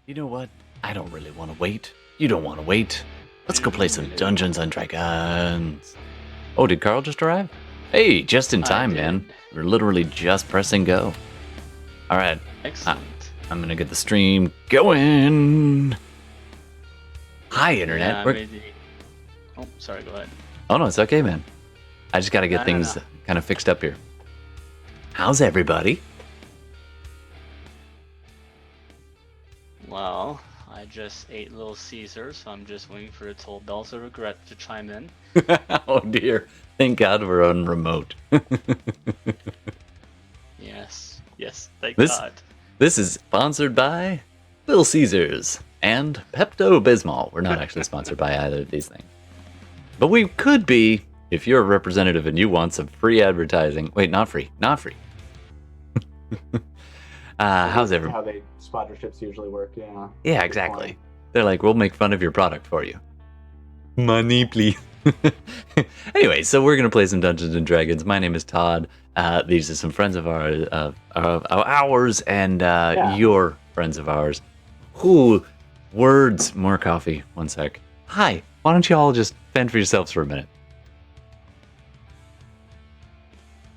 You know what? I don't really want to wait. You don't want to wait. Let's go play some Dungeons and Dragons. Oh, did Carl just arrive? Hey, just in time, man. We're literally just pressing go. All right. Excellent. I'm going to get the stream going. Hi, Internet. Oh, sorry, go ahead. Oh, no, it's okay, man. I just got to get things kind of fixed up here. How's everybody? Well, I just ate Little Caesar, so I'm just waiting for the toll bells of regret to chime in. Oh, dear. Thank God we're on remote. Yes, thank God. This is sponsored by Little Caesars and Pepto-Bismol. We're not actually sponsored by either of these things. But we could be if you're a representative and you want some free advertising. Wait, not free. Not free. How's everyone? How they sponsorships usually work, yeah. Yeah, exactly. They're like, we'll make fun of your product for you. Money, please. Anyway, so we're going to play some Dungeons and Dragons. My name is Todd. These are some friends of ours and your friends of ours. Ooh, words. More coffee. One sec. Hi. Why don't you all just fend for yourselves for a minute?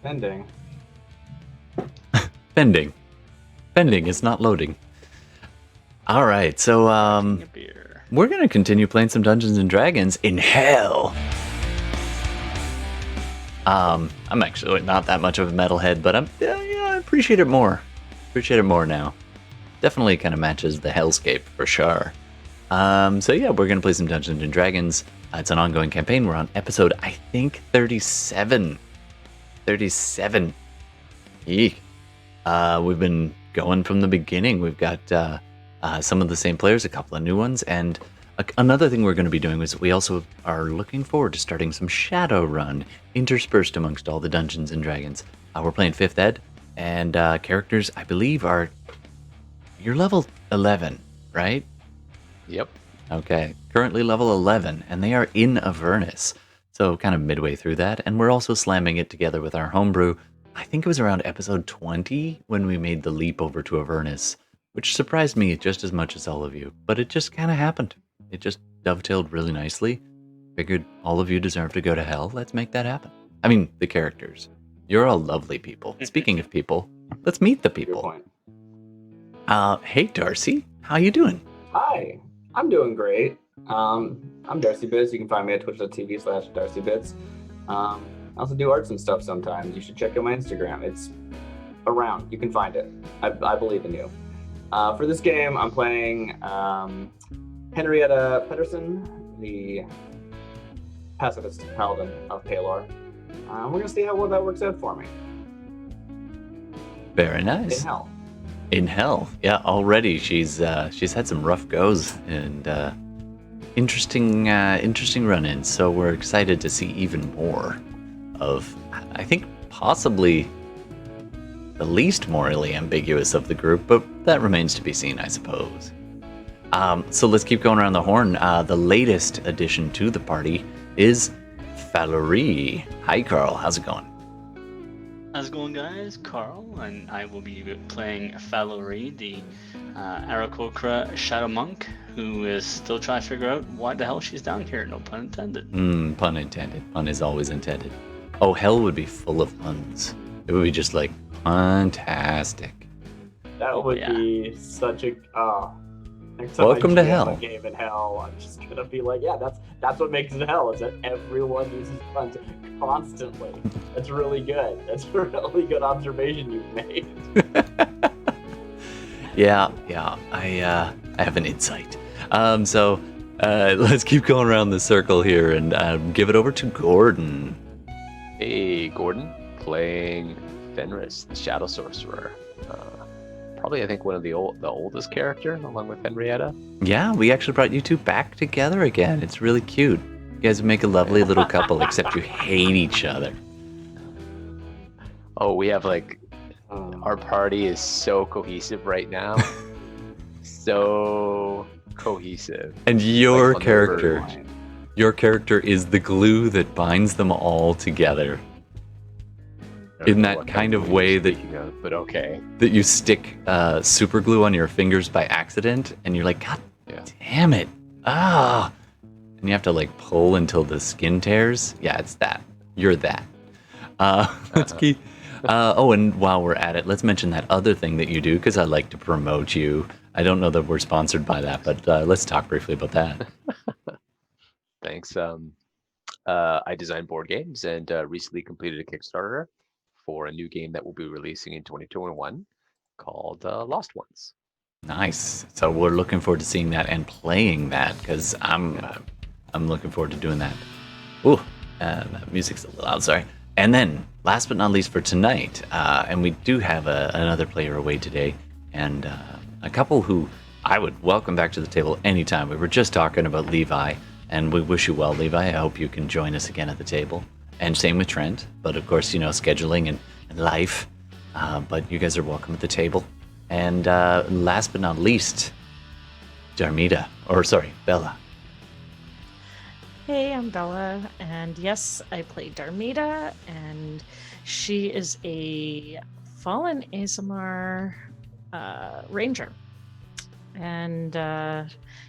Pending. Fending. Fending is not loading. All right, so we're going to continue playing some Dungeons and Dragons in hell. I'm actually not that much of a metalhead, but I appreciate it more. Appreciate it more now. Definitely kind of matches the hellscape for sure. So yeah, we're going to play some Dungeons and Dragons. It's an ongoing campaign. We're on episode, I think, 37. 37. Eek. We've been going from the beginning. We've got some of the same players, a couple of new ones, and another thing we're going to be doing is we also are looking forward to starting some Shadowrun interspersed amongst all the Dungeons and Dragons. We're playing 5th Ed, and characters, I believe, you're level 11, right? Yep. Okay, currently level 11, and they are in Avernus, so kind of midway through that, and we're also slamming it together with our homebrew. I think it was around episode 20 when we made the leap over to Avernus, which surprised me just as much as all of you, but it just kind of happened. It just dovetailed really nicely. Figured all of you deserve to go to hell. Let's make that happen. I mean, the characters. You're all lovely people. Speaking of people, let's meet the people. Hey, Darcy. How you doing? Hi. I'm doing great. I'm Darcy Biz. You can find me at twitch.tv/DarcyBiz. I also do arts and stuff sometimes. You should check out my Instagram. It's around. You can find it. I believe in you. For this game, I'm playing Henrietta Pedersen, the pacifist paladin of Palor. We're going to see how well that works out for me. Very nice. In hell. In hell. Yeah, already she's had some rough goes and interesting run-ins. So we're excited to see even more of, I think, possibly the least morally ambiguous of the group, but that remains to be seen, I suppose. So let's keep going around the horn. The latest addition to the party is Falurie. Hi, Carl. How's it going? How's it going, guys? Carl, and I will be playing Falurie, the Arakocra Shadow Monk, who is still trying to figure out why the hell she's down here. No pun intended. Pun intended. Pun is always intended. Oh, hell would be full of puns. It would be just like fantastic. That would be such a welcome to hell. A game in hell, I'm just gonna be like, yeah, that's what makes it hell, is that everyone uses puns constantly. That's really good. That's a really good observation you've made. Yeah, I have an insight. So let's keep going around the circle here and give it over to Gordon. Hey, Gordon, playing Fenris, the Shadow Sorcerer. Probably, I think, one of the oldest character, along with Henrietta. Yeah, we actually brought you two back together again. It's really cute. You guys make a lovely little couple, except you hate each other. Oh, we have our party is so cohesive right now. So cohesive. And your character is the glue that binds them all together. In know that what kind of glue way you're that- speaking of, but okay. that you stick super glue on your fingers by accident, and you're like, God Yeah. damn it. Ah. And you have to like pull until the skin tears. Yeah, it's that. You're that. Let's keep. Oh, and while we're at it, let's mention that other thing that you do, because I like to promote you. I don't know that we're sponsored by that, but let's talk briefly about that. Thanks. I design board games and recently completed a Kickstarter for a new game that will be releasing in 2021 called Lost Ones. Nice. So we're looking forward to seeing that and playing that, because I'm looking forward to doing that. Ooh, that music's a little loud, sorry. And then, last but not least for tonight, and we do have another player away today, and a couple who I would welcome back to the table anytime. We were just talking about Levi, and we wish you well, Levi. I hope you can join us again at the table. And same with Trent, but of course, you know, scheduling and life. But you guys are welcome at the table. And last but not least, Darmita, or sorry, Bela. Hey, I'm Bella, and yes, I play Darmita, and she is a fallen Aasimar ranger. And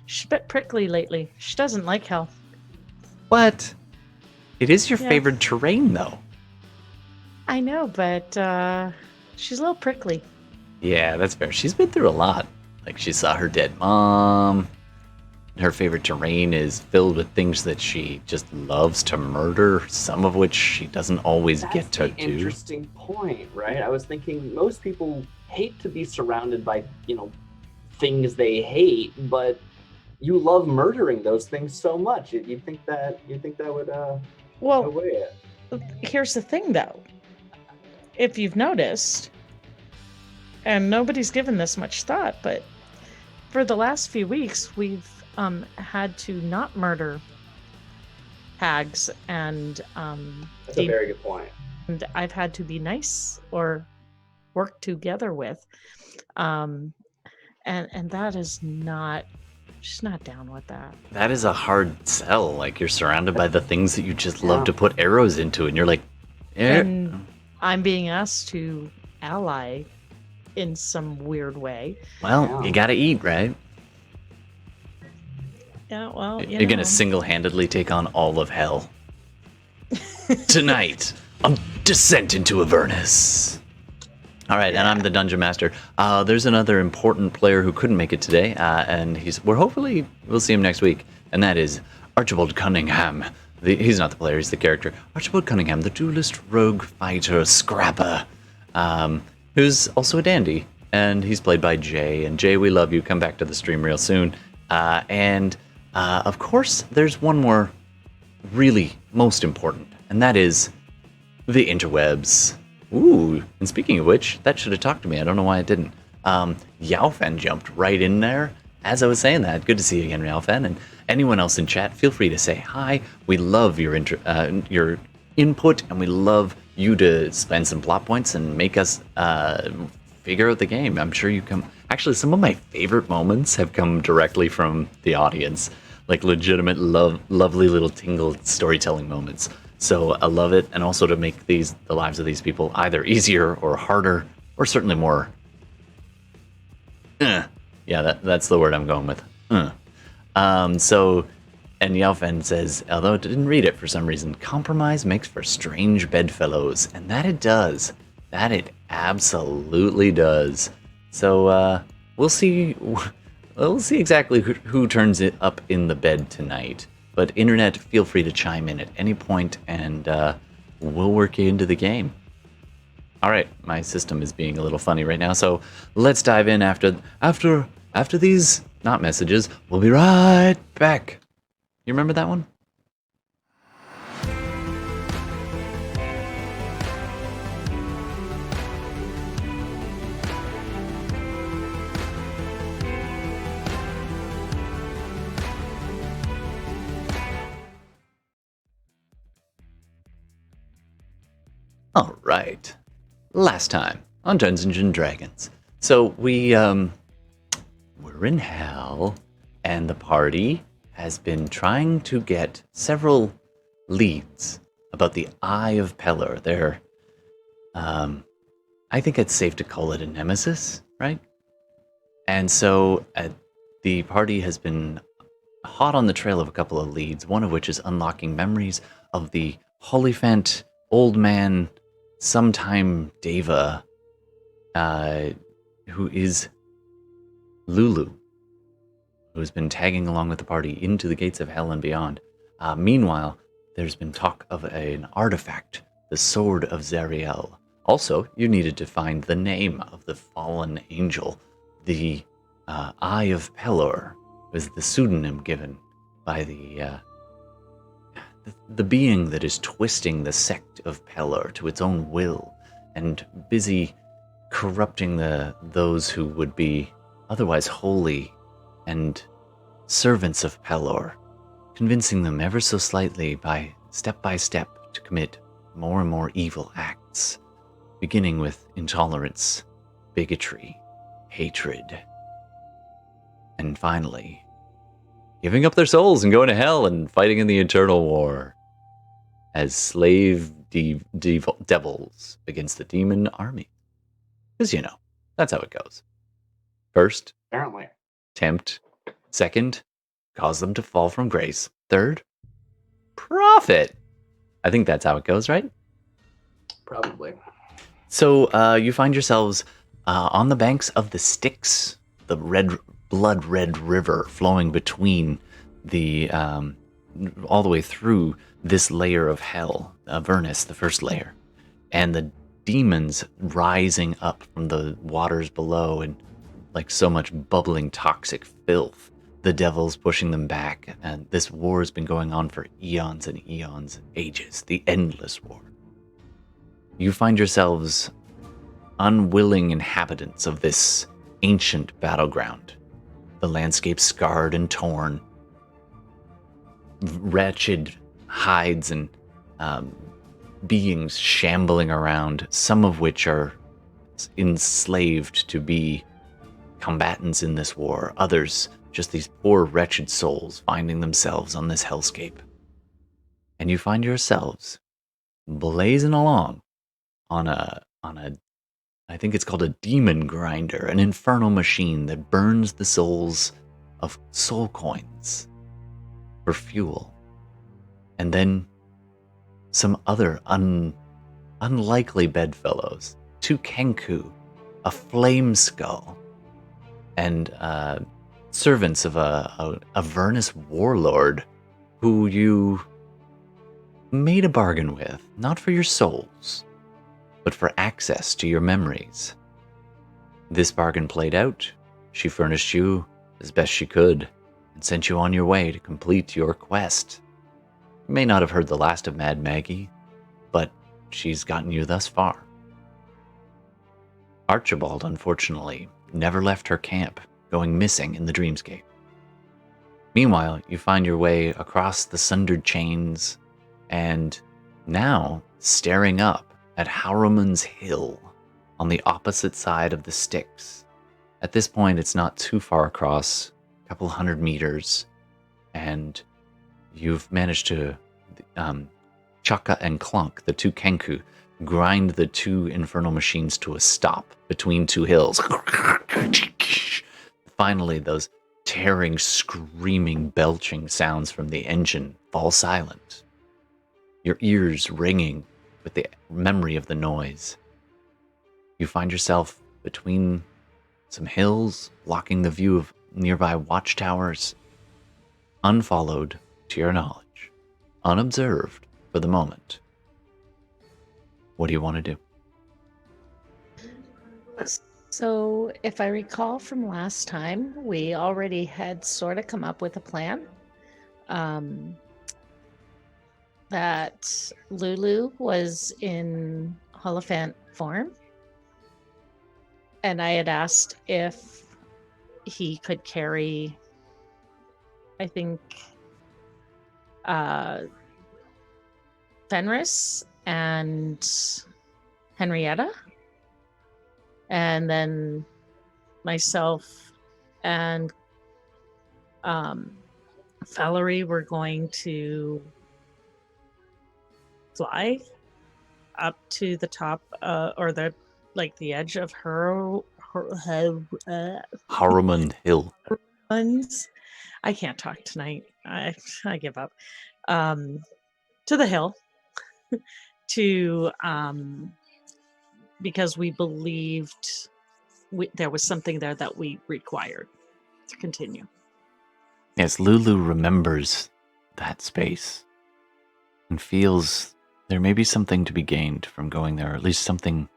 she's a bit prickly lately. She doesn't like hell. What? It is your Yeah. favorite terrain, though. I know, but she's a little prickly. Yeah, that's fair. She's been through a lot. Like, she saw her dead mom. Her favorite terrain is filled with things that she just loves to murder, some of which she doesn't always That's get to the do. interesting point, right? I was thinking most people hate to be surrounded by, things they hate, but you love murdering those things so much. You'd think that would Well, outweigh it. here's the thing, though. If you've noticed, and nobody's given this much thought, but for the last few weeks, we've had to not murder hags, and That's a very good point. and I've had to be nice or work together with, and that is not. She's not down with that. That is a hard sell. Like, you're surrounded by the things that you just love Yeah. to put arrows into, and you're like, eh. And I'm being asked to ally in some weird way. Well, Yeah. you gotta eat, right? Yeah, well, You're gonna single-handedly take on all of hell. Tonight, on Descent into Avernus. All right, and I'm the Dungeon Master. There's another important player who couldn't make it today, and we'll see him next week, and that is Archibald Cunningham. He's not the player, he's the character. Archibald Cunningham, the duelist, rogue, fighter, scrapper, who's also a dandy, and he's played by Jay. And Jay, we love you. Come back to the stream real soon. Of course, there's one more really most important, and that is the interwebs. Ooh, and speaking of which, that should have talked to me. I don't know why it didn't. Yaofen jumped right in there as I was saying that. Good to see you again, Yaofen. And anyone else in chat, feel free to say hi. We love your input, and we love you to spend some plot points and make us figure out the game. I'm sure you come. Actually, some of my favorite moments have come directly from the audience, like legitimate, lovely little tingle storytelling moments. So I love it, and also to make the lives of these people either easier or harder, or certainly more. Yeah, that's the word I'm going with. And Yaofen says, although I didn't read it for some reason, compromise makes for strange bedfellows, and that it does. That it absolutely does. So we'll see. We'll see exactly who turns it up in the bed tonight. But internet, feel free to chime in at any point, and we'll work you into the game. All right, my system is being a little funny right now, so let's dive in after these not messages. We'll be right back. You remember that one? All right. Last time on Dungeons and Dragons. So we're in hell, and the party has been trying to get several leads about the Eye of Pellar. I think it's safe to call it a nemesis, right? And so the party has been hot on the trail of a couple of leads, one of which is unlocking memories of the Holyphant old man, sometime Deva, who is Lulu, who has been tagging along with the party into the gates of hell and beyond. Meanwhile, there's been talk of an artifact, the Sword of Zariel. Also, you needed to find the name of the fallen angel. The Eye of Pelor was the pseudonym given by the being that is twisting the sect of Pelor to its own will and busy corrupting those who would be otherwise holy and servants of Pelor, convincing them ever so slightly by step to commit more and more evil acts, beginning with intolerance, bigotry, hatred, and finally, giving up their souls and going to hell and fighting in the eternal war as slave devils against the demon army. Because, that's how it goes. First, Apparently. tempt. Second, cause them to fall from grace. Third, profit. I think that's how it goes, right? Probably. So you find yourselves on the banks of the Styx, the blood red river flowing between the all the way through this layer of hell, Avernus, the first layer, and the demons rising up from the waters below and like so much bubbling toxic filth. The devils pushing them back, and this war has been going on for eons and eons, ages, the endless war. You find yourselves unwilling inhabitants of this ancient battleground, the landscape scarred and torn, wretched hides and beings shambling around, some of which are enslaved to be combatants in this war, others just these poor wretched souls finding themselves on this hellscape. And you find yourselves blazing along on a I think it's called a demon grinder, an infernal machine that burns the souls of soul coins for fuel. And then some other unlikely bedfellows, 2 Kenku, a flame skull, and servants of a Avernus warlord who you made a bargain with, not for your souls, but for access to your memories. This bargain played out. She furnished you as best she could and sent you on your way to complete your quest. You may not have heard the last of Mad Maggie, but she's gotten you thus far. Archibald, unfortunately, never left her camp, going missing in the dreamscape. Meanwhile, you find your way across the sundered chains and now staring up at Howraman's Hill on the opposite side of the Styx. At this point, it's not too far across, a couple 100 meters, and you've managed to Chaka and Clunk, the 2 Kenku, grind the 2 infernal machines to a stop between 2 hills. Finally, those tearing, screaming, belching sounds from the engine fall silent, your ears ringing with the memory of the noise. You find yourself between some hills, blocking the view of nearby watchtowers, unfollowed to your knowledge, unobserved for the moment. What do you want to do? So, if I recall from last time, we already had sort of come up with a plan. That Lulu was in Holophant form, and I had asked if he could carry, I think, Fenris and Henrietta, and then myself and Falurie were going to fly up to the top, or the edge of her Harriman Hill. ones. I can't talk tonight. I give up. To the hill, to because we believed there was something there that we required to continue. Yes, Lulu remembers that space and feels there may be something to be gained from going there, or at least something.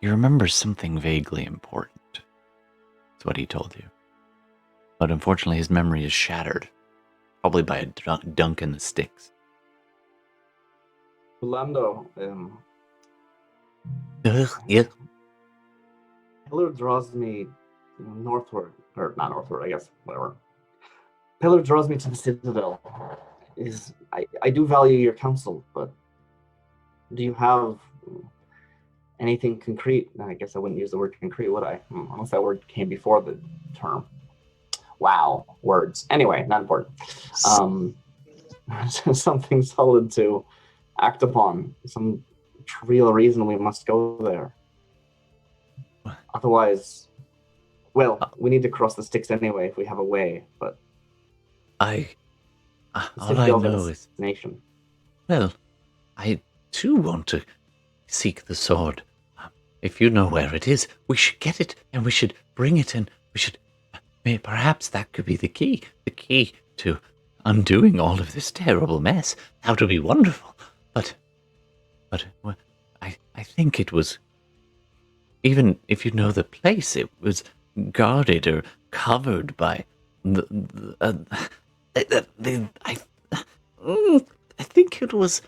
He remembers something vaguely important. That's what he told you. But unfortunately, his memory is shattered, probably by a dunk in the sticks. Orlando, Yeah. Pillar draws me northward, or not northward, I guess, whatever. Pillar draws me to the Citadel. I do value your counsel, but do you have anything concrete? I guess I wouldn't use the word concrete, would I? Unless that word came before the term. Wow, words. Anyway, not important. Something solid to act upon. Some trivial reason we must go there. Otherwise, well, we need to cross the Styx anyway if we have a way, but all I know is, nation. well, I too want to seek the sword. If you know where it is, we should get it, and we should bring it, and we should... Perhaps that could be the key to undoing all of this terrible mess. That would be wonderful. But well, I think it was... Even if you know the place, it was guarded or covered by I think it was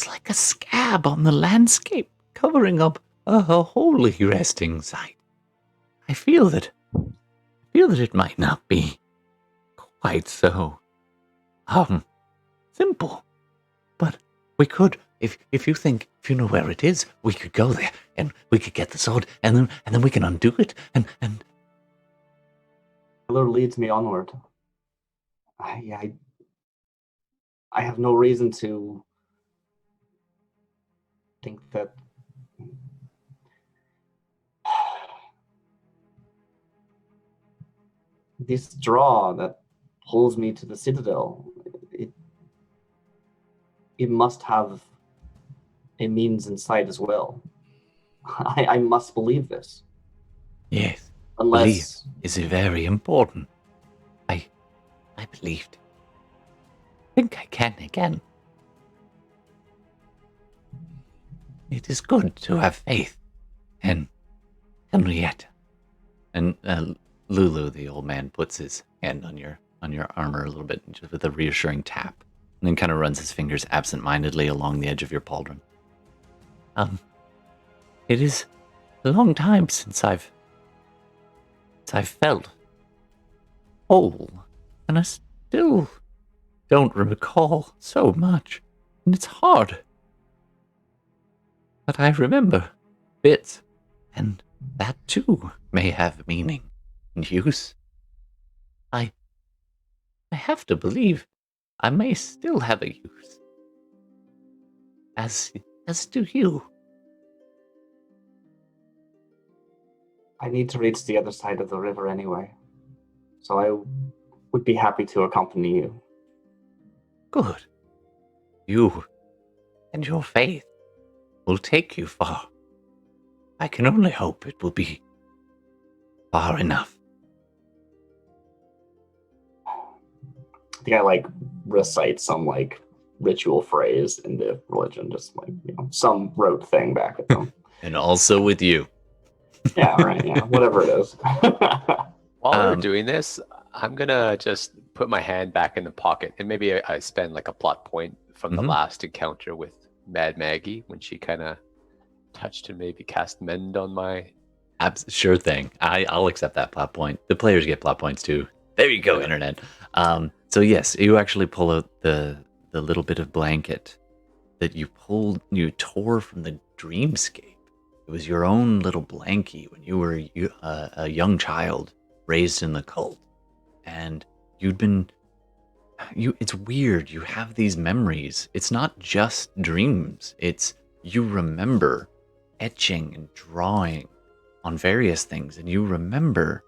like a scab on the landscape, covering up a holy resting site. I feel that it might not be quite so simple, but we could, if you know where it is, we could go there and we could get the sword, and then we can undo it and. Pillar leads me onward. I have no reason to think that this draw that pulls me to the Citadel, it must have a means in sight as well. I must believe this. Yes, unless belief is very important. I believed. I think I can again. It is good to have faith. And Henrietta. And Lulu, the old man, puts his hand on your armor a little bit, just with a reassuring tap, and then kind of runs his fingers absent-mindedly along the edge of your pauldron. It is a long time since I've felt whole, and I still don't recall so much, and it's hard. But I remember bits, and that too may have meaning and use. I have to believe I may still have a use. As do you. I need to reach the other side of the river anyway, so I would be happy to accompany you. Good. You and your faith will take you far. I can only hope it will be far enough. I think I recite some ritual phrase in the religion, just some rote thing back at them. And also with you. Yeah, right, yeah, whatever it is. While we're doing this, I'm gonna just put my hand back in the pocket, and maybe I spend a plot point from the last encounter with Mad Maggie when she kind of touched and maybe cast mend on my... Sure thing. I'll accept that plot point. The players get plot points too. There you go, internet. So yes, you actually pull out the little bit of blanket that you tore from the dreamscape. It was your own little blankie when you were a young child raised in the cult, and it's weird. You have these memories. It's not just dreams. It's you remember etching and drawing on various things, and you remember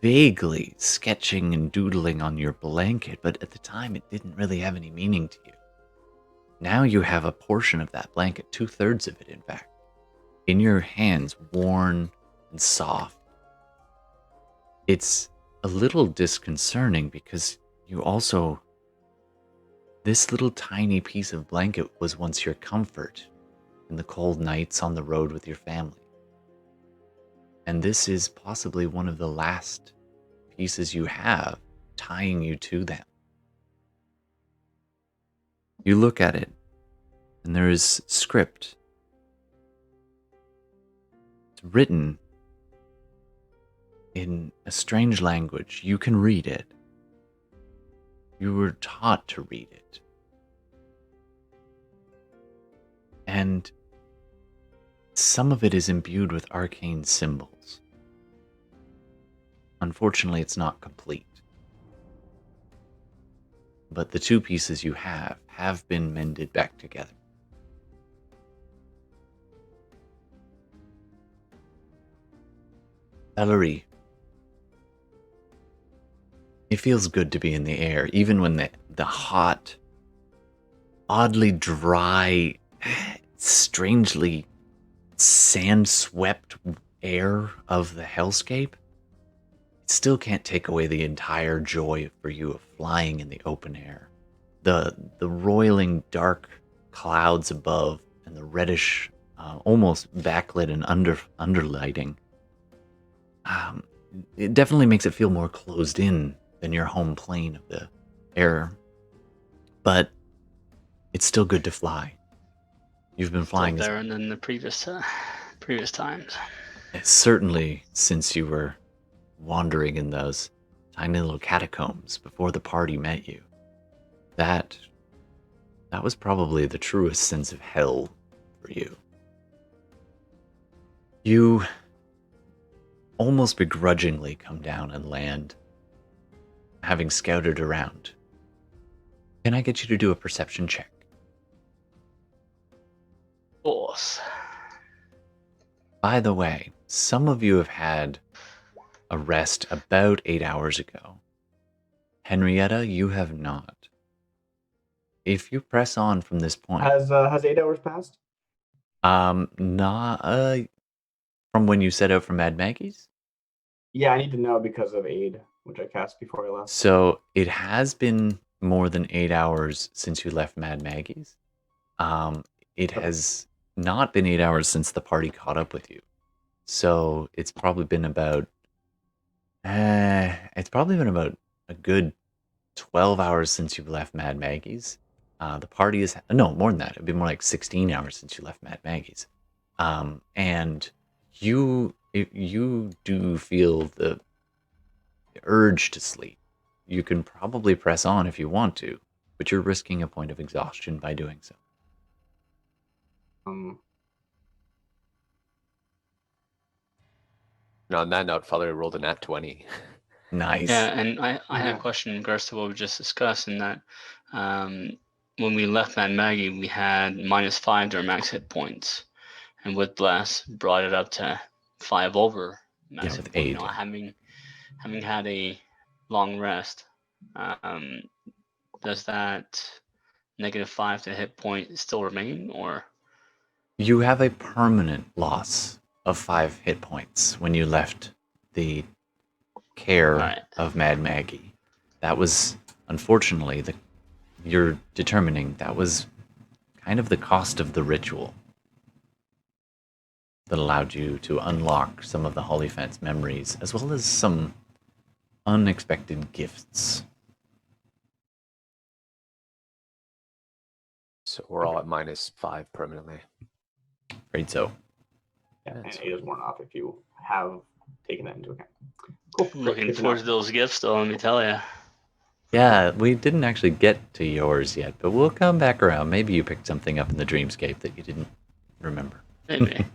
vaguely sketching and doodling on your blanket, but at the time it didn't really have any meaning to you. Now you have a portion of that blanket, 2/3 of it in fact, in your hands, worn and soft. It's a little disconcerting because you also... This little tiny piece of blanket was once your comfort in the cold nights on the road with your family. And this is possibly one of the last pieces you have tying you to them. You look at it, and there is script. It's written in a strange language. You can read it. You were taught to read it. And some of it is imbued with arcane symbols. Unfortunately, it's not complete. But the two pieces you have been mended back together. Falurie, it feels good to be in the air, even when the hot, oddly dry, strangely sand-swept air of the hellscape. It still can't take away the entire joy for you of flying in the open air. The roiling dark clouds above and the reddish, almost backlit and underlighting. It definitely makes it feel more closed in than your home plane of the air. But it's still good to fly. You've been flying Still better than the previous times. Certainly since you were wandering in those tiny little catacombs before the party met you. That was probably the truest sense of hell for you. You almost begrudgingly come down and land, having scouted around. Can I get you to do a perception check? Of course. By the way, some of you have had a rest about 8 hours ago. Henrietta, you have not. If you press on from this point... Has 8 hours passed? Not from when you set out for Mad Maggie's? Yeah, I need to know because of Aid, which I cast before I left. So it has been more than 8 hours since you left Mad Maggie's. It has not been 8 hours since the party caught up with you. So it's probably been about a good 12 hours since you left Mad Maggie's. The party is... No, more than that. It'd be more like 16 hours since you left Mad Maggie's. And you do feel the urge to sleep. You can probably press on if you want to, but you're risking a point of exhaustion by doing so. And on that note, Falurie rolled a nat 20. Nice. Yeah, and I have a question in regards to what we just discussed, in that when we left Mad Maggie, we had -5 to our max hit points, and with Blast brought it up to 5 over max hit with point. Aid. Having had a long rest, does that -5 to hit point still remain, or? You have a permanent loss of 5 hit points when you left the care of Mad Maggie. That was, unfortunately, you're determining that was kind of the cost of the ritual that allowed you to unlock some of the Hollyphant's memories, as well as some unexpected gifts. So we're all at -5 permanently. Afraid so. Yeah, and 8 is worn off if you have taken that into account. Cool. Looking forward to those gifts, though, let me tell you. Yeah, we didn't actually get to yours yet, but we'll come back around. Maybe you picked something up in the dreamscape that you didn't remember. Maybe.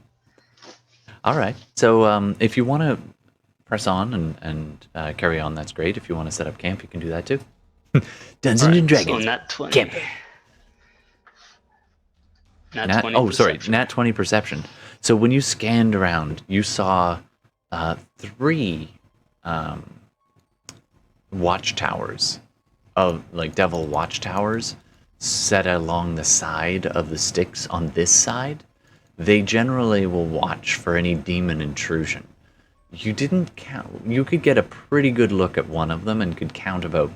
All right. So if you want to press on and carry on, that's great. If you want to set up camp, you can do that too. Dungeons and Dragons. So nat 20. Camp. Nat 20 Oh, sorry, perception. Nat 20 perception. So when you scanned around, you saw 3 watchtowers of like devil watchtowers set along the side of the sticks on this side. They generally will watch for any demon intrusion. You didn't count. You could get a pretty good look at one of them and could count about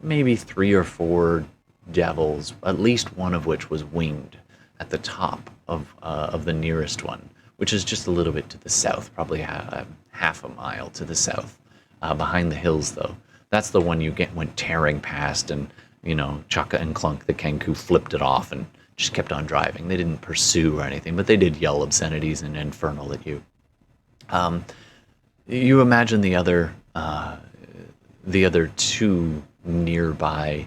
maybe 3 or 4 devils, at least one of which was winged at the top of the nearest one, which is just a little bit to the south, probably half a mile to the south, behind the hills though. That's the one you went tearing past, and Chaka and Clunk, the Kenku, flipped it off and just kept on driving. They didn't pursue or anything, but they did yell obscenities and infernal at you. You imagine the other 2 nearby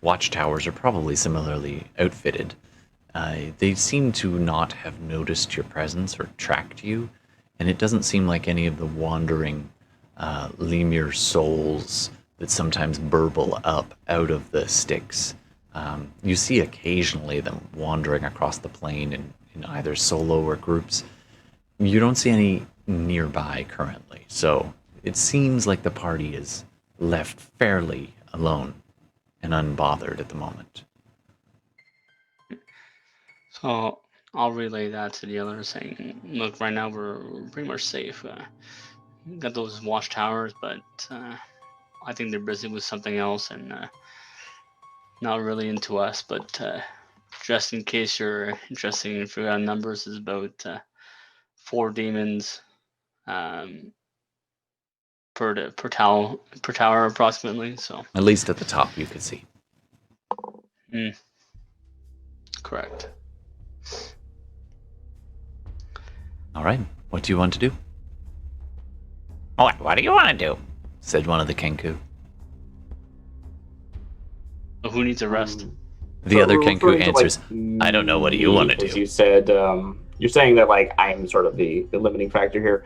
watchtowers are probably similarly outfitted. They seem to not have noticed your presence or tracked you, and it doesn't seem like any of the wandering lemur souls that sometimes burble up out of the sticks. You see occasionally them wandering across the plain in either solo or groups. You don't see any nearby currently, so it seems like the party is left fairly alone and unbothered at the moment. So I'll relay that to the others, saying, "Look, right now we're pretty much safe. Got those watchtowers, but I think they're busy with something else and not really into us. But just in case you're interested in figuring out numbers, is about 4 demons per tower approximately. So At least at the top you could see. correct. All right, what do you want to do? What do you want to do? Said one of the Kenku. Who needs a rest? The other Kenku answers, I don't know, what do you want to do? As you said, you're saying that like I'm sort of the limiting factor here.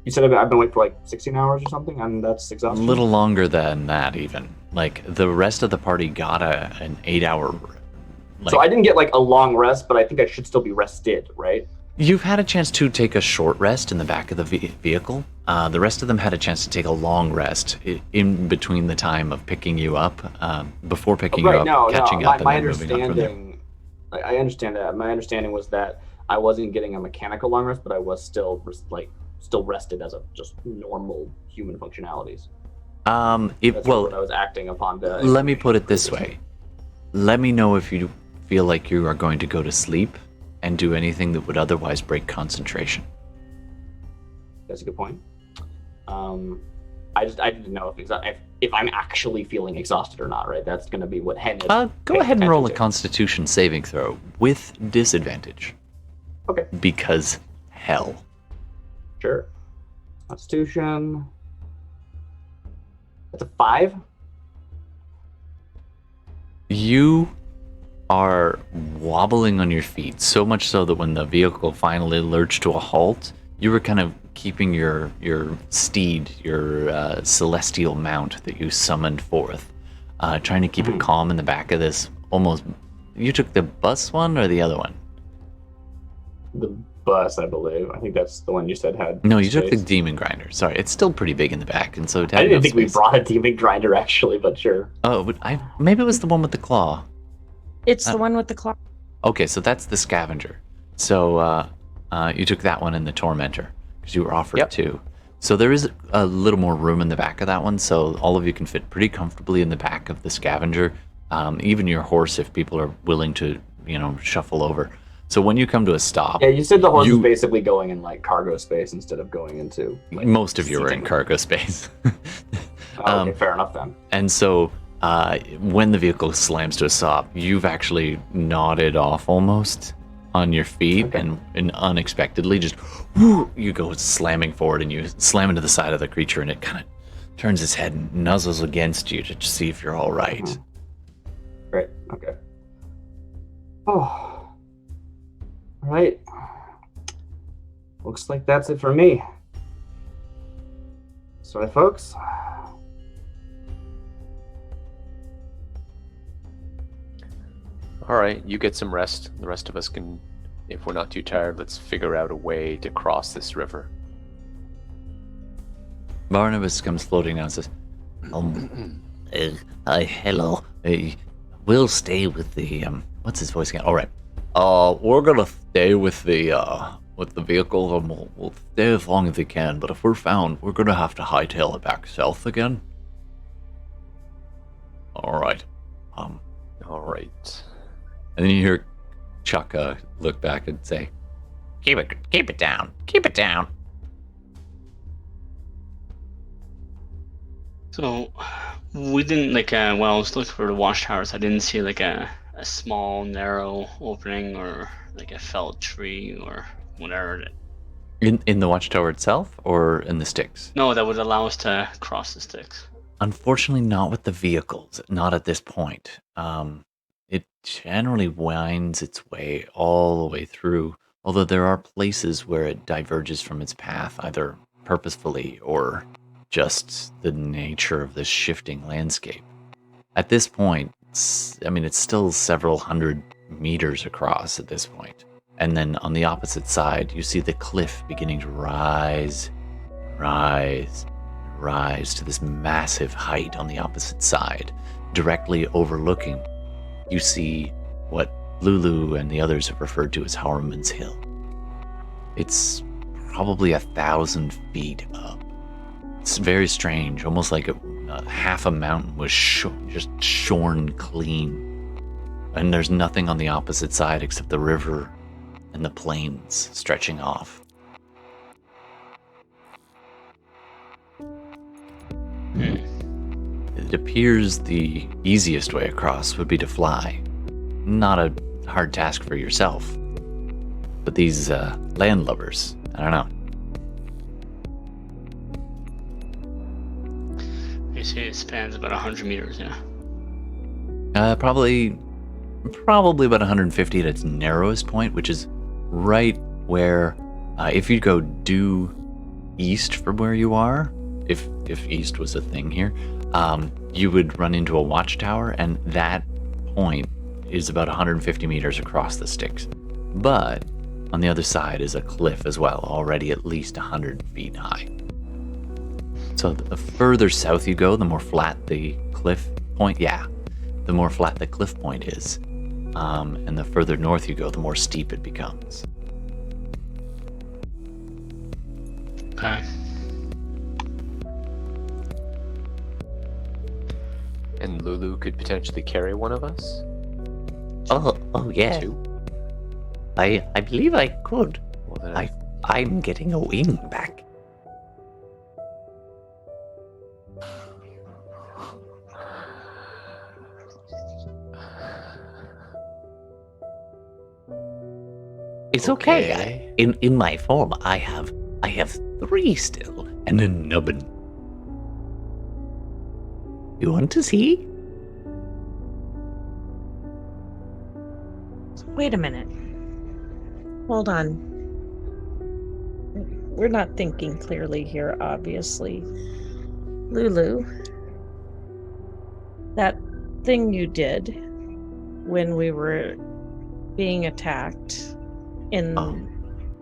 You said I've been awake for like 16 hours or something, and that's A exhaustion? little longer than that even. Like the rest of the party got an 8-hour. So I didn't get like a long rest, but I think I should still be rested, right? You've had a chance to take a short rest in the back of the vehicle. The rest of them had a chance to take a long rest in between the time of picking you up, before picking you up, catching up, and then moving on from there. I understand that. My understanding was that I wasn't getting a mechanical long rest, but I was still rested as a just normal human functionalities. That's what I was acting upon. Let me put it this way. Let me know if you feel like you are going to go to sleep and do anything that would otherwise break concentration. That's a good point. I didn't know if I'm actually feeling exhausted or not, right? That's going to be what Hen is. Go ahead and roll a Constitution saving throw with disadvantage. Okay. Because hell. Sure. Constitution. That's a 5. You are wobbling on your feet, so much so that when the vehicle finally lurched to a halt, you were kind of keeping your steed, your celestial mount that you summoned forth, trying to keep it calm in the back of this almost... You took the bus one or the other one? The bus, I believe. I think that's the one you said had No, you space. took the demon grinder. Sorry, it's still pretty big in the back, and so... I didn't think we brought a demon grinder, actually, but sure. Oh, but maybe it was the one with the claw. It's the one with the clock. Okay, so that's the scavenger. So you took that one and the tormentor because you were offered 2. So there is a little more room in the back of that one, so all of you can fit pretty comfortably in the back of the scavenger. Even your horse, if people are willing to, shuffle over. So when you come to a stop, yeah, you said the horse is basically going in like cargo space instead of going into. Like, most of you are in cargo space. Okay, fair enough then. And so. When the vehicle slams to a stop, you've actually nodded off almost on your feet, and unexpectedly just you go slamming forward and you slam into the side of the creature, and it kind of turns its head and nuzzles against you to see if you're all right. Great. Okay. Oh. All right. Looks like that's it for me. Sorry, folks. All right, you get some rest. The rest of us can, if we're not too tired, let's figure out a way to cross this river. Barnabas comes floating down and says, hello. We'll stay with the, what's his voice again? All right. We're gonna stay with the vehicle, and we'll stay as long as we can, but if we're found, we're gonna have to hightail it back south again. All right. All right. And then you hear Chuck look back and say, keep it down. Keep it down. So we didn't when I was looking for the watchtowers, I didn't see like a small narrow opening or like a felled tree or whatever. In the watchtower itself, or in the sticks? No, that would allow us to cross the sticks. Unfortunately, not with the vehicles. Not at this point. It generally winds its way all the way through, although there are places where it diverges from its path, either purposefully or just the nature of the shifting landscape. At this point, it's still several hundred meters across at this point. And then on the opposite side, you see the cliff beginning to rise to this massive height on the opposite side, directly overlooking. You see what Lulu and the others have referred to as Harriman's Hill. It's probably 1,000 feet up. It's very strange, almost like half a mountain was just shorn clean. And there's nothing on the opposite side except the river and the plains stretching off. It appears the easiest way across would be to fly. Not a hard task for yourself. But these landlubbers, I don't know. You see it spans about 100 meters, yeah. Probably about 150 at its narrowest point, which is right where, if you go due east from where you are, if east was a thing here, you would run into a watchtower, and that point is about 150 meters across the sticks. But on the other side is a cliff as well, already at least 100 feet high. So the further south you go, the more flat the cliff point, the more flat the cliff point is. And the further north you go, the more steep it becomes. Okay. And Lulu could potentially carry one of us? Oh yeah. Two? I believe I could. Well, then I'm getting a wing back. It's okay. In my form, I have 3 still, and a nubbin. You want to see? Wait a minute. Hold on. We're not thinking clearly here, obviously. Lulu, that thing you did when we were being attacked in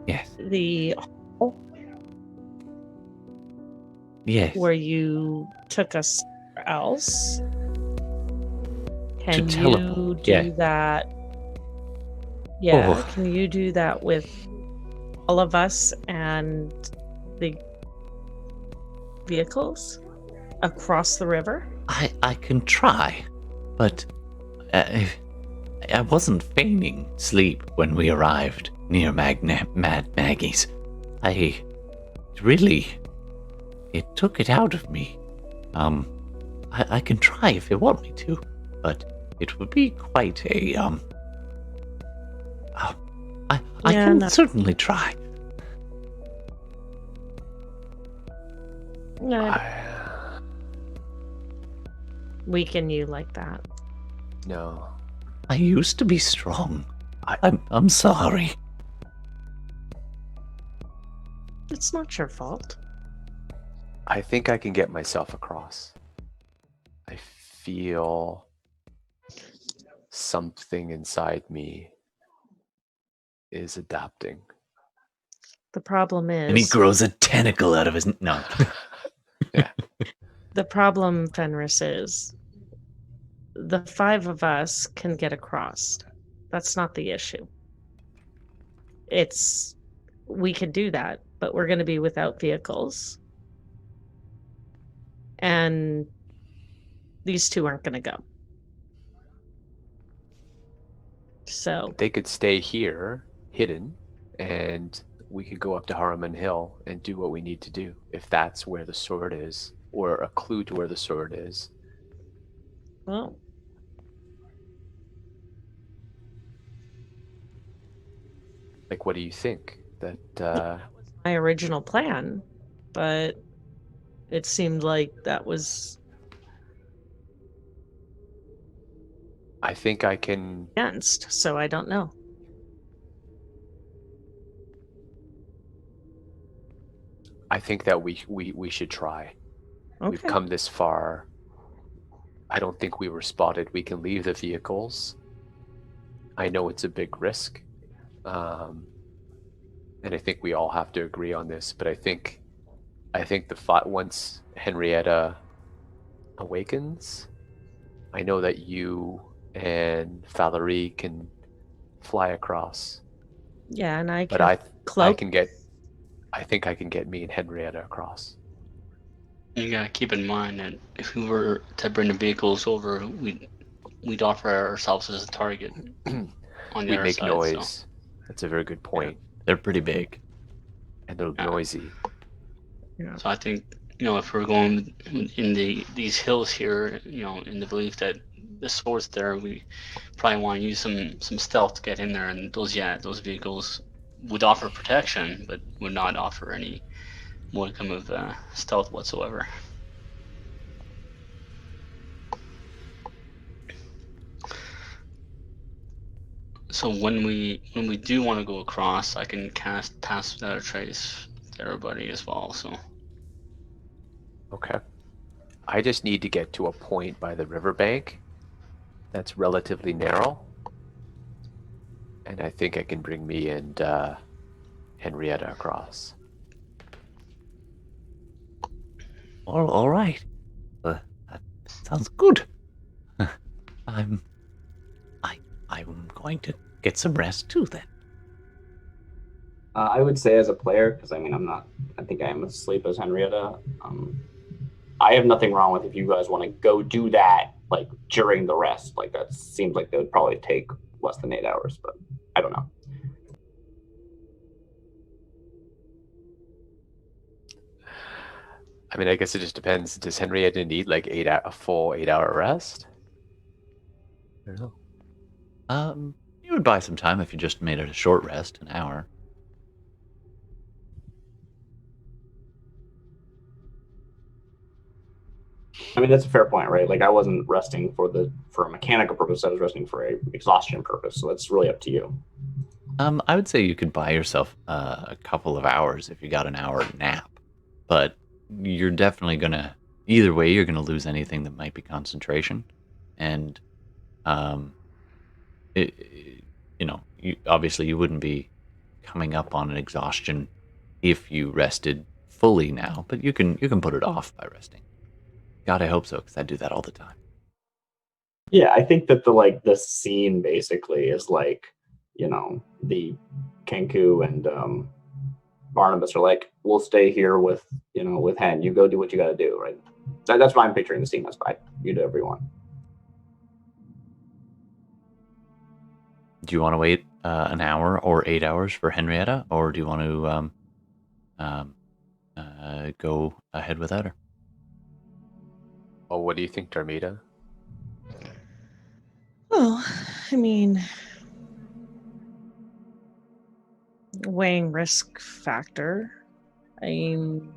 Yes. the hole Yes. where you took us somewhere else. Can you teleport, do yeah. that? Yeah, Oh. can you do that with all of us and the vehicles across the river? I can try, but I wasn't feigning sleep when we arrived near Mad Maggie's. It took it out of me. I can try if you want me to, but it would be quite a I can certainly try. No, weaken you like that. No. I used to be strong. I'm sorry. It's not your fault. I think I can get myself across. I feel something inside me is adapting. The problem And he is grows a tentacle out of his... No. Yeah. the problem, Fenris, is the 5 of us can get across. That's not the issue. We can do that, but we're going to be without vehicles. And these 2 aren't going to go. So They could stay here, hidden, and we could go up to Harriman Hill and do what we need to do, if that's where the sword is, or a clue to where the sword is. well, Like, what do you think? That that was my original plan, but it seemed like that was I think I can. against, so I don't know. I think that we should try. We've Okay. come this far. I don't think we were spotted. We can leave the vehicles. I know it's a big risk, and I think we all have to agree on this. But I think once Henrietta awakens, I know that you and Falurie can fly across. Yeah, and I But can I cloak. think I can get me and Henrietta across. You gotta keep in mind that if we were to bring the vehicles over, we'd offer ourselves as a target on the We'd other make side. noise. So That's a very good point. They're pretty big. And they're Yeah. noisy. Yeah. So I think, if we're going in these hills here, in the belief that the sword's there, we probably want to use some stealth to get in there. And those vehicles would offer protection, but would not offer any modicum of stealth whatsoever. So when we do want to go across, I can cast Pass Without a Trace to everybody as well. So Okay. I just need to get to a point by the riverbank that's relatively narrow. And I think I can bring me and Henrietta across. All right. That sounds good. I'm going to get some rest too then. I would say as a player, because I think I am asleep as Henrietta. I have nothing wrong with if you guys want to go do that like during the rest. Like that seems like it would probably take less than 8 hours, but I don't know. I mean, I guess it just depends. Does Henrietta need like a full 8-hour rest? I don't know. You would buy some time if you just made it a short rest, an hour. I mean, that's a fair point, right? Like I wasn't resting for a mechanical purpose. I was resting for a exhaustion purpose. So that's really up to you. I would say you could buy yourself a couple of hours if you got an hour nap, but you're definitely gonna either way you're gonna lose anything that might be concentration, and obviously you wouldn't be coming up on an exhaustion if you rested fully now, but you can put it off by resting. God, I hope so, because I do that all the time. Yeah, I think that the scene basically is like, the Kenku and Barnabas are like, we'll stay here with Hen. You go do what you got to do, right? That's why I'm picturing the scene. That's fine. You do everyone. Do you want to wait an hour or 8 hours for Henrietta, or do you want to go ahead without her? Oh, what do you think, Darmita? Well, I mean, weighing risk factor. I mean,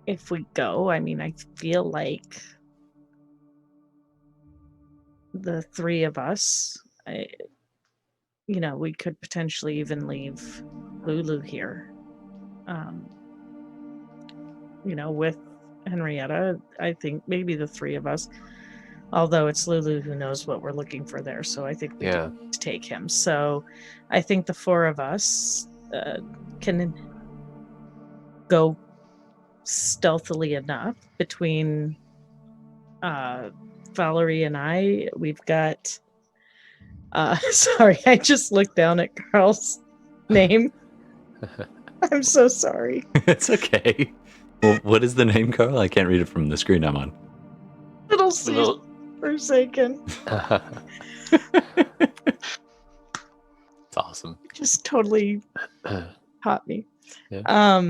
if we go, I mean, I feel like the 3 of us, we could potentially even leave Lulu here. With Henrietta. I think maybe the three of us. Although it's Lulu who knows what we're looking for there, so I think we can take him. So I think the four of us can go stealthily enough between Falurie and I. We've got sorry, I just looked down at Carl's name. I'm so sorry. It's okay. Well, what is the name, Carl? I can't read it from the screen I'm on. Little Caesar Forsaken. It's awesome. Just totally caught me. Yeah.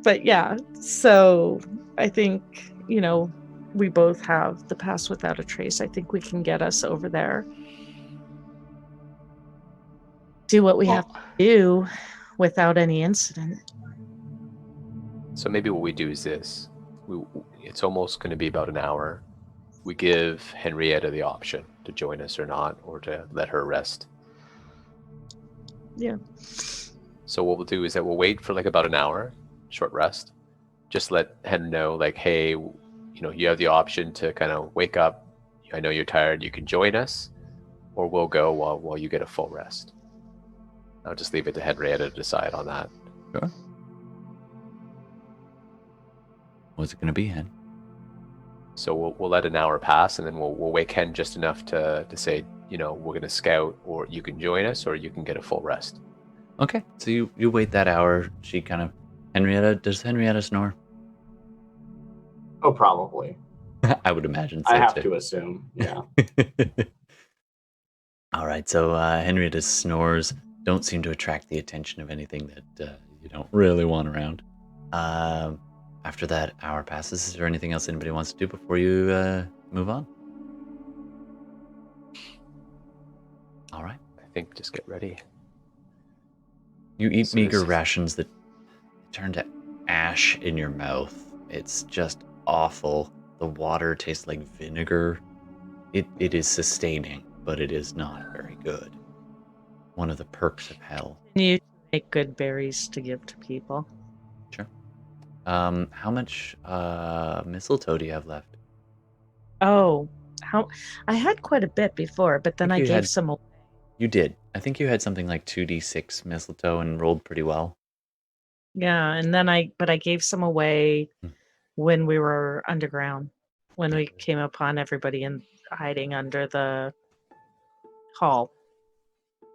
But yeah, so I think, we both have the pass without a trace. I think we can get us over there. Do what we have to do without any incident. So maybe what we do is this. It's almost going to be about an hour. We give Henrietta the option to join us or not, or to let her rest. Yeah. So what we'll do is that we'll wait for like about an hour, short rest. Just let Hen know, like, hey, you have the option to kind of wake up. I know you're tired. You can join us, or we'll go while you get a full rest. I'll just leave it to Henrietta to decide on that. Sure. What's it going to be, Hen? So we'll let an hour pass, and then we'll wake Hen just enough to say, we're going to scout, or you can join us, or you can get a full rest. Okay, so you wait that hour. She kind of... Does Henrietta snore? Oh, probably. I would imagine so, I have too. to assume, yeah. All right, so Henrietta's snores don't seem to attract the attention of anything that you don't really want around. After that hour passes, is there anything else anybody wants to do before you move on? All right. I think just get ready. You eat meager rations that turn to ash in your mouth. It's just awful. The water tastes like vinegar. It is sustaining, but it is not very good. One of the perks of hell. You make good berries to give to people. Sure. How much mistletoe do you have left? Oh, I had quite a bit before, but then I gave some away. You did. I think you had something like 2d6 mistletoe and rolled pretty well. Yeah, and then I gave some away when we were underground, when we came upon everybody hiding under the hall.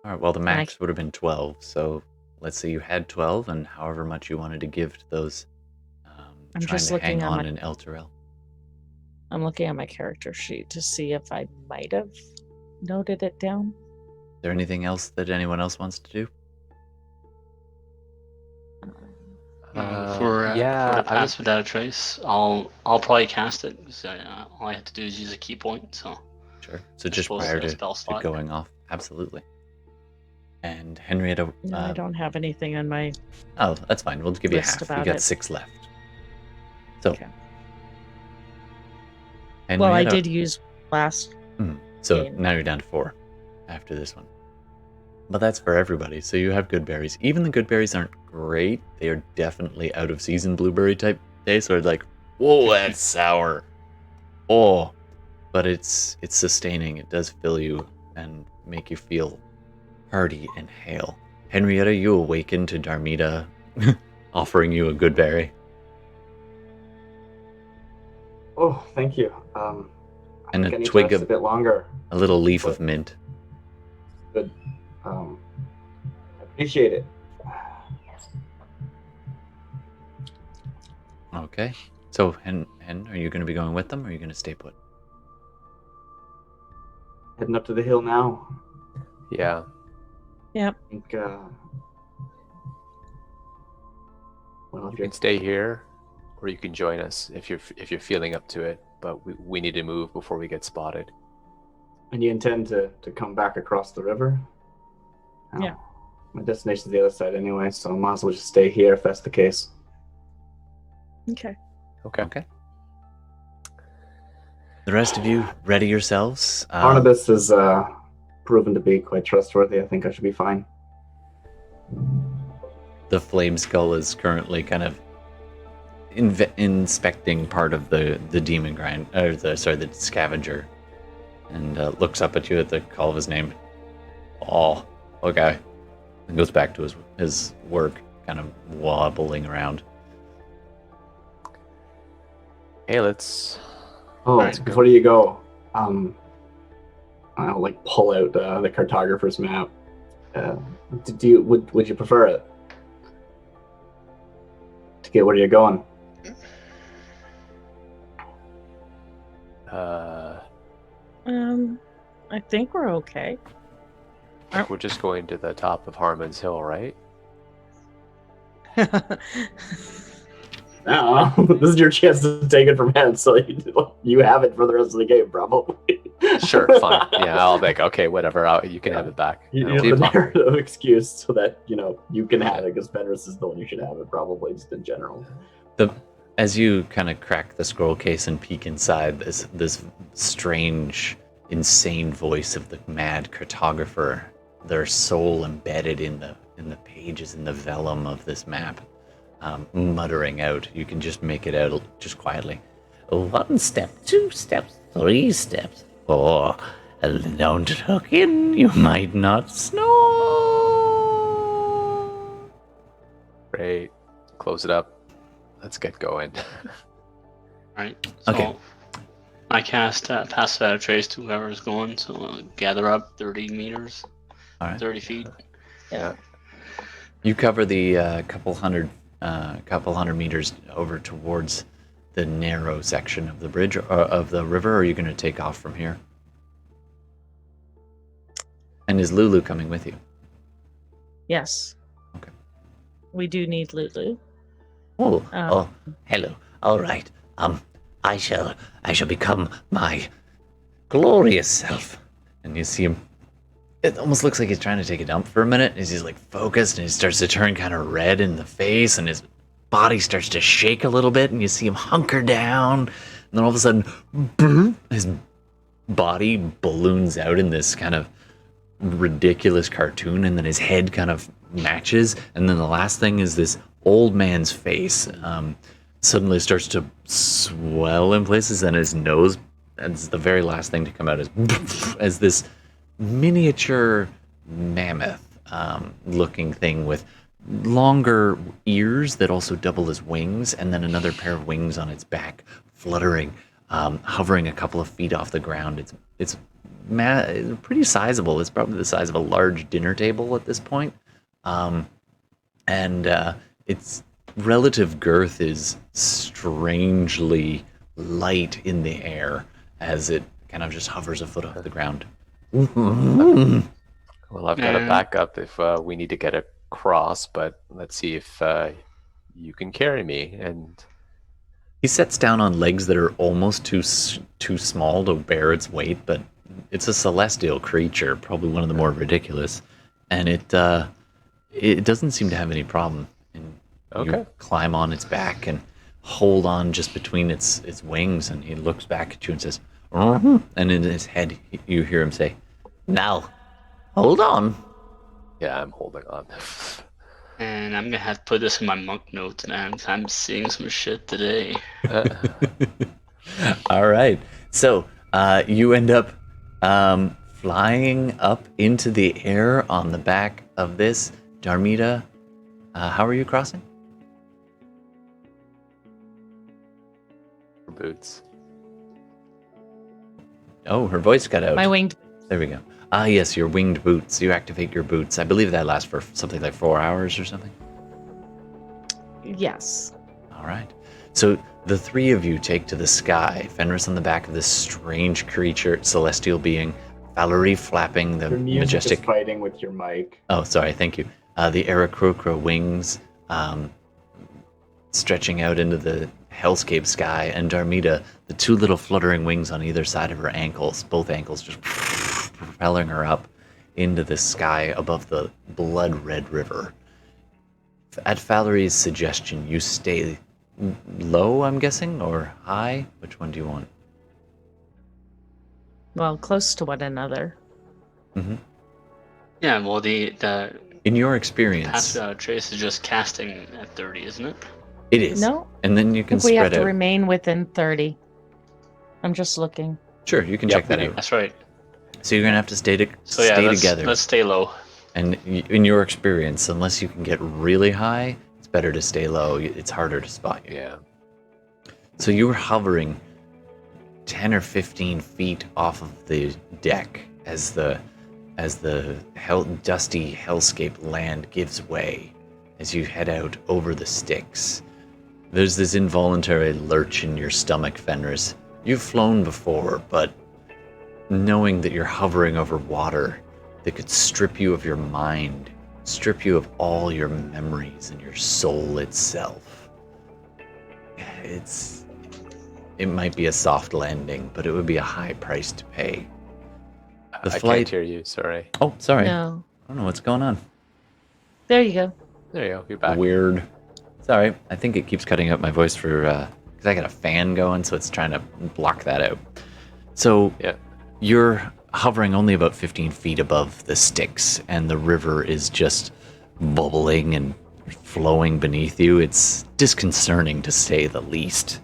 All right, well, the max would have been 12, so let's say you had 12, and however much you wanted to give to those I'm trying just to looking hang at on my, in Elturel. I'm looking at my character sheet to see if I might have noted it down. Is there anything else that anyone else wants to do? For the pass without a trace, I'll probably cast it. So all I have to do is use a key point. So sure. So just prior to going off, absolutely. And Henrietta, no, I don't have anything on my. Oh, that's fine. We'll give you half. You got 6 left. So. Okay. Henrietta, well, I did use last. So game. Now you're down to 4 after this one. But that's for everybody. So you have good berries. Even the good berries aren't great. They are definitely out of season blueberry type taste. So it's like, whoa, that's sour. Oh, but it's sustaining. It does fill you and make you feel hearty and hale. Henrietta, you awaken to Darmita offering you a good berry. Oh, thank you. And I a twig of a bit longer. A little leaf of mint. Good. I appreciate it. Okay. So, Hen, are you going to be going with them, or are you going to stay put? Heading up to the hill now. Yeah. Yep. I think, well, you can stay here, or you can join us if you're feeling up to it. But we need to move before we get spotted. And you intend to come back across the river? Oh, yeah. My destination's the other side anyway, so I might as well just stay here if that's the case. Okay. Okay. The rest of you, ready yourselves? Barnabas has proven to be quite trustworthy. I think I should be fine. The flame skull is currently kind of inspecting part of the demon grind, or the scavenger, and looks up at you at the call of his name. Oh, okay. And goes back to his work, kind of wobbling around. Hey, let's. Oh, Alright. before you go, I'll pull out the cartographer's map. Would you prefer it to get where you're going? I think we're okay. We're just going to the top of Harmon's Hill, right? No, this is your chance to take it from him, so you have it for the rest of the game, probably. Sure, fine. Yeah, I'll make. Okay, whatever. You can have it back. You No use the problem. narrative excuse so that you can have it, because Fenris is the one you should have it, probably, just in general. As you kind of crack the scroll case and peek inside, this strange, insane voice of the mad cartographer, their soul embedded in the pages, in the vellum of this map, muttering out. You can just make it out just quietly. 1 step, 2 steps, 3 steps, 4. Don't look in, you might not snore. Great. Close it up. Let's get going. Right. So Okay. I cast Pass Without Trace to whoever's going, so gather up 30 meters, All right. 30 feet. Yeah. You cover the couple hundred meters over towards the narrow section of the bridge of the river. Or are you going to take off from here? And is Lulu coming with you? Yes. Okay. We do need Lulu. Oh, Oh. hello. All right. I shall become my glorious self. And you see him. It almost looks like he's trying to take a dump for a minute. He's like focused, and he starts to turn kind of red in the face, and his body starts to shake a little bit, and you see him hunker down. And then all of a sudden, boom, his body balloons out in this kind of ridiculous cartoon, and then his head kind of matches. And then the last thing is this old man's face suddenly starts to swell in places, and his nose, that's the very last thing to come out, is as this miniature mammoth looking thing with longer ears that also double as wings, and then another pair of wings on its back, fluttering, hovering a couple of feet off the ground. It's pretty sizable. It's probably the size of a large dinner table at this point, and its relative girth is strangely light in the air as it kind of just hovers a foot off the ground. Well, I've got a Yeah. backup if we need to get across, but let's see if you can carry me. And He sets down on legs that are almost too small to bear its weight, but it's a celestial creature, probably one of the more ridiculous, and it doesn't seem to have any problem. And Okay. you climb on its back and hold on just between its wings, and he looks back at you and says, and in his head you hear him say, Now, hold on. yeah, I'm holding on. And I'm gonna have to put this in my monk notes, man, 'cause I'm seeing some shit today. all right. So you end up flying up into the air on the back of this. Darmita, how are you crossing? Boots. Oh, her voice got out. My winged. There we go. Ah, yes, your winged boots. You activate your boots. I believe that lasts for something like 4 hours or something. Yes. All right. So the three of you take to the sky. Fenris on the back of this strange creature, celestial being. Falurie flapping the Your music majestic. is fighting with your mic. Oh, sorry. Thank you. The Arakocra wings stretching out into the hellscape sky, and Darmita, the two little fluttering wings on either side of her ankles, both ankles just propelling her up into the sky above the blood-red river. At Falurie's suggestion, you stay low, I'm guessing, or high? Which one do you want? Well, close to one another. Yeah, well, the In your Pass experience, Without Trace is just casting at 30, isn't it? It is. No, And then you I can think we have spread to out. remain within 30. I'm just looking. Sure, you can Yep, check that we do. out. That's right. So you're gonna have to stay So yeah, let's together. stay low. And in your experience, unless you can get really high, it's better to stay low. It's harder to spot you. Yeah. So you were hovering 10 or 15 feet off of the deck as the dusty hellscape land gives way as you head out over the Styx. There's this involuntary lurch in your stomach, Fenris. You've flown before, but knowing that you're hovering over water that could strip you of your mind, strip you of all your memories and your soul itself. It might be a soft landing, but it would be a high price to pay. The I flight. can't hear you. Sorry. Oh, sorry. No. I don't know what's going on. There you go. There you go. You're back. Weird. Sorry. I think it keeps cutting out my voice for because I got a fan going, so it's trying to block that out. So Yeah. you're hovering only about 15 feet above the Styx, and the river is just bubbling and flowing beneath you. It's disconcerting to say the least.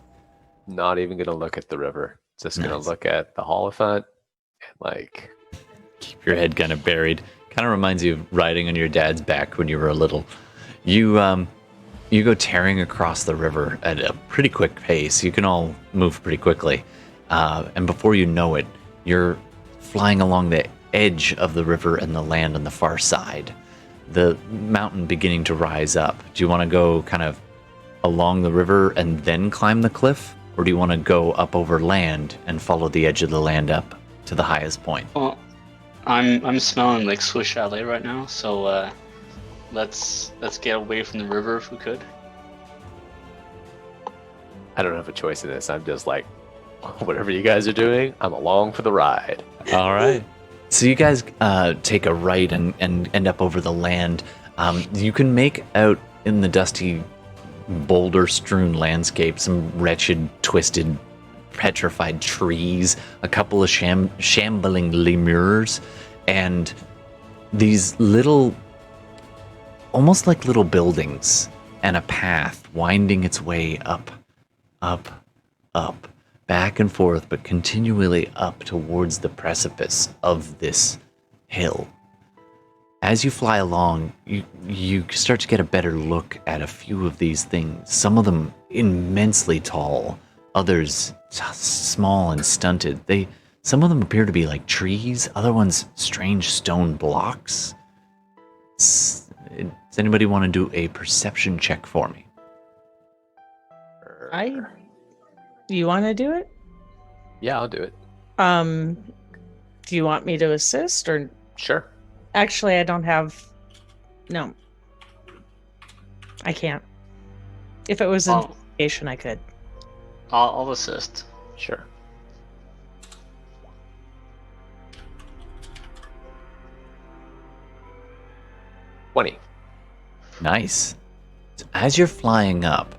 Not even gonna look at the river. Just gonna Nice. look at the Holophant and like. Keep your head kind of buried. Kind of reminds you of riding on your dad's back when you were little. You go tearing across the river at a pretty quick pace. You can all move pretty quickly, and before you know it, you're flying along the edge of the river and the land on the far side. The mountain beginning to rise up. Do you want to go kind of along the river and then climb the cliff, or do you want to go up over land and follow the edge of the land up to the highest point? Well, I'm smelling like Swiss Chalet right now, so let's get away from the river if we could. I don't have a choice in this. I'm just like, whatever you guys are doing, I'm along for the ride. All right. So you guys take a right and end up over the land. You can make out in the dusty, boulder-strewn landscape some wretched, twisted, petrified trees, a couple of shambling lemurs, and these little, almost like little buildings, and a path winding its way up, back and forth, but continually up towards the precipice of this hill. As you fly along, you start to get a better look at a few of these things. Some of them immensely tall, others small and stunted. Some of them appear to be like trees, other ones strange stone blocks. Does anybody want to do a perception check for me? You want to do it? Yeah, I'll do it. Do you want me to assist or? Sure. Actually, I don't have. No, I can't. If it was Oh. investigation, I could. I'll assist. Sure. $20. Nice. So as you're flying up,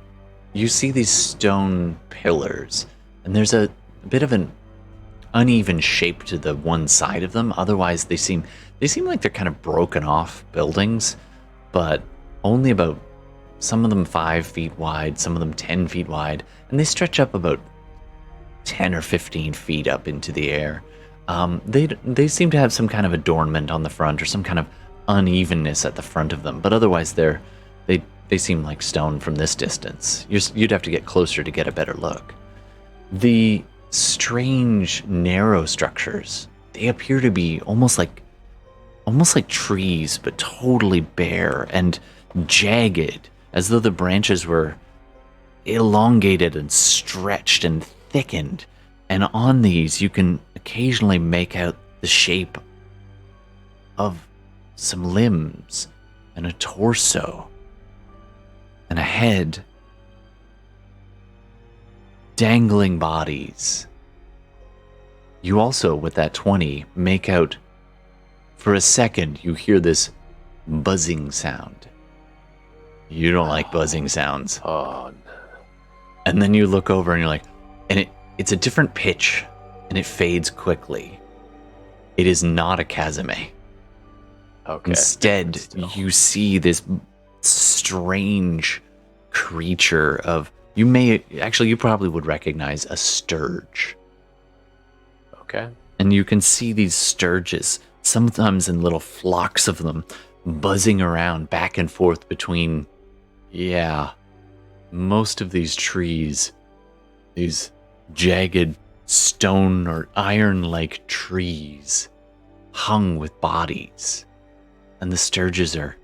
you see these stone pillars, and there's a bit of an uneven shape to the one side of them. Otherwise, they seem like they're kind of broken off buildings, but only about, some of them 5 feet wide, some of them 10 feet wide, and they stretch up about 10 or 15 feet up into the air. They seem to have some kind of adornment on the front or some kind of unevenness at the front of them, but otherwise they seem like stone from this distance. You'd have to get closer to get a better look. The strange narrow structures, they appear to be almost like trees, but totally bare and jagged, as though the branches were elongated and stretched and thickened. And on these, you can occasionally make out the shape of some limbs and a torso and a head, dangling bodies. You also, with that 20, make out, for a second, you hear this buzzing sound. You don't like buzzing sounds. Oh, no. And then you look over and you're like, and it's a different pitch, and it fades quickly. It is not a Kazame. Okay. Instead, Still. you see this strange creature of, you probably would recognize a sturge. Okay. And you can see these sturges, sometimes in little flocks of them, buzzing around back and forth between, most of these trees, these jagged stone or iron-like trees, hung with bodies. And the sturges are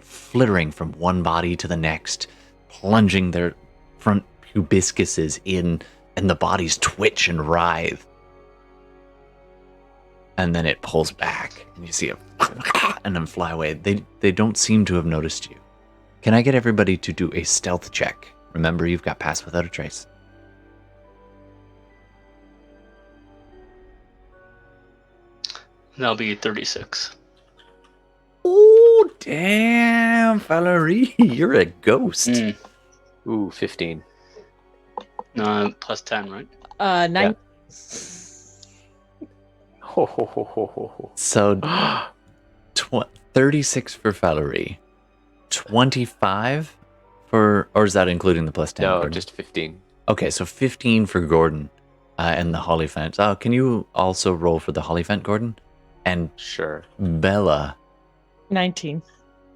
flittering from one body to the next, plunging their front pubiscuses in, and the bodies twitch and writhe. And then it pulls back, and you see it, and then fly away. They don't seem to have noticed you. Can I get everybody to do a stealth check? Remember, you've got Pass Without a Trace. That'll be 36. Oh, damn, Falurie, you're a ghost. Ooh, 15. Plus 10, right? 9. Ho, ho, ho, ho, ho, ho. So, 36 for Falurie, 25 for, or is that including the plus 10? No, Gordon? just 15. Okay, so 15 for Gordon and the Hollyphant. Can you also roll for the Hollyphant, Gordon? And Sure. Bela, 19.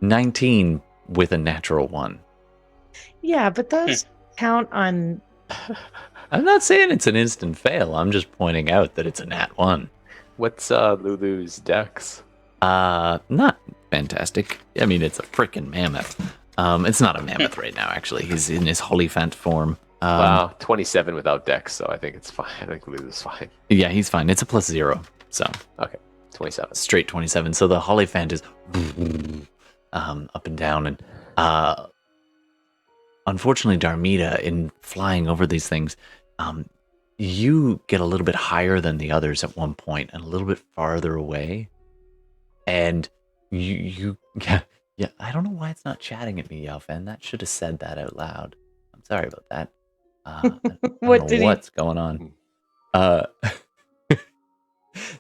19 with a natural 1. Yeah, but those count on. I'm not saying it's an instant fail. I'm just pointing out that it's a nat 1. What's Lulu's dex? Not fantastic. I mean, it's a freaking mammoth. It's not a mammoth right now, actually. He's in his Hollyphant form. Wow, 27 without dex, so I think it's fine. I think Lulu's fine. Yeah, he's fine. It's a +0, so. Okay, 27. Straight 27. So the Hollyphant is up and down, and unfortunately, Darmita, in flying over these things, you get a little bit higher than the others at one point, and a little bit farther away, and you I don't know why it's not chatting at me, Yelfen. That should have said that out loud. I'm sorry about that. I don't know what's going on.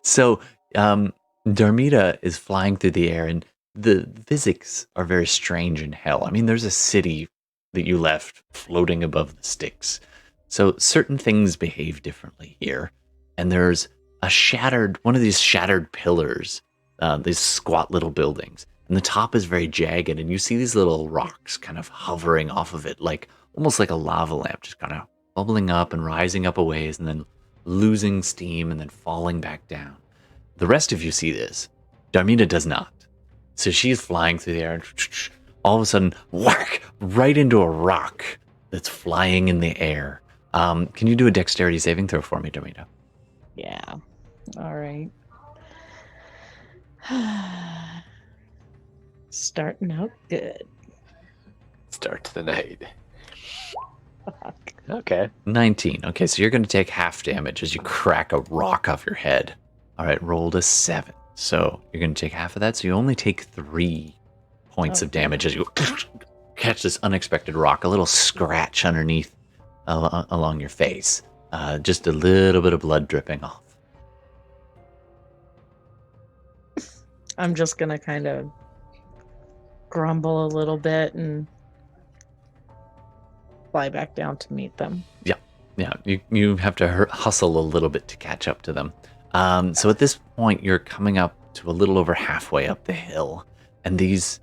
So Darmita is flying through the air, and the physics are very strange in hell. I mean, there's a city that you left floating above the Styx. So certain things behave differently here. And there's one of these shattered pillars, these squat little buildings. And the top is very jagged, and you see these little rocks kind of hovering off of it, like almost like a lava lamp, just kind of bubbling up and rising up a ways, and then losing steam and then falling back down. The rest of you see this. Darmita does not. So she's flying through the air, and all of a sudden, whack, right into a rock that's flying in the air. Can you do a dexterity saving throw for me, Darmita? Yeah. All right. Starting out good. Start to the night. Fuck. Okay. 19. Okay, so you're going to take half damage as you crack a rock off your head. All right, rolled a 7. So you're going to take half of that, so you only take 3 points of damage as you catch this unexpected rock, a little scratch underneath along your face. Just a little bit of blood dripping off. I'm just going to kind of grumble a little bit and fly back down to meet them. Yeah, you have to hustle a little bit to catch up to them. So at this point, you're coming up to a little over halfway up the hill, and these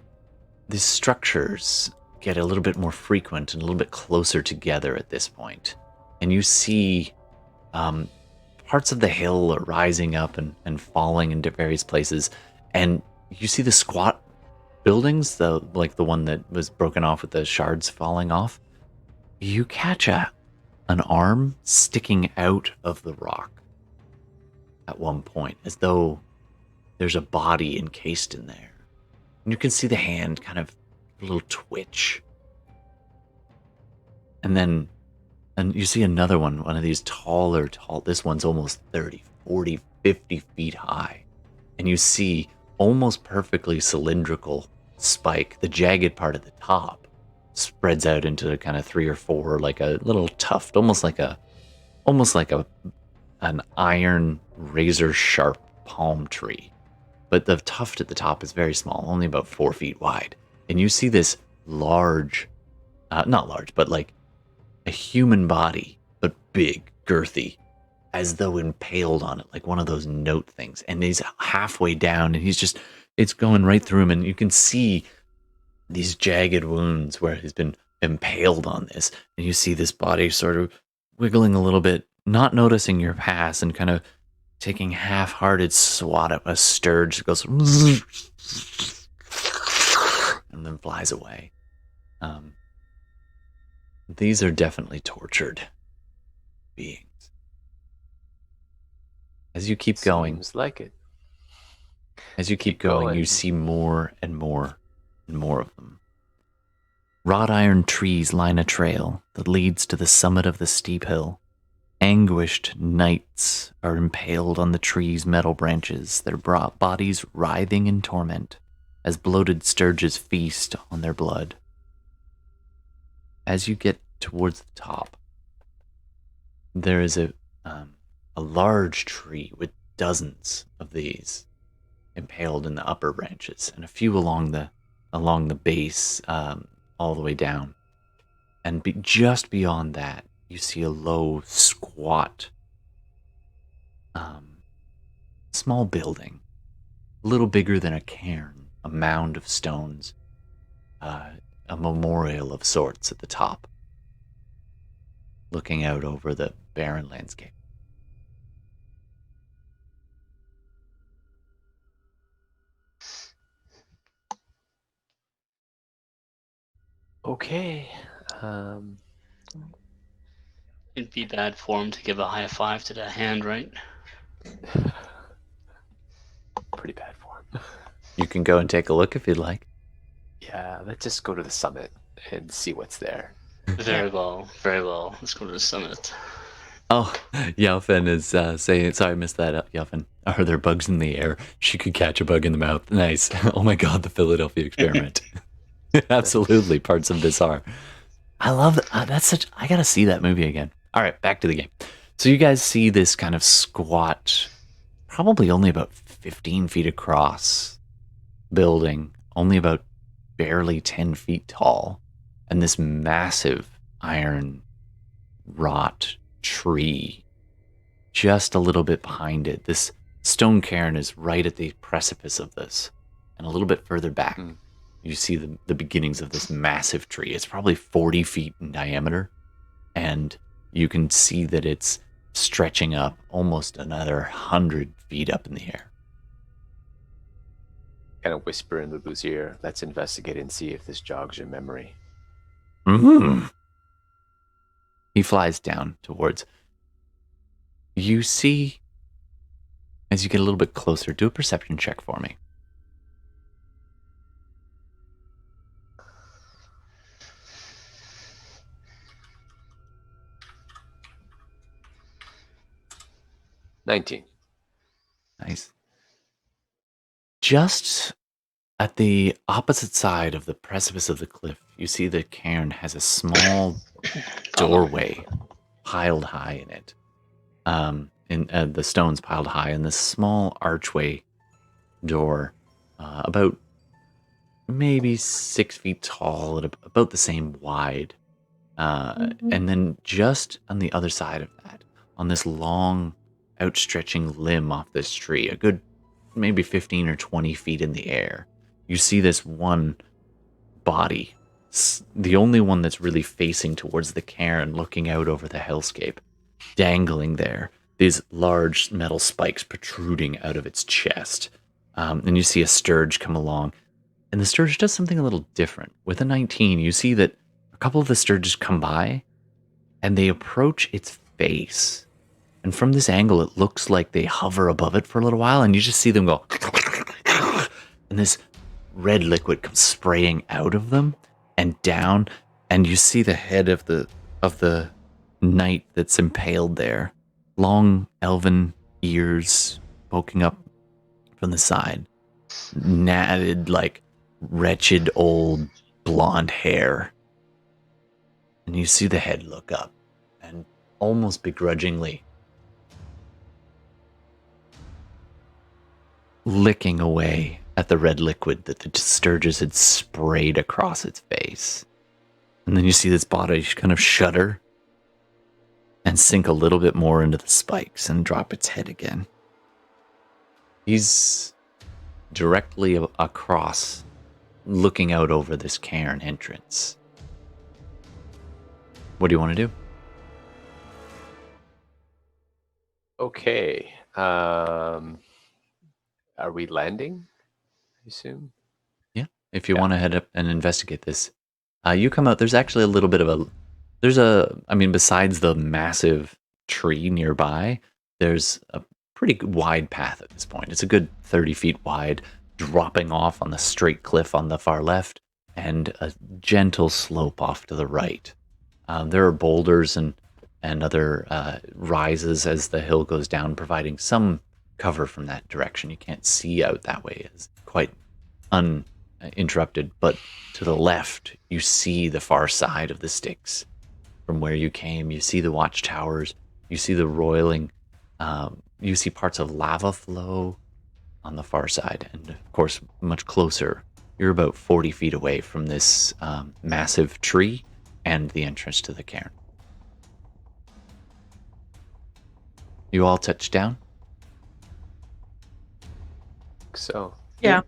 structures get a little bit more frequent and a little bit closer together at this point. And you see parts of the hill are rising up and falling into various places, and you see the squat buildings, like the one that was broken off with the shards falling off. You catch an arm sticking out of the rock at one point, as though there's a body encased in there. And you can see the hand kind of a little twitch. And you see another one of these tall. This one's almost 30, 40, 50 feet high. And you see almost perfectly cylindrical spike, the jagged part at the top spreads out into kind of 3 or 4, like a little tuft, almost like an iron razor sharp palm tree. But the tuft at the top is very small, only about 4 feet wide. And you see this large, not large, but like a human body, but big, girthy, as though impaled on it, like one of those note things. And he's halfway down, and it's going right through him, and you can see these jagged wounds where he's been impaled on this. And you see this body sort of wiggling a little bit, not noticing your pass, and kind of taking half-hearted swat at a scourge that goes and then flies away. These are definitely tortured beings. As you keep going, Seems like it. as you keep going, you see more and more and more of them. Wrought iron trees line a trail that leads to the summit of the steep hill. Anguished knights are impaled on the tree's metal branches, their bodies writhing in torment as bloated sturges feast on their blood. As you get towards the top, there is a large tree with dozens of these impaled in the upper branches, and a few along the base, all the way down. And just beyond that, you see a low, squat, small building, a little bigger than a cairn, a mound of stones, a memorial of sorts at the top, looking out over the barren landscape. Okay. It'd be bad form to give a high five to the hand, right? Pretty bad form. You can go and take a look if you'd like. Yeah, let's just go to the summit and see what's there. Very well, very well. Let's go to the summit. Oh, Yelfin is saying, sorry, I missed that, Yelfin. Are there bugs in the air? She could catch a bug in the mouth. Nice. Oh my god, the Philadelphia experiment. Absolutely, parts of this are. I love that. That's such. I gotta see that movie again. All right, back to the game. So you guys see this kind of squat, probably only about 15 feet across building, only about barely 10 feet tall, and this massive iron wrought tree just a little bit behind it. This stone cairn is right at the precipice of this, and a little bit further back. You see the beginnings of this massive tree. It's probably 40 feet in diameter, and you can see that it's stretching up almost another 100 feet up in the air. Kind of whisper in Lulu's ear, let's investigate and see if this jogs your memory. Mm-hmm. He flies down towards. You see, as you get a little bit closer, do a perception check for me. $19. Nice. Just at the opposite side of the precipice of the cliff, you see the cairn has a small doorway piled high in it. The stones piled high, and this small archway door, about maybe 6 feet tall and about the same wide. And then just on the other side of that, on this long outstretching limb off this tree, a good maybe 15 or 20 feet in the air, you see this one body, the only one that's really facing towards the cairn, looking out over the hellscape, dangling there, these large metal spikes protruding out of its chest. And you see a sturge come along, and the sturge does something a little different. With a 19, you see that a couple of the sturges come by, and they approach its face. And from this angle, it looks like they hover above it for a little while, and you just see them go, and this red liquid comes spraying out of them and down, and you see the head of the knight that's impaled there, long elven ears poking up from the side, natted, like wretched old blonde hair, and you see the head look up and almost begrudgingly licking away at the red liquid that the Sturgis had sprayed across its face. And then you see this body kind of shudder and sink a little bit more into the spikes and drop its head again. He's directly across, looking out over this cairn entrance. What do you want to do? Okay. Are we landing? I assume. Yeah. If you want to head up and investigate this, you come out. There's actually a little bit of a. Besides the massive tree nearby, there's a pretty wide path at this point. It's a good 30 feet wide, dropping off on the straight cliff on the far left, and a gentle slope off to the right. There are boulders and other rises as the hill goes down, providing some cover from that direction. You can't see out that way; it's quite uninterrupted. But to the left, you see the far side of the sticks from where you came. You see the watchtowers. You see the roiling. You see parts of lava flow on the far side, and of course, much closer. You're about 40 feet away from this massive tree and the entrance to the cairn. You all touch down? So Yeah.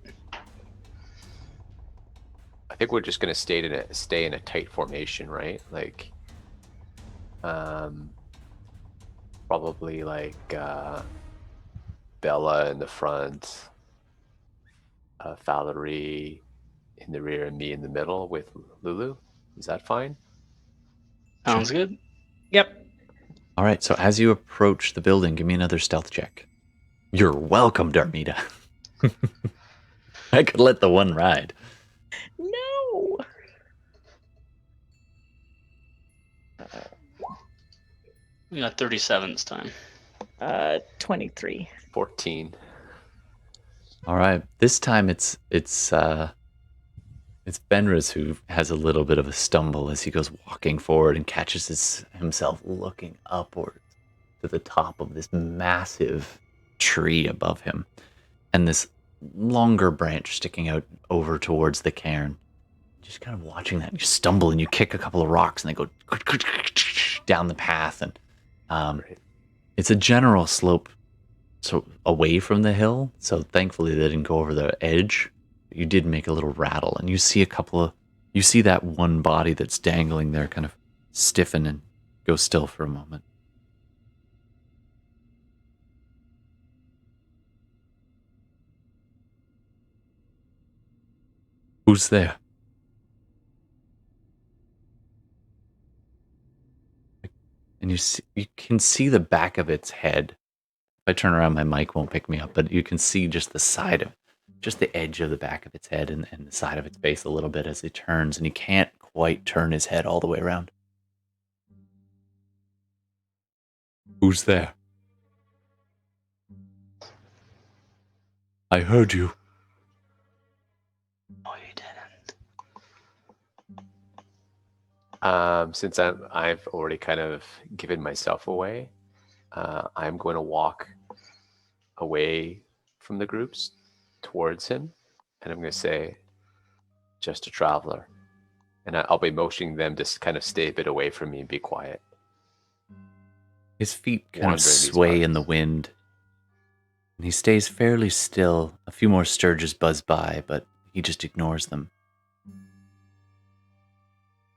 I think we're just gonna stay in a tight formation, right? Like, probably like Bela in the front, Falurie in the rear, and me in the middle with Lulu. Is that fine? Sounds good. Yep. All right, so as you approach the building, give me another stealth check. You're welcome, Darmita. I could let the one ride. No. We got 37 this time. 23. 14. All right, this time it's Fenris who has a little bit of a stumble as he goes walking forward and catches himself looking upward to the top of this massive tree above him, and this longer branch sticking out over towards the cairn. Just kind of watching that, you stumble and you kick a couple of rocks and they go down the path, and it's a general slope so away from the hill, so thankfully they didn't go over the edge. You did make a little rattle, and you see you see that one body that's dangling there kind of stiffen and go still for a moment. Who's there? And you can see the back of its head. If I turn around, my mic won't pick me up, but you can see just the edge of the back of its head and the side of its face a little bit as it turns, and he can't quite turn his head all the way around. Who's there? I heard you. Oh, you didn't. Since I've already kind of given myself away, I'm going to walk away from the groups towards him, and I'm going to say, "Just a traveler," and I'll be motioning them to kind of stay a bit away from me and be quiet. His feet kind Wandering of these sway in the parts. wind, and he stays fairly still. A few more sturges buzz by, but he just ignores them.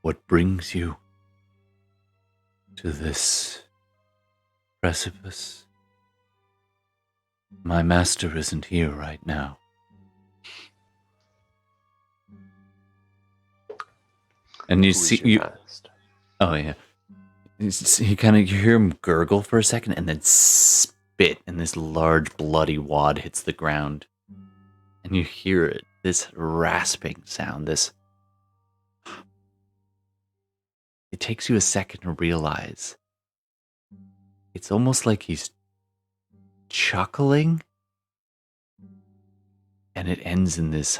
What brings you to this precipice? My master isn't here right now. And you Who is see your master? Oh yeah. You hear him gurgle for a second and then spit, and this large bloody wad hits the ground. And you hear it, this rasping sound, it takes you a second to realize. It's almost like he's chuckling, and it ends in this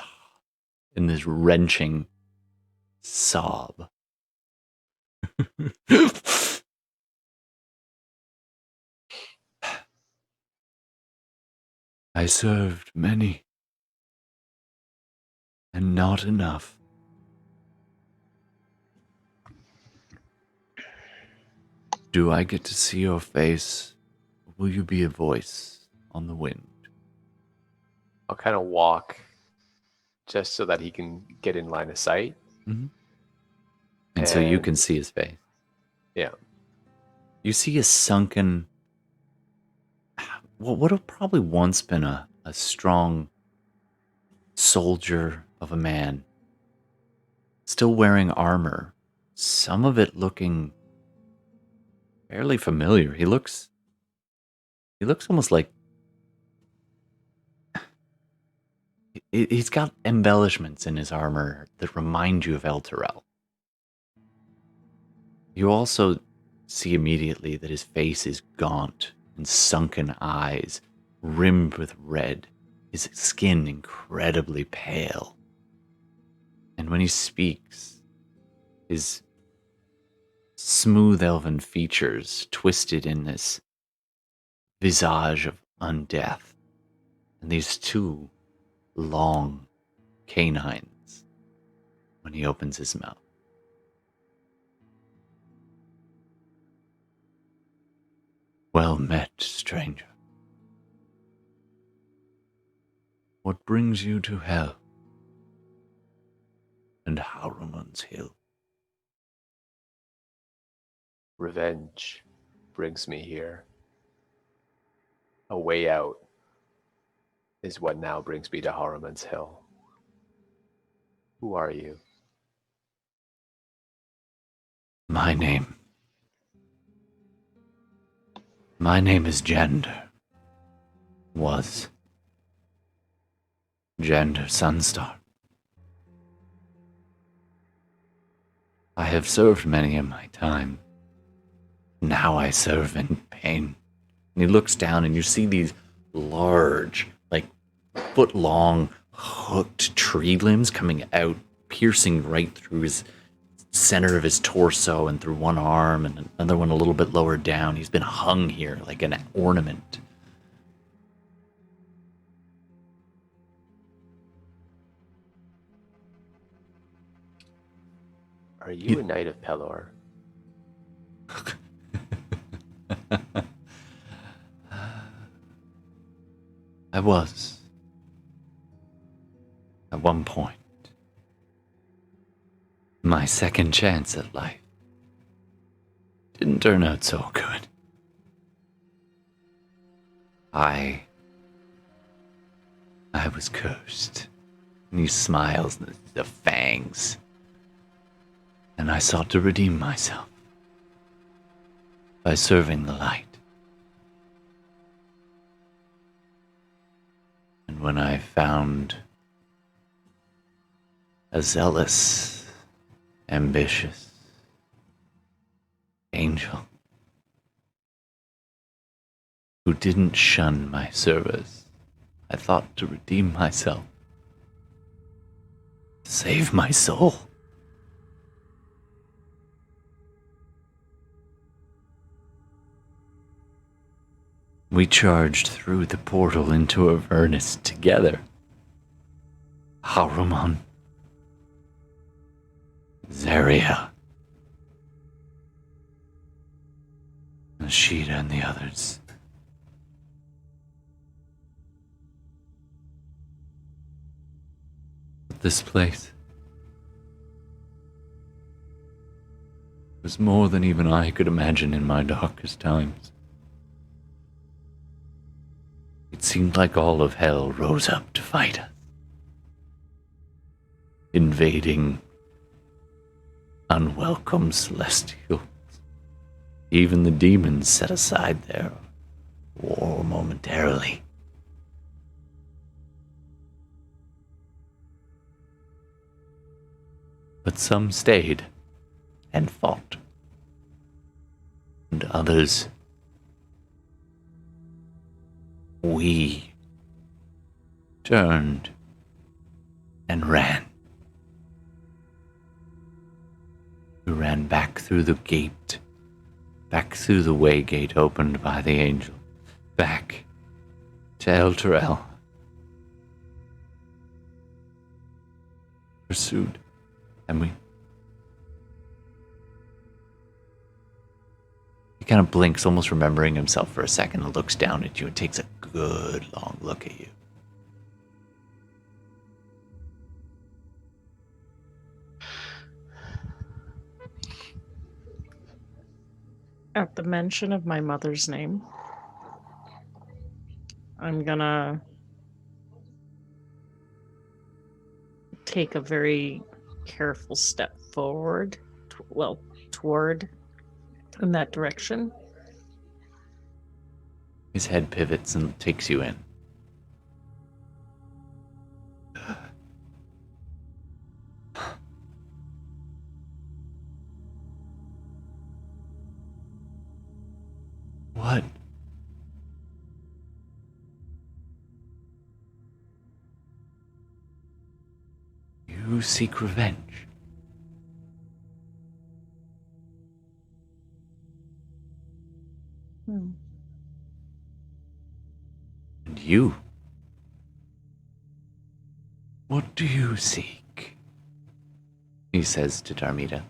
wrenching sob. I served many And not enough. Do I get to see your face? Or will you be a voice on the wind? I'll kind of walk just so that he can get in line of sight. Mm-hmm. And so you And- can see his face. Yeah. You see a sunken, what would have probably once been a strong soldier of a man, still wearing armor, some of it looking fairly familiar. He looks almost like he's got embellishments in his armor that remind you of El Terrell. You also see immediately that his face is gaunt and sunken eyes, rimmed with red, his skin incredibly pale. And when he speaks, his smooth elven features twisted in this visage of undeath, and these two long canines when he opens his mouth. Well met, stranger. What brings you to hell and Haruman's Hill? Revenge brings me here. A way out is what now brings me to Haruman's Hill. Who are you? My name is Jander. Was Jander Sunstar. I have served many in my time. Now I serve in pain. And he looks down and you see these large, like foot-long, hooked tree limbs coming out, piercing right through his center of his torso and through one arm and another one a little bit lower down. He's been hung here like an ornament. Are you a knight of Pelor? I was. At one point. My second chance at life didn't turn out so good. I was cursed. And he smiles, the fangs. And I sought to redeem myself by serving the light. And when I found a zealous, ambitious angel who didn't shun my service, I thought to redeem myself, save my soul. We charged through the portal into Avernus together. Haruman, Zaria, Nashida, and the others. But this place was more than even I could imagine in my darkest times. It seemed like all of hell rose up to fight us, invading unwelcome celestials. Even the demons set aside their war momentarily. But some stayed and fought, and others, we turned and ran. We ran back through the gate, back through the way gate opened by the angel, back to El Terrell. pursued, and we... He kind of blinks, almost remembering himself for a second, and looks down at you and takes a good long look at you. At the mention of my mother's name, I'm gonna take a very careful step forward, toward in that direction. His head pivots and takes you in. What? You seek revenge? Hmm. And you? What do you seek? He says to Darmita.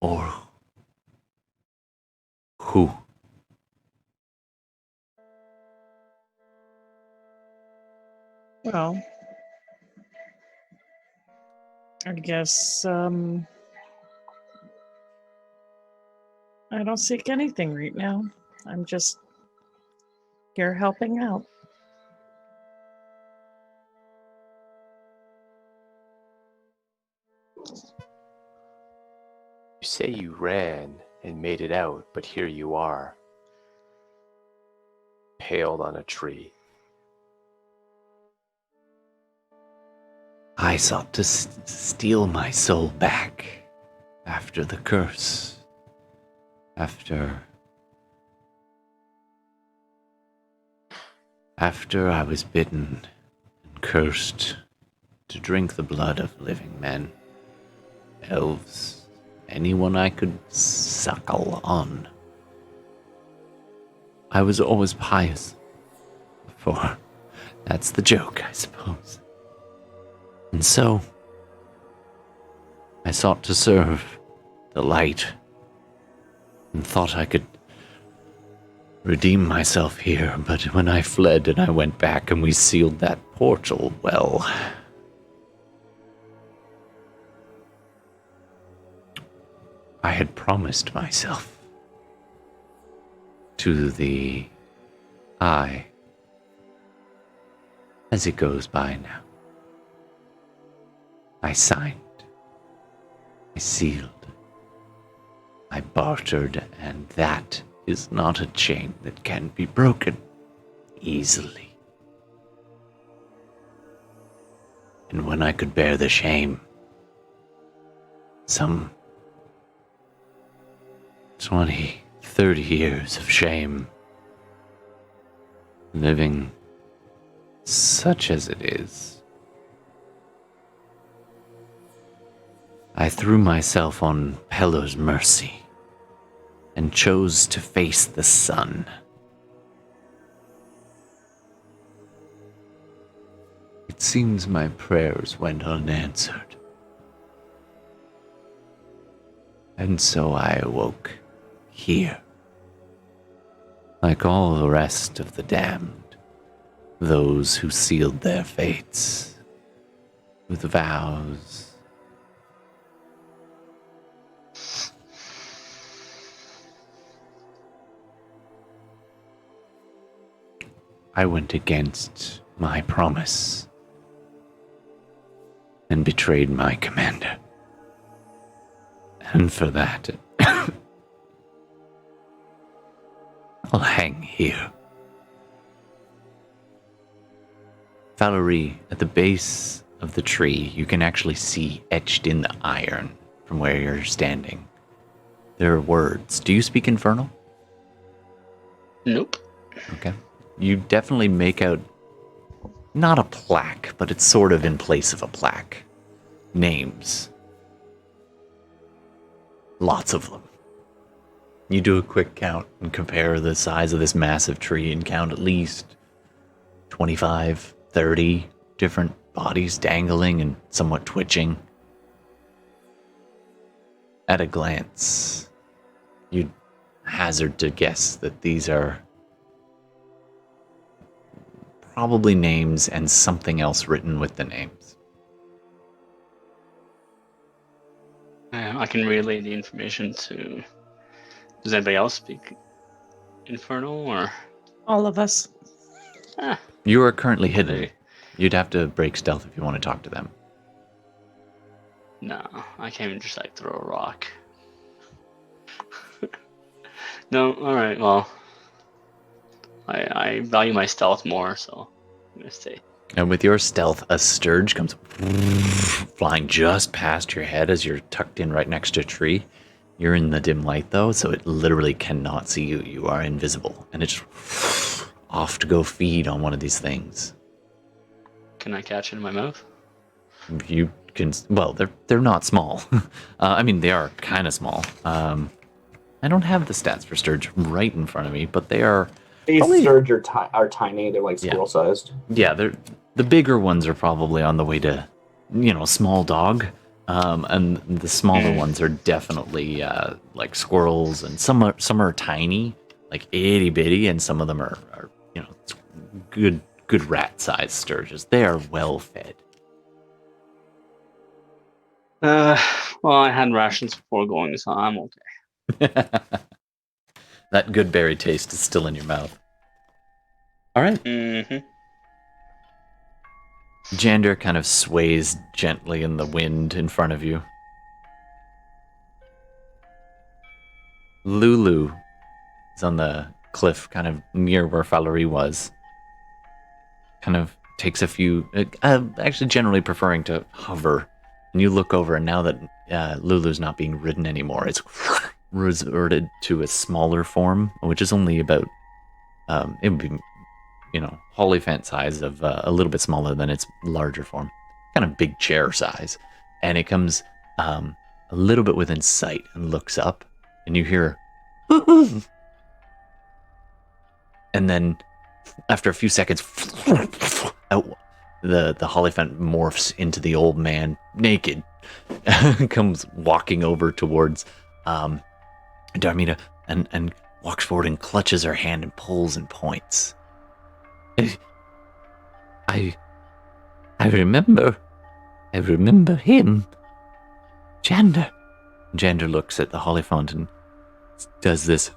Or who? Well, I guess I don't seek anything right now. I'm just here helping out. You say you ran and made it out, but here you are, paled on a tree. I sought to steal my soul back after the curse. After I was bitten and cursed to drink the blood of living men, elves, anyone I could suckle on. I was always pious, for that's the joke, I suppose. And so, I sought to serve the light and thought I could redeem myself here, but when I fled and I went back and we sealed that portal, well, I had promised myself to the eye, as it goes by now. I signed, I sealed, I bartered, and that is not a chain that can be broken easily. And when I could bear the shame, some 20, 30 years of shame, living such as it is, I threw myself on Pella's mercy and chose to face the sun. It seems my prayers went unanswered. And so I awoke here, like all the rest of the damned, those who sealed their fates with vows. I went against my promise and betrayed my commander. And for that, I'll hang here. Falurie, at the base of the tree, you can actually see etched in the iron from where you're standing. There are words. Do you speak Infernal? Nope. Okay. You definitely make out, not a plaque, but it's sort of in place of a plaque. Names. Lots of them. You do a quick count and compare the size of this massive tree and count at least 25, 30 different bodies dangling and somewhat twitching. At a glance, you'd hazard to guess that these are probably names and something else written with the names. I can relay the information to. Does anybody else speak Infernal or? All of us. Ah, You are currently hidden. They- You'd have to break stealth if you want to talk to them. no, I can't even just like throw a rock. No, all right. Well, I value my stealth more, so I'm gonna stay. And with your stealth, a sturge comes flying just past your head as you're tucked in right next to a tree. You're in the dim light, though, so it literally cannot see you. You are invisible. And it's off to go feed on one of these things. Can I catch it in my mouth? You can... Well, they're not small. I mean, they are kind of small. I don't have the stats for sturge right in front of me, but they are... These Probably- sturge are tiny. They're like Yeah. squirrel sized. Yeah, the bigger ones are probably on the way to, small dog. And the smaller ones are definitely like squirrels, and some are tiny, like itty bitty, and some of them are good rat sized sturges. They are well fed. Well, I had rations before going, so I'm okay. That good berry taste is still in your mouth. All right. Mm-hmm. Jander kind of sways gently in the wind in front of you. Lulu is on the cliff kind of near where Falurie was. Kind of takes a few... actually generally preferring to hover. And you look over, and now that Lulu's not being ridden anymore, it's resorted to a smaller form, which is only about... it would be... Hollyphant size of a little bit smaller than its larger form. Kind of big chair size. And it comes a little bit within sight and looks up, and you hear... And then, after a few seconds, out, the Hollyphant morphs into the old man, naked. Comes walking over towards Darmita and walks forward and clutches her hand and pulls and points. I remember him. Jander. Jander looks at the Hollyphant and does this.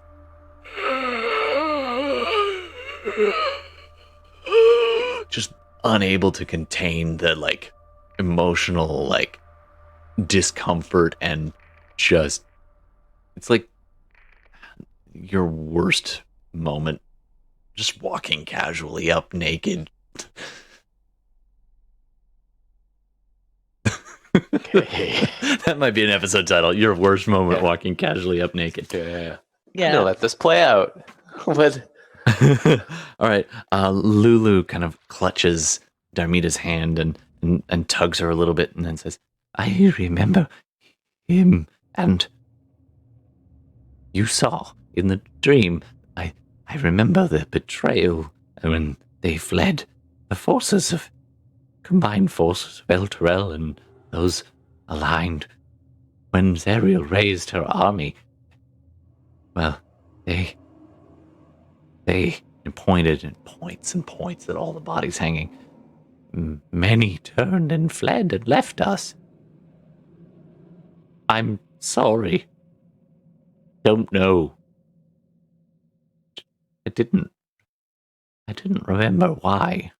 Just unable to contain the emotional discomfort, and just it's like your worst moment. Just walking casually up naked. Okay. That might be an episode title. Your worst moment Yeah. walking casually up naked. Yeah. Yeah. No, let this play out. But All right. Lulu kind of clutches Darmita's hand and tugs her a little bit, and then says, I remember him, and you saw in the dream. I remember the betrayal when they fled. The combined forces of Elturel and those aligned. When Zeriel raised her army, well, they pointed and points at all the bodies hanging. Many turned and fled and left us. I'm sorry. Don't know. I didn't remember why.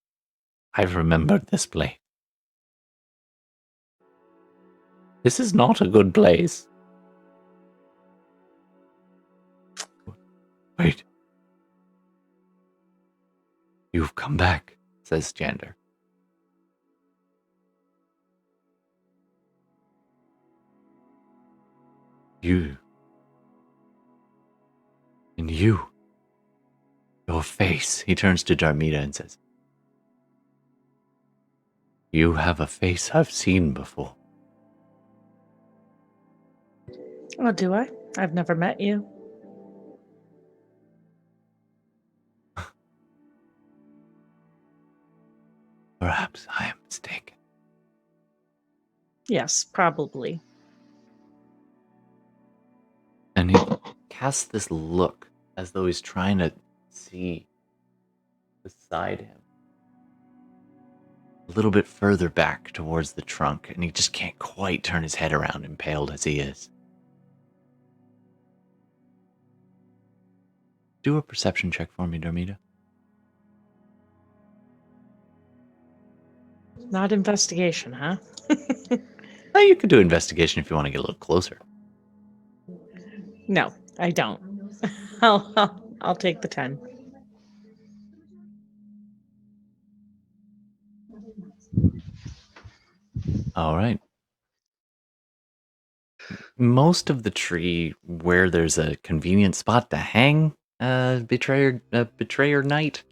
I've remembered this place. This is not a good place. Wait. You've come back, says Jander. You. And you. Your face. He turns to Darmita and says, you have a face I've seen before. Oh, do I? I've never met you. Perhaps Perhaps I am mistaken. Yes, probably. And he casts this look as though he's trying to see beside him. A little bit further back towards the trunk, and he just can't quite turn his head around, impaled as he is. Do a perception check for me, Darmita. Not investigation, huh? Oh, you could do investigation if you want to get a little closer. No, I don't. I'll take the 10. All right. Most of the tree where there's a convenient spot to hang betrayer knight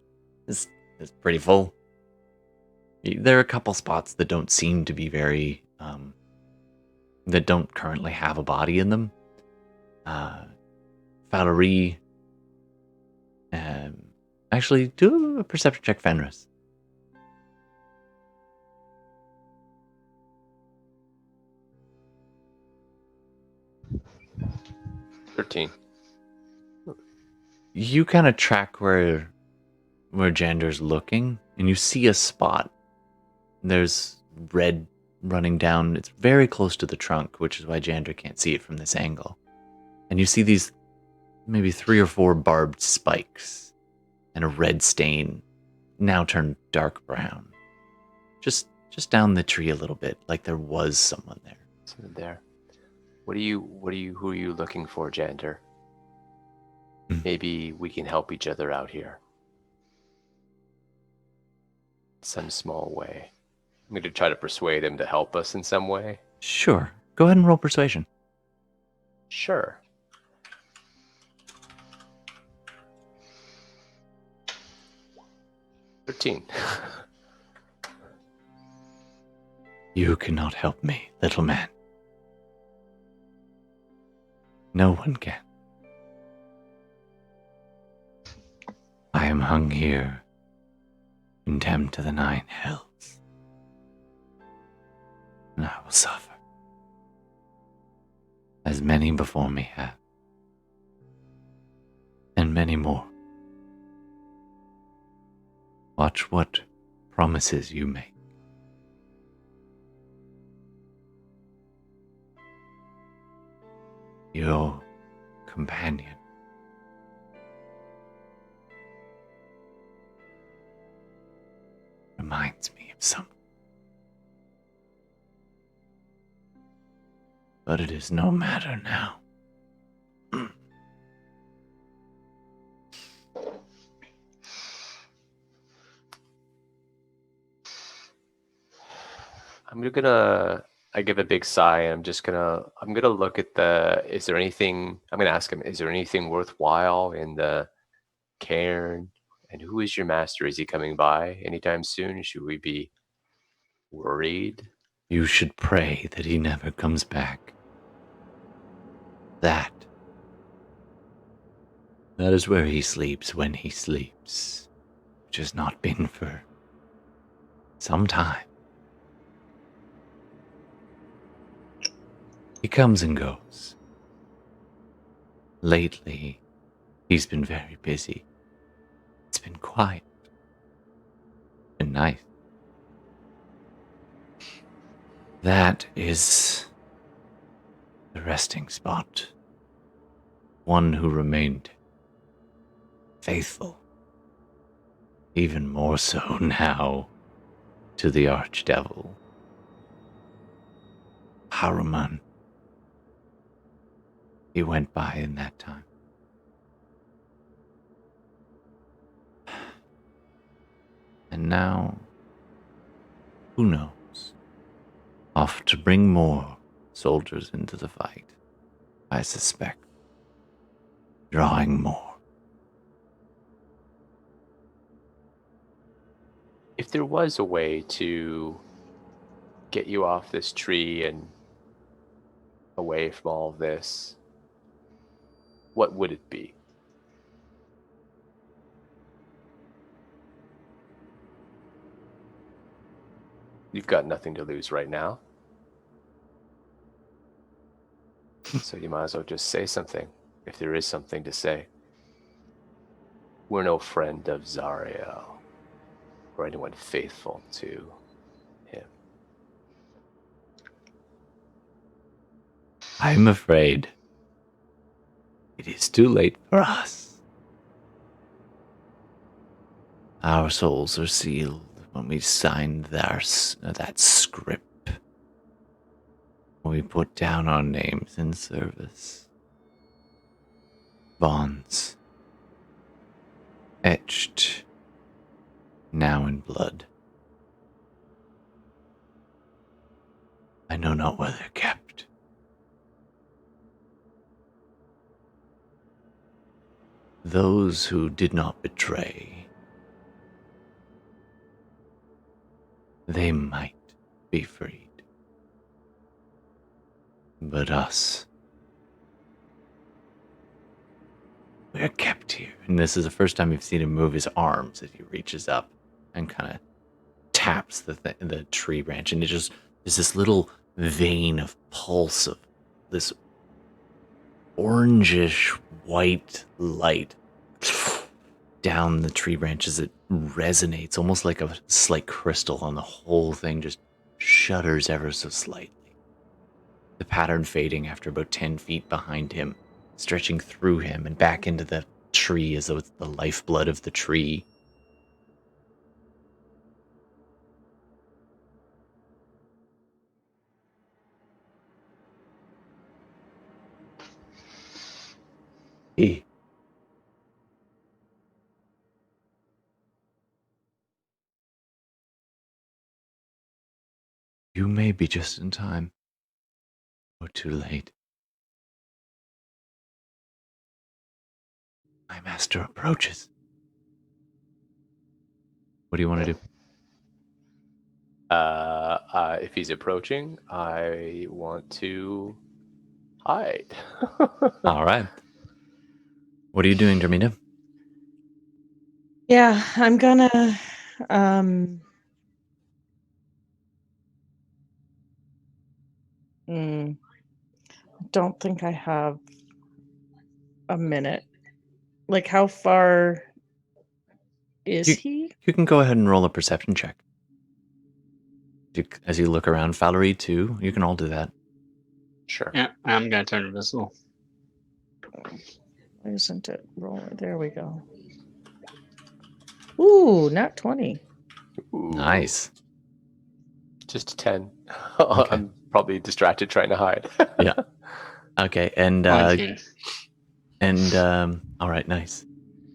is pretty full. There are a couple spots that don't seem to be very that don't currently have a body in them. Falurie. Actually, do a perception check, Fenris. 13. You kind of track where Jander's looking, and you see a spot. There's red running down. It's very close to the trunk, which is why Jander can't see it from this angle. And you see these maybe 3 or 4 barbed spikes and a red stain, now turned dark brown. Just down the tree a little bit, like there was someone there. Someone there. Who are you looking for, Jander? Maybe we can help each other out here. Some small way. I'm going to try to persuade him to help us in some way. Sure. Go ahead and roll persuasion. Sure. $13. You cannot help me, little man. No one can. I am hung here, condemned to the 9 hells. And I will suffer, as many before me have, and many more. Watch what promises you make. Your companion reminds me of someone. But it is no matter now. I give a big sigh, and I'm gonna look at I'm gonna ask him, is there anything worthwhile in the cairn? And who is your master? Is he coming by anytime soon? Should we be worried? You should pray that he never comes back. That is where he sleeps when he sleeps, which has not been for some time. He comes and goes. Lately, he's been very busy. It's been quiet. Been nice. That is the resting spot. One who remained faithful, even more so now, to the Archdevil. Haruman. He went by in that time. And now, who knows? Off to bring more soldiers into the fight, I suspect. Drawing more. If there was a way to get you off this tree and away from all of this, what would it be? You've got nothing to lose right now. So you might as well just say something, if there is something to say. We're no friend of Zariel, or anyone faithful to him. I'm afraid it is too late for us. Our souls are sealed when we signed that script. We put down our names in service. Bonds. Etched. Now in blood. I know not where they're kept. Those who did not betray, they might be freed. But us, we're kept here. And this is the first time you've seen him move his arms as he reaches up and kind of taps the tree branch. And there's this little vein of pulse of this orangish white light down the tree branches. It resonates almost like a slight crystal, and the whole thing just shudders ever so slightly. The pattern fading after about 10 feet behind him, stretching through him and back into the tree as though it's the lifeblood of the tree. He. You may be just in time, or too late. My master approaches. What do you want to do? If he's approaching, I want to hide. All right. What are you doing, Darmita? Yeah, I'm gonna don't think I have a minute. Like, how far is he? You can go ahead and roll a perception check. As you look around, Falurie too, you can all do that. Sure. Yeah, I'm gonna turn invisible. Why isn't it rolling? There we go. Ooh, not 20. Ooh, Nice. just a 10. Okay. I'm probably distracted trying to hide. Yeah. Okay, and all right, nice.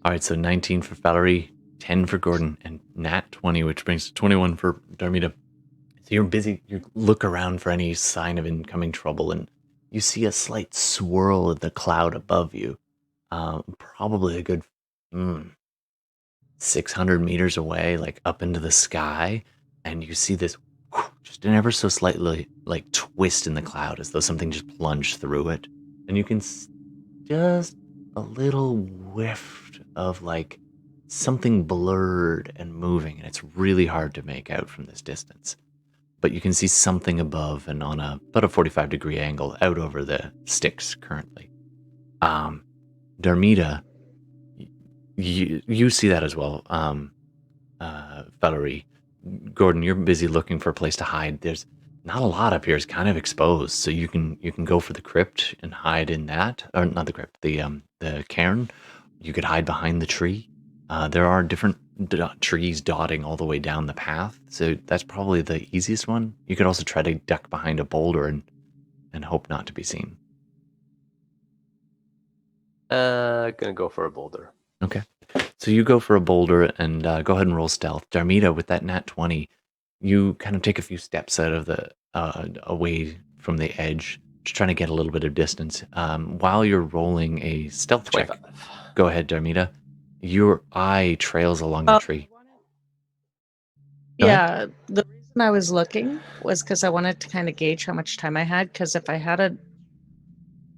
All right, so 19 for Falurie, 10 for Gordon, and nat 20, which brings to 21 for Darmita. So you're busy. You look around for any sign of incoming trouble, and you see a slight swirl of the cloud above you, probably a good 600 meters away, like up into the sky, and you see this just an ever so slightly like twist in the cloud, as though something just plunged through it, and you can just a little whiff of like something blurred and moving, and it's really hard to make out from this distance. But you can see something above and on about a 45-degree angle out over the sticks currently. Darmita, you see that as well. Falurie, Gordon, you're busy looking for a place to hide. There's not a lot up here. It's kind of exposed, so you can go for the crypt and hide in that, or not the crypt, the cairn. You could hide behind the tree. There are different trees dotting all the way down the path, so that's probably the easiest one. You could also try to duck behind a boulder and hope not to be seen. Gonna go for a boulder. Okay. So you go for a boulder and go ahead and roll stealth. Darmita, with that nat 20, you kind of take a few steps out of the away from the edge, just trying to get a little bit of distance. While you're rolling a stealth 25. check, go ahead, Darmita. Your eye trails along the tree. Go ahead. The reason I was looking was because I wanted to kind of gauge how much time I had, because if I had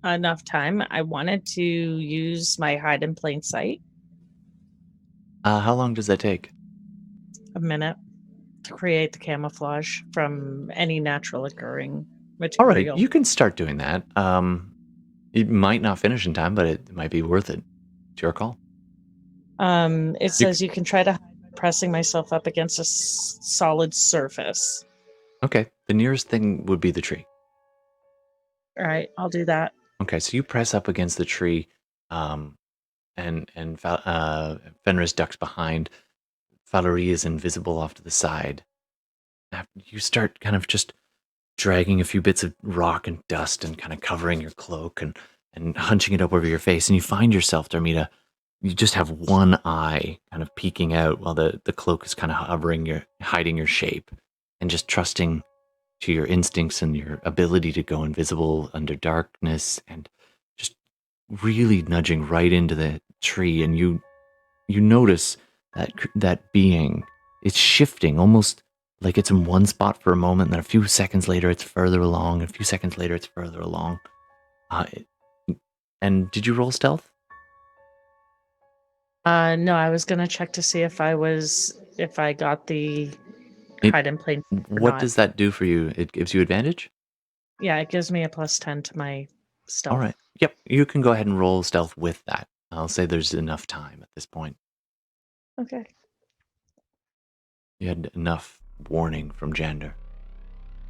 enough time, I wanted to use my hide in plain sight. How long does that take? A minute. to create the camouflage from any natural occurring All right, material. you can start doing that. It might not finish in time, but it might be worth it. It's your call. It says you can try to hide by pressing myself up against a solid surface. Okay, the nearest thing would be the tree. All right, I'll do that. Okay, so you press up against the tree, and Fenris ducks behind. Falurie is invisible off to the side. You start kind of just dragging a few bits of rock and dust and kind of covering your cloak and hunching it up over your face, and you find yourself, Darmita, you just have one eye kind of peeking out while the cloak is kind of hiding your shape, and just trusting to your instincts and your ability to go invisible under darkness, and just really nudging right into the tree. And you notice that being, it's shifting almost like it's in one spot for a moment, and then a few seconds later it's further along, and a few seconds later it's further along. And did you roll stealth? No, I was gonna check to see if I got the hide in plain sight or What not. does that do for you? It gives you advantage? Yeah, it gives me a +10 to my stealth. All right. Yep, you can go ahead and roll stealth with that. I'll say there's enough time at this point. Okay. You had enough warning from Jander.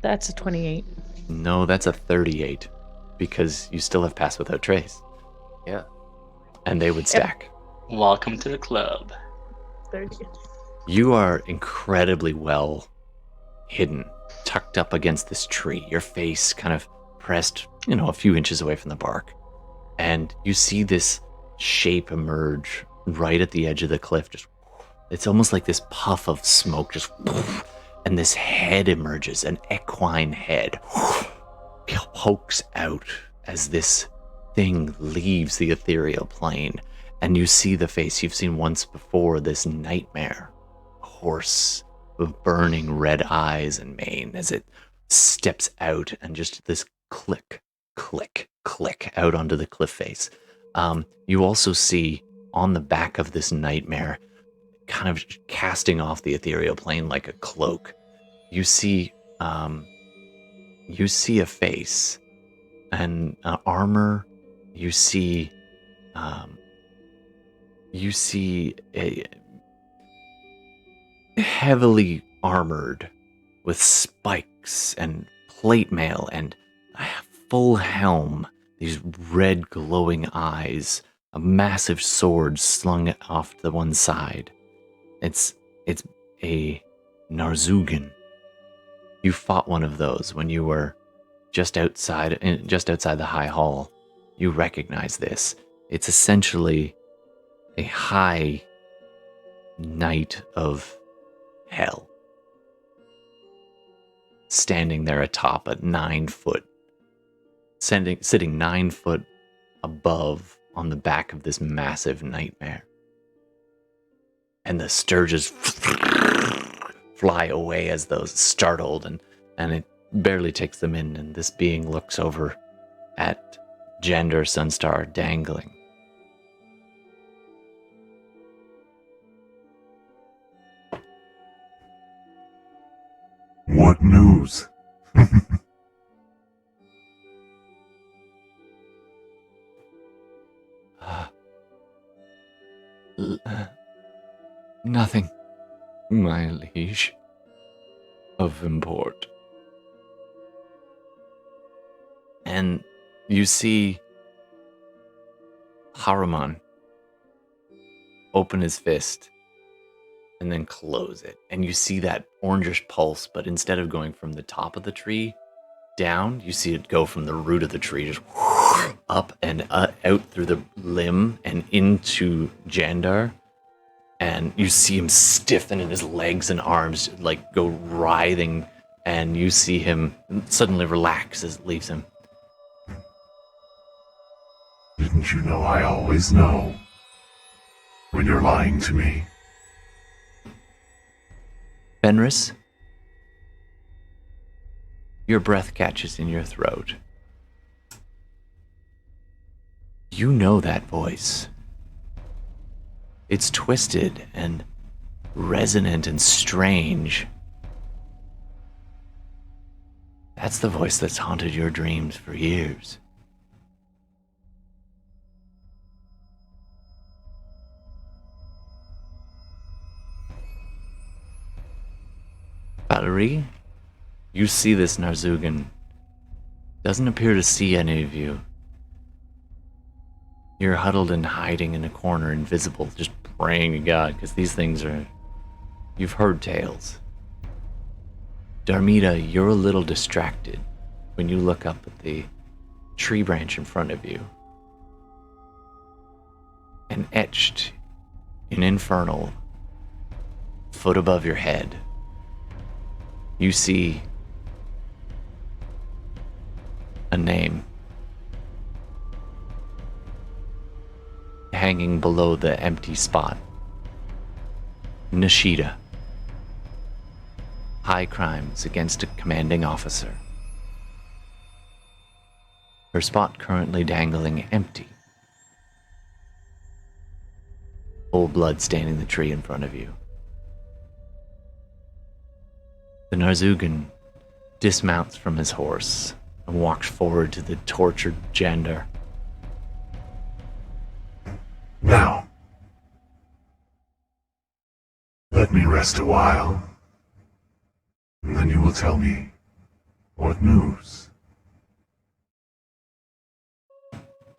That's a 28. No, that's a 38, because you still have Pass Without Trace. Yeah. And they would stack. Welcome to the club. 30. You are incredibly well hidden, tucked up against this tree, your face kind of pressed, a few inches away from the bark. And you see this shape emerge right at the edge of the cliff. It's almost like this puff of smoke, and this head emerges, an equine head pokes out as this thing leaves the ethereal plane. And you see the face you've seen once before, this nightmare horse with burning red eyes and mane, as it steps out, and just this click, click, click out onto the cliff face. You also see on the back of this nightmare, kind of casting off the ethereal plane like a cloak, you see a face and armor. You see a heavily armored with spikes and plate mail and a full helm, these red glowing eyes, a massive sword slung off to the one side. It's a Narzugan. You fought one of those when you were just outside the High Hall. You recognize this. It's essentially a high knight of hell, standing there atop a 9 foot, sitting 9 foot above on the back of this massive nightmare. And the sturges fly away as though startled, and it barely takes them in, and this being looks over at Jander Sunstar dangling. What news? Nothing, my liege, of import. And you see Haruman open his fist and then close it. And you see that orangish pulse, but instead of going from the top of the tree down, you see it go from the root of the tree, just up and out through the limb and into Jandar. And you see him stiffen in his legs and arms, like go writhing, and you see him suddenly relax as it leaves him. Didn't you know I always know when you're lying to me? Fenris, your breath catches in your throat. You know that voice. It's twisted and resonant and strange, That's the voice that's haunted your dreams for years. Falurie, you see this Narzugan. Doesn't appear to see any of you. You're huddled and hiding in a corner, invisible, just praying to God, because these things are... You've heard tales. Darmita, you're a little distracted when you look up at the tree branch in front of you. And etched in infernal, foot above your head, you see a name hanging below the empty spot. Nishida. High crimes against a commanding officer. Her spot currently dangling empty. Full blood staining the tree in front of you. The Narzugan dismounts from his horse and walks forward to the tortured Jander. Now, let me rest a while, and then you will tell me what news.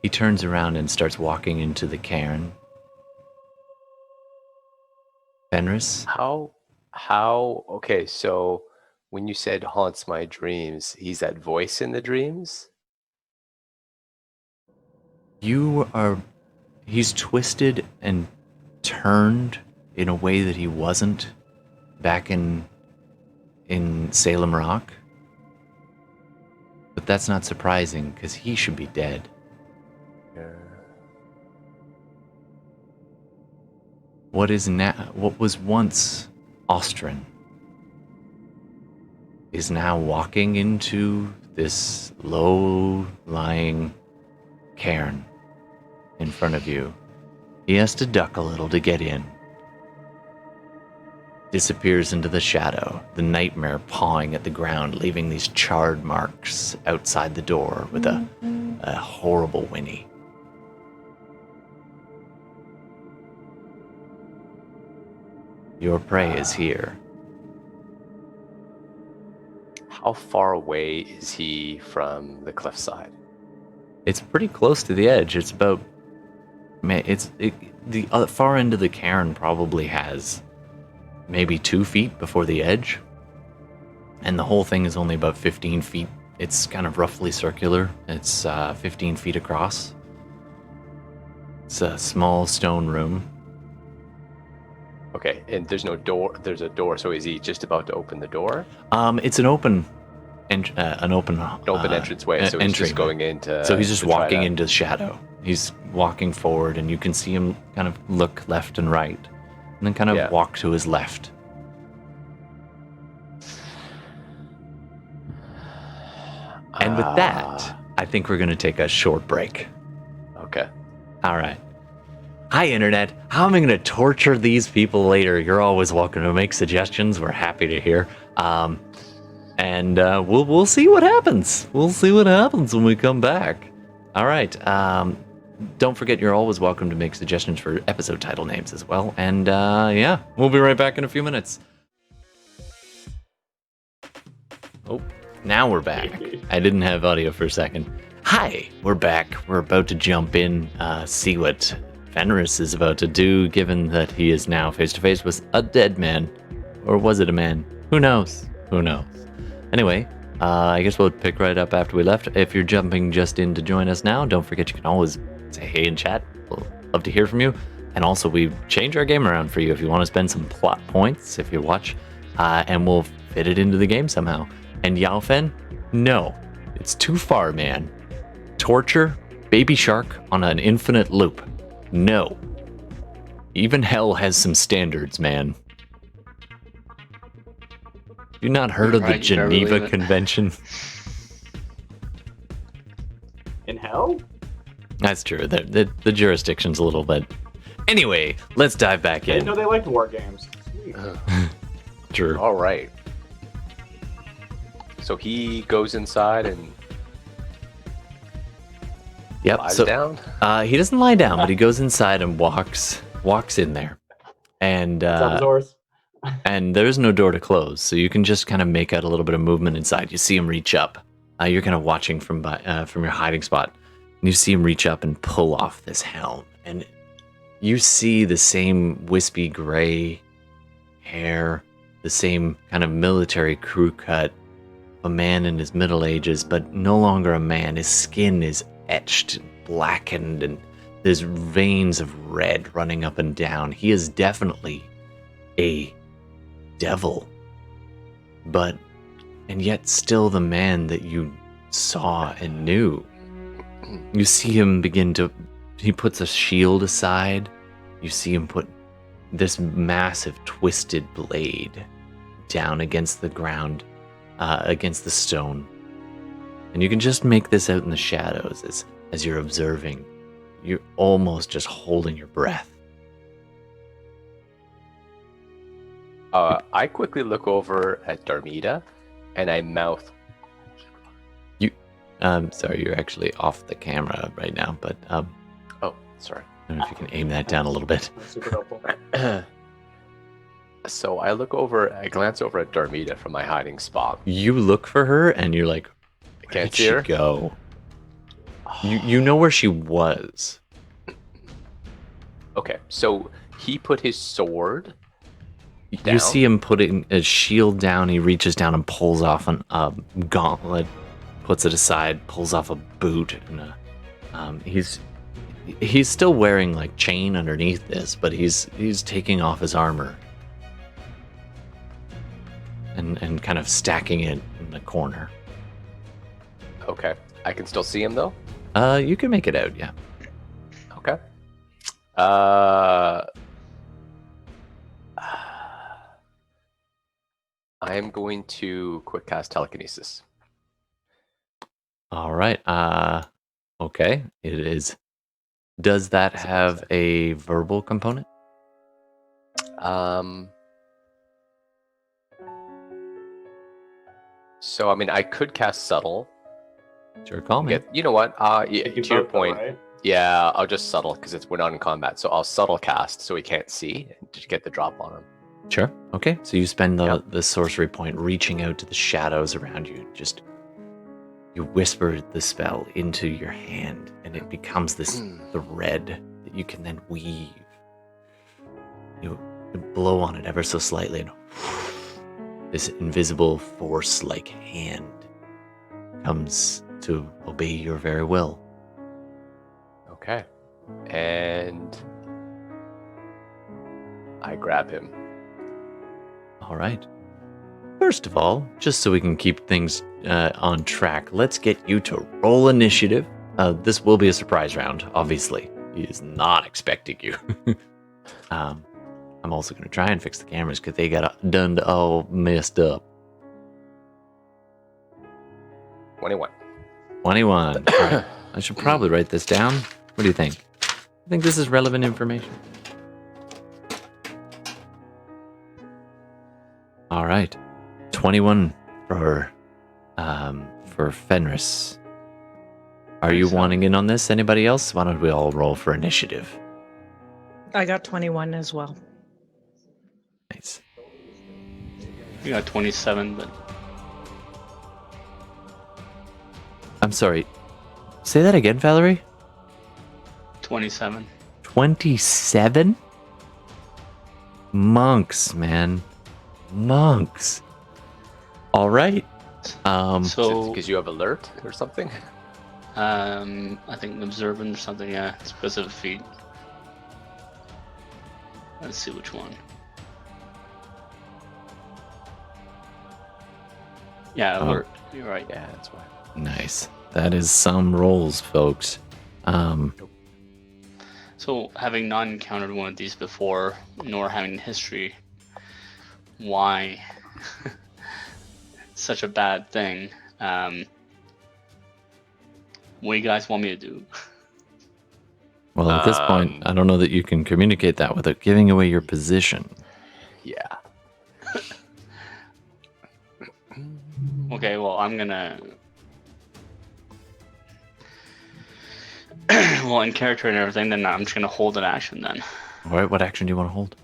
He turns around and starts walking into the cairn. Fenris? Okay, so when you said haunts my dreams, he's that voice in the dreams? He's twisted and turned in a way that he wasn't back in Salem Rock. But that's not surprising, because he should be dead. Yeah. What was once Austrin is now walking into this low-lying cairn in front of you. He has to duck a little to get in. Disappears into the shadow, the nightmare pawing at the ground, leaving these charred marks outside the door with a horrible whinny. Your prey is here. How far away is he from the cliffside? It's pretty close to the edge. It's about... the far end of the cairn probably has maybe 2 feet before the edge. And the whole thing is only about 15 feet. It's kind of roughly circular. It's 15 feet across. It's a small stone room. Okay, and there's no door. There's a door, so is he just about to open the door? It's an open entranceway, so he's just going into... So he's just walking into shadow. He's walking forward, and you can see him kind of look left and right, and then kind of walk to his left. And with that, I think we're going to take a short break. Okay. All right. Hi, Internet. How am I going to torture these people later? You're always welcome to make suggestions. We're happy to hear. And we'll see what happens. We'll see what happens when we come back. All right. Don't forget, you're always welcome to make suggestions for episode title names as well. And we'll be right back in a few minutes. Oh, now we're back. I didn't have audio for a second. Hi, we're back. We're about to jump in, see what Fenris is about to do, given that he is now face-to-face with a dead man. Or was it a man? Who knows? Who knows? Anyway, I guess we'll pick right up after we left. If you're jumping just in to join us now, don't forget you can always say hey in chat. We'll love to hear from you. And also, we change our game around for you if you want to spend some plot points, if you watch, and we'll fit it into the game somehow. And Yaofen? No. It's too far, man. Torture Baby Shark on an infinite loop. No. Even hell has some standards, man. You not heard of the Geneva Convention? In hell? That's true. The jurisdiction's a little bit... Anyway, let's dive back I in. didn't know they liked war games. Sweet. True. All right. So he goes inside and Yep. lies So down. he doesn't lie down, but he goes inside and walks in there, and What's up, Zors? and there's no door to close, so you can just kind of make out a little bit of movement inside. You see him reach up. You're kind of watching from your hiding spot, and you see him reach up and pull off this helm, and you see the same wispy gray hair, the same kind of military crew cut, a man in his middle ages, but no longer a man. His skin is etched, blackened, and there's veins of red running up and down. He is definitely a devil, and yet still the man that you saw and knew. You see him he puts a shield aside. You see him put this massive twisted blade down against the ground, against the stone. And you can just make this out in the shadows as you're observing. You're almost just holding your breath. I quickly look over at Darmita, and I mouth. Sorry, you're actually off the camera right now, but Oh, sorry. I don't know if you can aim that down a little bit. That's super helpful. So I glance over at Darmita from my hiding spot. You look for her, and you're like, I where can't did see she her. go? You know where she was. Okay, so he put his sword down. You see him putting a shield down. He reaches down and pulls off a gauntlet, puts it aside, pulls off a boot, and he's still wearing like chain underneath this, but he's taking off his armor and kind of stacking it in the corner. Okay, I can still see him though. You can make it out, yeah. Okay. I am going to quick cast telekinesis. All right. Okay. It is. Does that have a verbal component? So I mean, I could cast subtle. Sure, call me. You know what? Yeah, If you to your both, though, point. right? Yeah, I'll just subtle because we're not in combat. So I'll subtle cast so he can't see to get the drop on him. Sure. Okay. So you spend Yep. the sorcery point reaching out to the shadows around you. Just you whisper the spell into your hand, and it becomes this thread that you can then weave. You blow on it ever so slightly, and this invisible force-like hand comes to obey your very will. Okay. And I grab him. All right. First of all, just so we can keep things on track, let's get you to roll initiative. This will be a surprise round, obviously. He is not expecting you. I'm also going to try and fix the cameras because they got done all messed up. 21. 21. All right. I should probably write this down. What do you think? I think this is relevant information. All right. 21 for Fenris. Are you wanting in on this? Anybody else? Why don't we all roll for initiative? I got 21 as well. Nice. You got 27, but I'm sorry. Say that again, Falurie? 27. 27? Monks, man. Monks. All right. So Because you have alert or something? I think observant or something. Yeah, it's because of a feat. Let's see which one. Yeah, Oh. alert. You're right. Yeah, that's why. Nice. That is some rolls, folks. So, having not encountered one of these before, nor having history, why such a bad thing? What do you guys want me to do? Well, at this point, I don't know that you can communicate that without giving away your position. Yeah. Okay, well, I'm gonna. Well, in character and everything, then I'm just gonna hold an action then. All right, what action do you want to hold?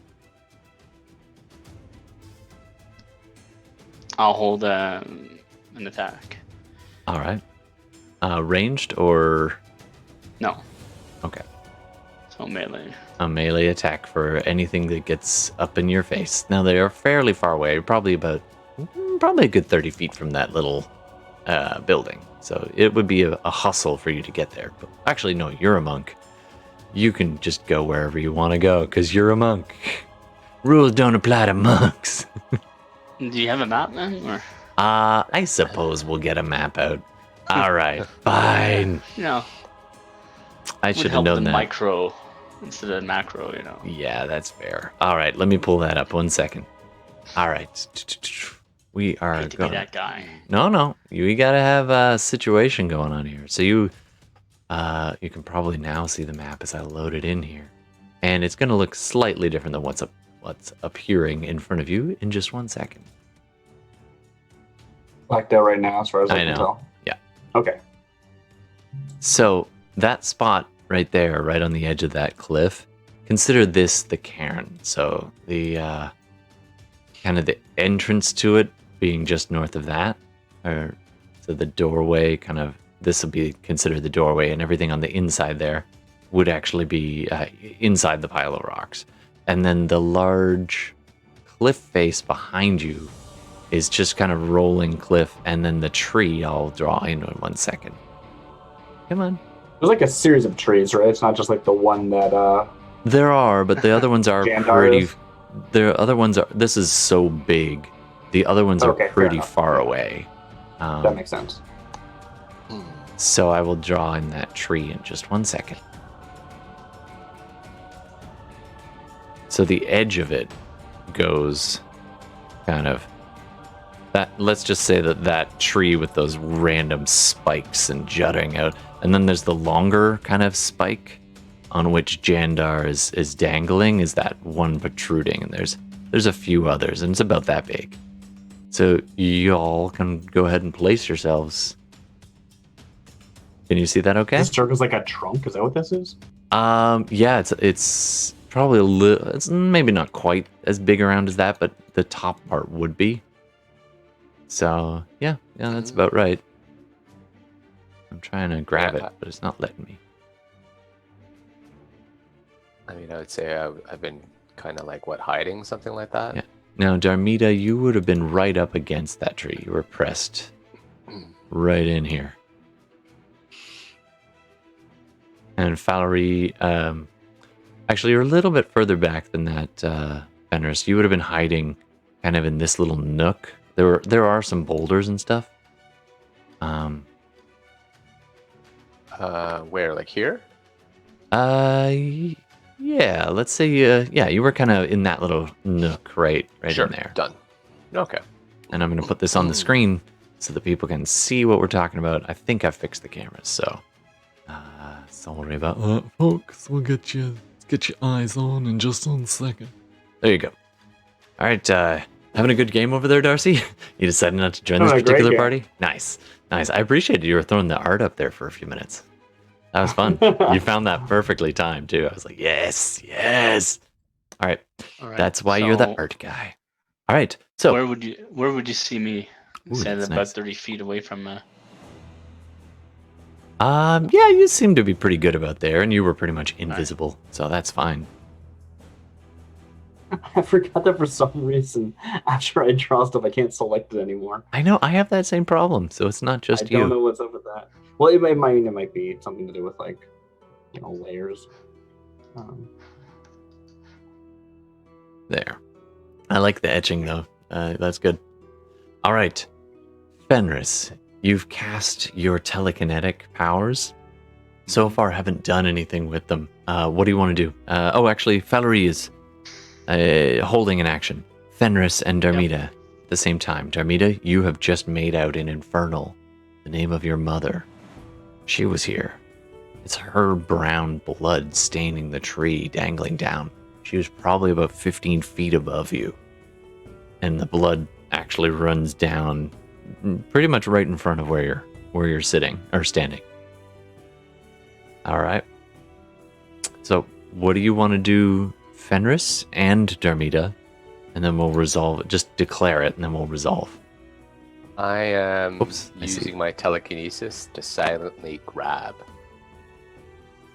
I'll hold an attack. All right. Ranged or No, okay? so melee. A melee attack for anything that gets up in your face. Now they are fairly far away, probably a good 30 feet from that little building. So it would be a hustle for you to get there. But actually, no, you're a monk. You can just go wherever you want to go because you're a monk. Rules don't apply to monks. Do you have a map then, or? I suppose we'll get a map out. All right, fine. No. I should have known that. Micro instead of macro, you know. Yeah, that's fair. All right, let me pull that up 1 second. All right. We are I hate to be going. that guy. No. You gotta have a situation going on here. So you can probably now see the map as I load it in here, and it's gonna look slightly different than what's appearing in front of you in just 1 second. Blacked out right now, as far as I can know. tell. Yeah. Okay. So that spot right there, right on the edge of that cliff, consider this the cairn. So the kind of the entrance to it being just north of that, or so the doorway kind of, this will be considered the doorway, and everything on the inside there would actually be inside the pile of rocks. And then the large cliff face behind you is just kind of rolling cliff, and then the tree I'll draw in 1 second. Come on. There's like a series of trees, right? It's not just like the one that There are, but the other ones are Jandar pretty. is? The other ones are. This is so big. The other ones are Okay, fair pretty enough. far away. that makes sense. So I will draw in that tree in just 1 second. So the edge of it goes kind of that. Let's just say that tree with those random spikes and jutting out, and then there's the longer kind of spike on which Jandar is dangling, is that one protruding, and there's a few others, and it's about that big. So y'all can go ahead and place yourselves. Can you see that okay? This circle's like a trunk. Is that what this is? Yeah, it's probably a little, it's maybe not quite as big around as that, but the top part would be. So yeah, that's about right. I'm trying to grab it, but it's not letting me. I mean, I would say I've been kind of like, hiding, something like that? Yeah. Now, Darmita, you would have been right up against that tree. You were pressed right in here. And Falurie, actually, you're a little bit further back than that, Fenris. You would have been hiding kind of in this little nook. There are some boulders and stuff. Where, like here? Yeah, let's say, you were kind of in that little nook right Sure, in there. done. Okay. And I'm going to put this on the screen so that people can see what we're talking about. I think I fixed the cameras, so don't worry about folks. We'll get your eyes on in just 1 second. There you go. All right, having a good game over there, Darcy? You decided not to join this particular party? Nice. I appreciated you were throwing the art up there for a few minutes. That was fun. You found that perfectly timed, too. I was like, yes. All right. That's why you're the art guy. All right. So where would you see me? Said about nice. 30 feet away from. Yeah, you seem to be pretty good about there, and you were pretty much invisible, so that's fine. I forgot that for some reason, after I draw stuff, I can't select it anymore. I know, I have that same problem, so it's not just you. I don't know what's up with that. Well, it might be something to do with, like, layers. There. I like the etching, though. That's good. All right. Fenris, you've cast your telekinetic powers. So far, haven't done anything with them. What do you want to do? Actually, Falurie is holding an action. Fenris and Darmita at the same time. Darmita, you have just made out in Infernal the name of your mother. She was here. It's her brown blood staining the tree dangling down. She was probably about 15 feet above you. And the blood actually runs down pretty much right in front of where you're sitting or standing. All right. So, what do you want to do, Fenris and Darmita? And then we'll resolve it. Just declare it, and then we'll resolve. I am Oops, I see. using my telekinesis to silently grab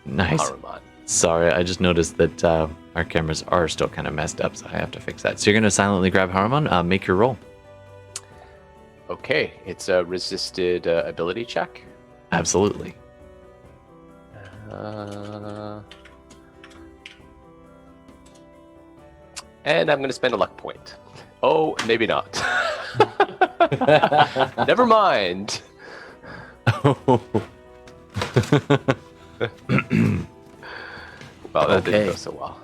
Nice. Haruman. Sorry, I just noticed that our cameras are still kind of messed up, so I have to fix that. So you're going to silently grab Haruman. Make your roll. Okay, it's a resisted ability check. Absolutely. And I'm going to spend a luck point. Oh, maybe not. Never mind. Well, that didn't go so well.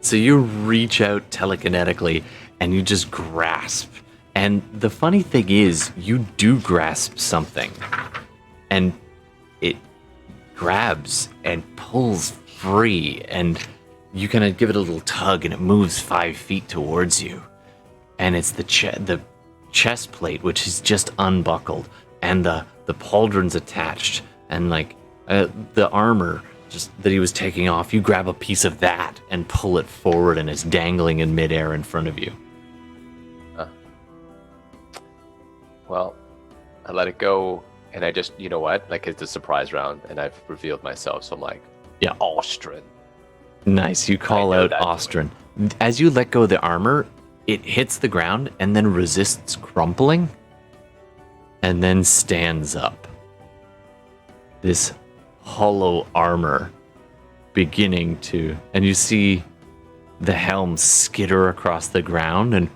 So you reach out telekinetically and you just grasp. And the funny thing is, you do grasp something. And it grabs and pulls free. And you kind of give it a little tug and it moves 5 feet towards you. And it's the chest plate, which is just unbuckled. And the pauldron's attached. And like the armor just that he was taking off, you grab a piece of that and pull it forward, and it's dangling in midair in front of you. Well, I let it go, and I just, you know what? Like, it's a surprise round, and I've revealed myself, so I'm like, yeah, Austrin. Nice, you call out Austrin. As you let go of the armor, it hits the ground and then resists crumpling, and then stands up. This hollow armor beginning to, and you see the helm skitter across the ground and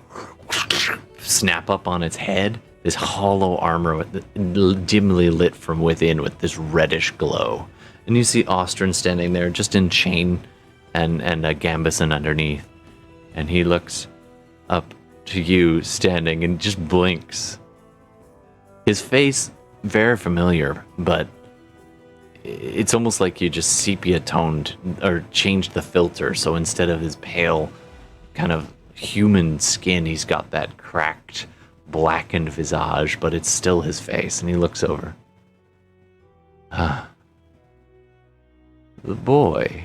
snap up on its head. This hollow armor dimly lit from within with this reddish glow. And you see Austrin standing there just in chain and a gambeson underneath. And he looks up to you standing and just blinks. His face, very familiar, but it's almost like you just sepia toned or changed the filter. So instead of his pale kind of human skin, he's got that cracked, blackened visage, but it's still his face. And he looks over. The boy.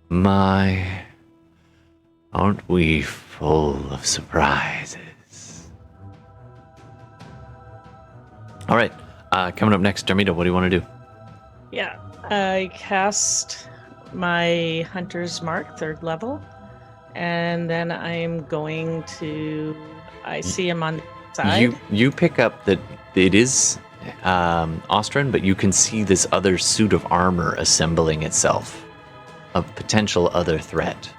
My, aren't we full of surprises? All right. Coming up next, Darmita, what do you want to do? Yeah, I cast my Hunter's Mark, 3rd level, and then I'm going to. I see him on the side. You pick up that it is Austrin, but you can see this other suit of armor assembling itself, a potential other threat.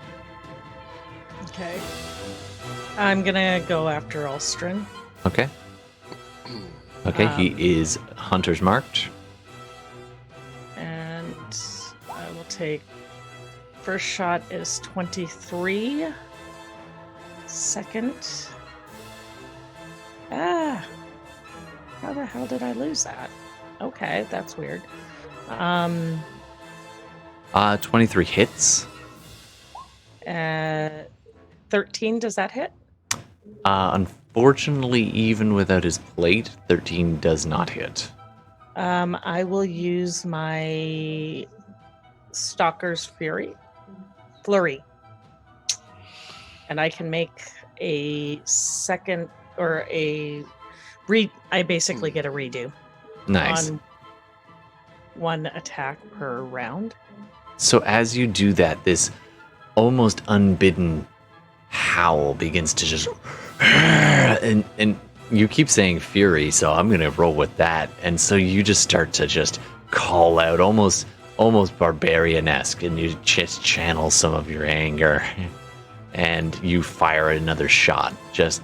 Okay. I'm gonna go after Austrin. Okay. Okay, he is Hunter's marked. And I will take. First shot is 23. Second. How the hell did I lose that? Okay, that's weird. 23 hits. 13, does that hit? Unfortunately, even without his plate, 13 does not hit. I will use my Stalker's Flurry. And I can make a second or I basically get a redo. Nice. On one attack per round. So as you do that, this almost unbidden howl begins to just and you keep saying fury, so I'm gonna roll with that. And so you just start to just call out almost barbarian-esque, and you just channel some of your anger, and you fire another shot. Just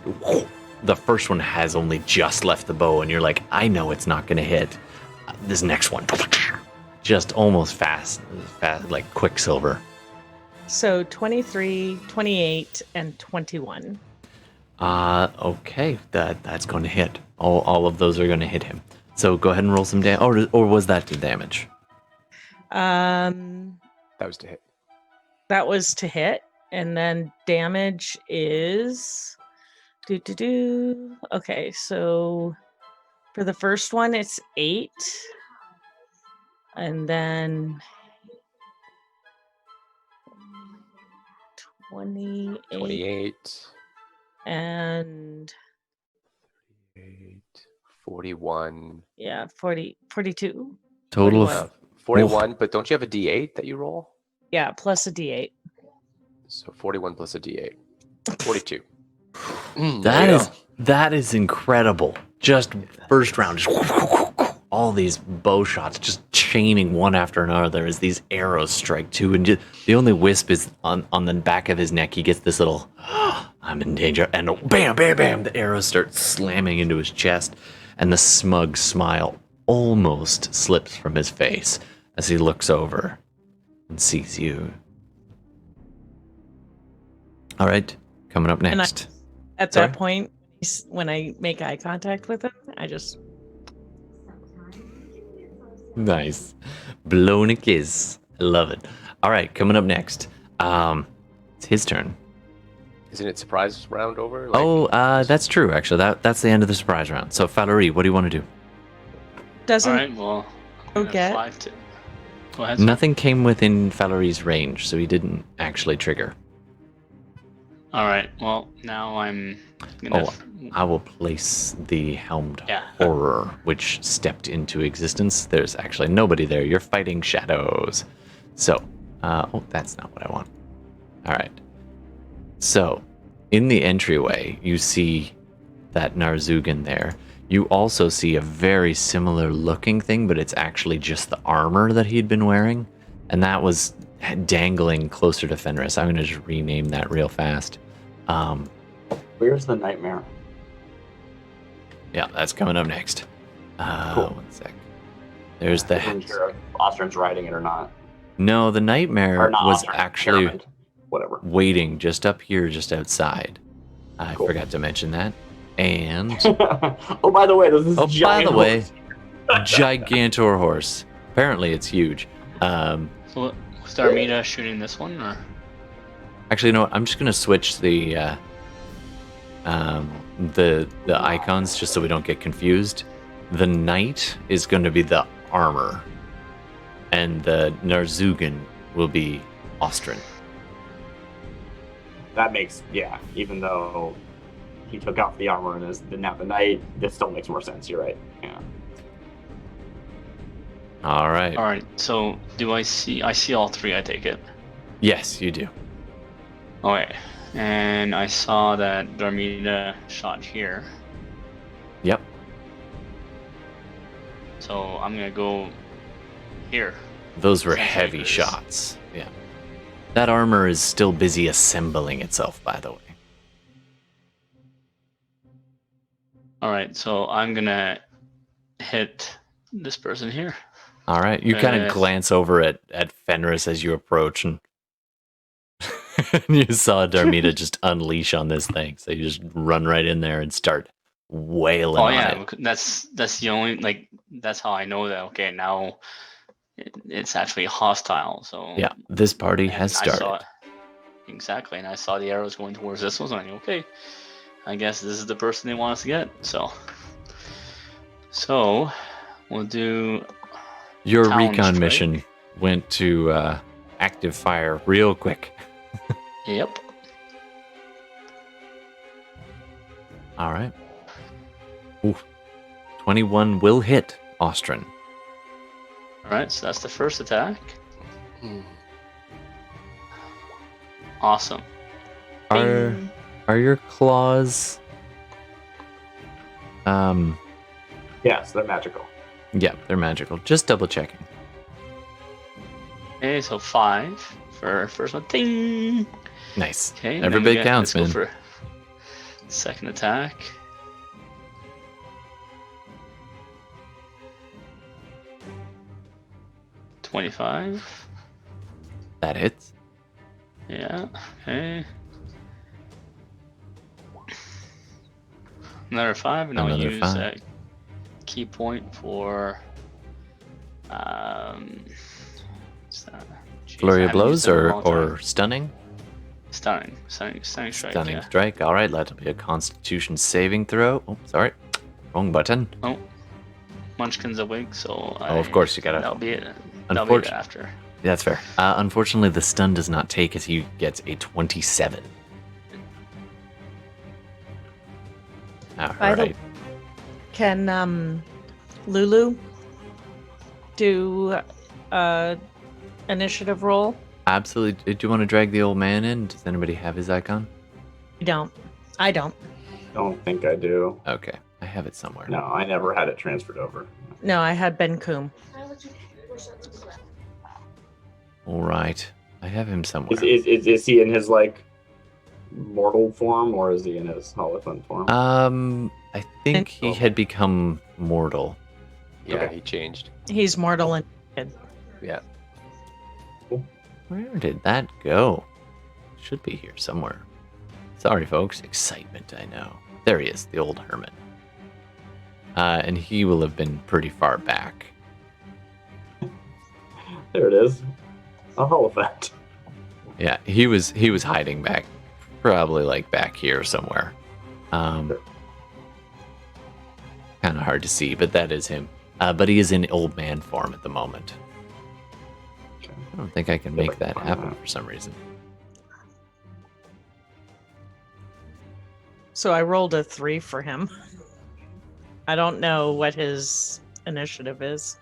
the first one has only just left the bow, and you're like, I know it's not gonna hit. This next one, just almost fast like Quicksilver. So 23, 28, and 21. Okay, that's going to hit. All of those are going to hit him. So go ahead and roll some damage. Or was that the damage? That was to hit. That was to hit, and then damage is Okay, so for the first one, it's 8. And then 28. 28. And 8, 41. yeah, 42. Total 41. of 41, but don't you have a D8 that you roll? Yeah, plus a D8. So 41 plus a D8. 42. that is incredible. Just first round, just all these bow shots just chaining one after another as these arrows strike too, and the only wisp is on the back of his neck. He gets this little I'm in danger, and bam, bam, bam, the arrows start slamming into his chest, and the smug smile almost slips from his face as he looks over and sees you. All right, coming up next. At Sorry? that point, when I make eye contact with him, I just Nice. Blown a kiss. I love it. All right, coming up next. It's his turn. Isn't it surprise round over? That's true, actually. That's the end of the surprise round. So, Falurie, what do you want to do? doesn't All right, well, I'm gonna get- fly to. Go ahead. Sorry. Nothing came within Falurie's range, so he didn't actually trigger. All right, well, now I'm gonna. I will place the helmed Yeah. horror, which stepped into existence. There's actually nobody there. You're fighting shadows. So, that's not what I want. All right. So, in the entryway, you see that Narzugan there. You also see a very similar looking thing, but it's actually just the armor that he'd been wearing. And that was dangling closer to Fenris. I'm going to just rename that real fast. Where's the nightmare? Yeah, that's coming up next. Cool. 1 sec. There's the... I wasn't sure if Ostrin's riding it or not. No, the nightmare Or not was Ostrin, actually Pyramid. Whatever. waiting just up here, just outside. I Cool. forgot to mention that. And... Oh, by the way, this is Oh, by giant the way, horse. Gigantor horse. Apparently, it's huge. So, was Darmita shooting this one, or? Actually, you know what? I'm just gonna switch the icons just so we don't get confused. The knight is going to be the armor, and the Narzugan will be Ostrin. That makes, even though he took off the armor and is now the knight, this still makes more sense. You're right. Yeah. All right. All right. So, do I see? I see all three. I take it. Yes, you do. Okay. And I saw that Darmita shot here. Yep. So I'm gonna go here. Those were Sounds like heavy this. shots. Yeah. That armor is still busy assembling itself, by the way. All right. So I'm gonna hit this person here. All right. You kind of Yes. glance over at Fenris as you approach, and you saw Darmita just unleash on this thing. So you just run right in there and start wailing Oh on yeah, it. that's the only that's how I know that. Okay, now it's actually hostile. So Yeah, this party and has I started. saw it. Exactly, and I saw the arrows going towards this one. So I'm like, okay, I guess this is the person they want us to get. So we'll do. Your Town recon strike. mission went to active fire real quick. Yep. All right. Ooh. 21 will hit Ostrin. All right, so that's the first attack. Hmm. Awesome. Are Bing. are your claws? Yeah, so they're magical. Yeah, they're magical. Just double checking. Okay, so 5 for first one. Ding. Nice. Okay. Every then we bit counts, let's go man. for second attack. $25. That hits. Yeah. Okay. Another 5, and I'll Another use 5. a key point for what's that? Jeez, Flurry I of haven't blows used them in a long or time. stunning. Stunning strike. Stunning Yeah. strike. All right, that'll be a Constitution saving throw. Oh, sorry, wrong button. Oh, Munchkin's awake, so Of course you gotta- That'll be it. That'll be it after. That's fair. Unfortunately, the stun does not take as he gets a 27. All By the- right. Can Lulu do initiative roll? Absolutely. Do you want to drag the old man in? Does anybody have his icon? I don't. I don't. Don't think I do. Okay, I have it somewhere. No, I never had it transferred over. No, I had Ben Coombe. All right, I have him somewhere. Is he in his like mortal form or is he in his Harlequin form? I think he had become mortal. Yeah, Okay. he changed. He's mortal and Yeah. Where did that go? Should be here somewhere. Sorry, folks. Excitement, I know. There he is, the old hermit. And he will have been pretty far back. There it is. A Holophant. Yeah, he was hiding back, probably like back here somewhere. Kind of hard to see, but that is him. But he is in old man form at the moment. I don't think I can make that happen for some reason. so I rolled a 3 for him. I don't know what his initiative is.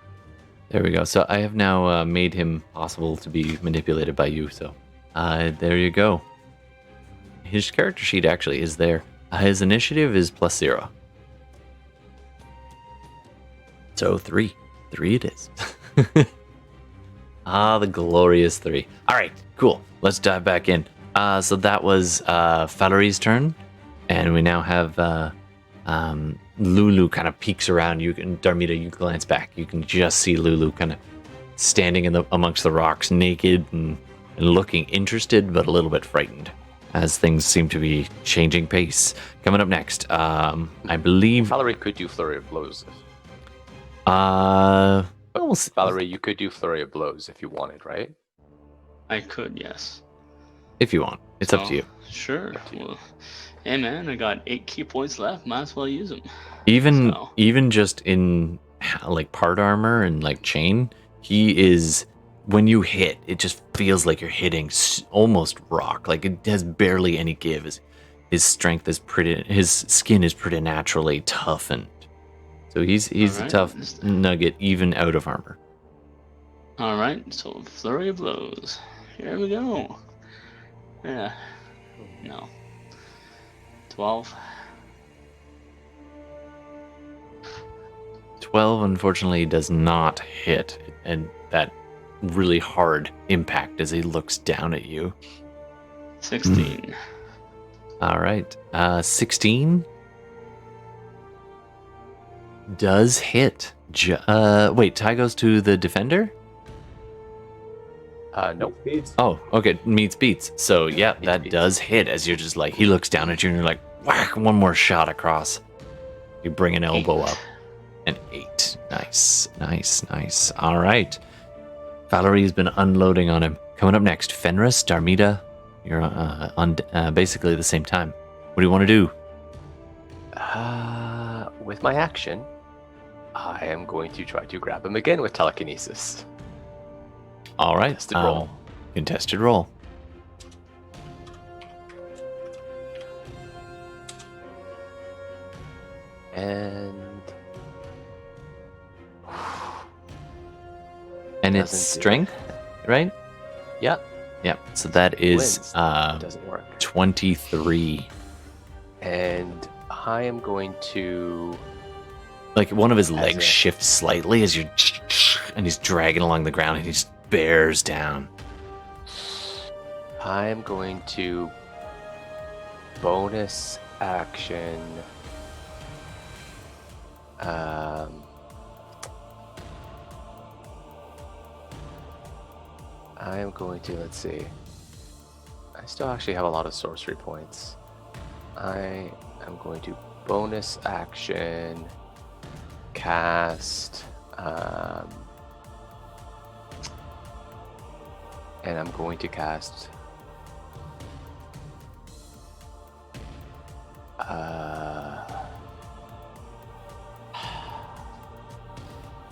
There we go. So I have now made him possible to be manipulated by you. So there you go. His character sheet actually is there. His initiative is +0. So 3. 3 it is. The glorious 3. All right, cool. Let's dive back in. So that was Falorie's turn. And we now have Lulu kind of peeks around. You can, Darmita, you glance back. You can just see Lulu kind of standing amongst the rocks, naked and looking interested, but a little bit frightened, as things seem to be changing pace. Coming up next, I believe. Falurie could do Flurry of Blows. Falurie, you could do Flurry of Blows if you wanted, right? I could, yes. If you want, it's up to you. Sure. Well, hey man, I got 8 key points left. Might as well use them. Even just in like part armor and like chain, he is. When you hit, it just feels like you're hitting almost rock. Like it has barely any give. His strength is his skin is pretty naturally toughened. So he's a tough nugget even out of armor. All right, so Flurry of Blows. Here we go. Yeah. No. 12. 12 unfortunately does not hit, and that really hard impact as he looks down at you. 16. All right. 16 does hit. Wait, tie goes to the defender? Nope. Oh, okay. Meets beats. So, yeah, that does hit as you're just like, he looks down at you and you're like, whack, one more shot across. You bring an elbow up. An 8. Nice, nice, nice. All right. Falorie's been unloading on him. Coming up next, Fenris, Darmita. You're on basically the same time. What do you want to do? With my action, I am going to try to grab him again with telekinesis. All right. Contested roll. Contested roll. And it's strength, right? Yep. Yep. So that is It doesn't work. 23. And I am going to. Like one of his legs shifts slightly as you're, and he's dragging along the ground, and he just bears down. I am going to bonus action. I am going to, let's see. I still actually have a lot of sorcery points. I am going to bonus action cast, and I'm going to cast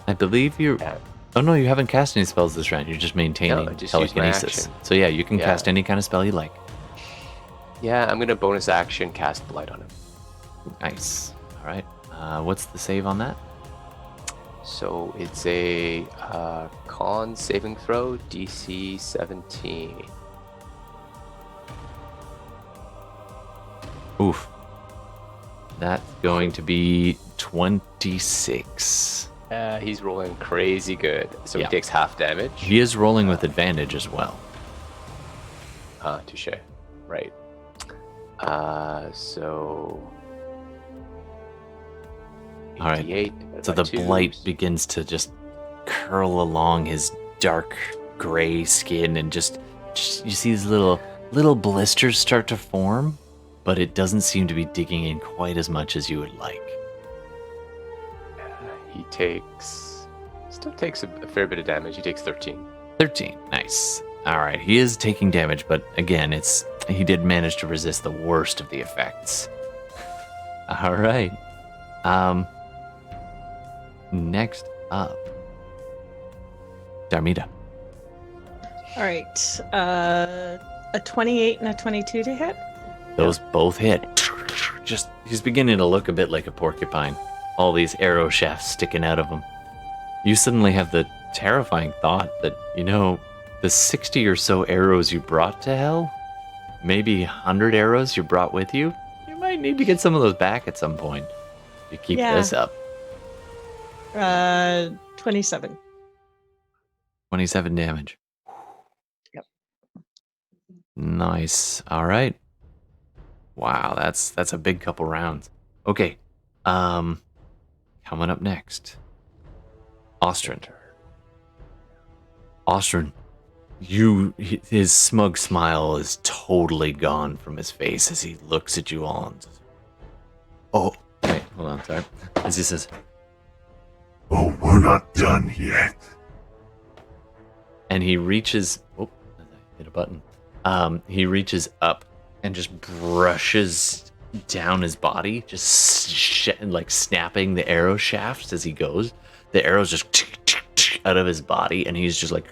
I believe you're. Yeah. Oh no, you haven't cast any spells this round. You're just maintaining No, I just used my telekinesis. action. So yeah, you can Yeah. cast any kind of spell you like. Yeah, I'm gonna bonus action cast Blight on him. Nice. All right. What's the save on that? So it's a con saving throw, DC 17. Oof. That's going to be 26. He's rolling crazy good, so Yeah. he takes half damage. He is rolling with advantage as well. Touche. Right. So. All right. 88 So by the twos. blight begins to just curl along his dark gray skin, and just you see these little blisters start to form, but it doesn't seem to be digging in quite as much as you would like. He still takes a fair bit of damage. He takes 13. 13. Nice. All right. He is taking damage, but again, he did manage to resist the worst of the effects. All right. Next up, Darmita. All right. A 28 and a 22 to hit. Those both hit. Just he's beginning to look a bit like a porcupine. All these arrow shafts sticking out of him. You suddenly have the terrifying thought that, the 60 or so arrows you brought to hell, maybe 100 arrows you brought with you, you might need to get some of those back at some point. If you keep Yeah. this up. 27. 27 damage. Yep. Nice. All right. Wow, that's a big couple rounds. Okay. Coming up next. Ostrin. Ostrin, his smug smile is totally gone from his face as he looks at you all. And oh, wait, hold on, sorry. As he says, Oh, we're not done yet. and he reaches. Oh, I hit a button. He reaches up and just brushes down his body, just snapping the arrow shafts as he goes. The arrows just out of his body, and he's just like,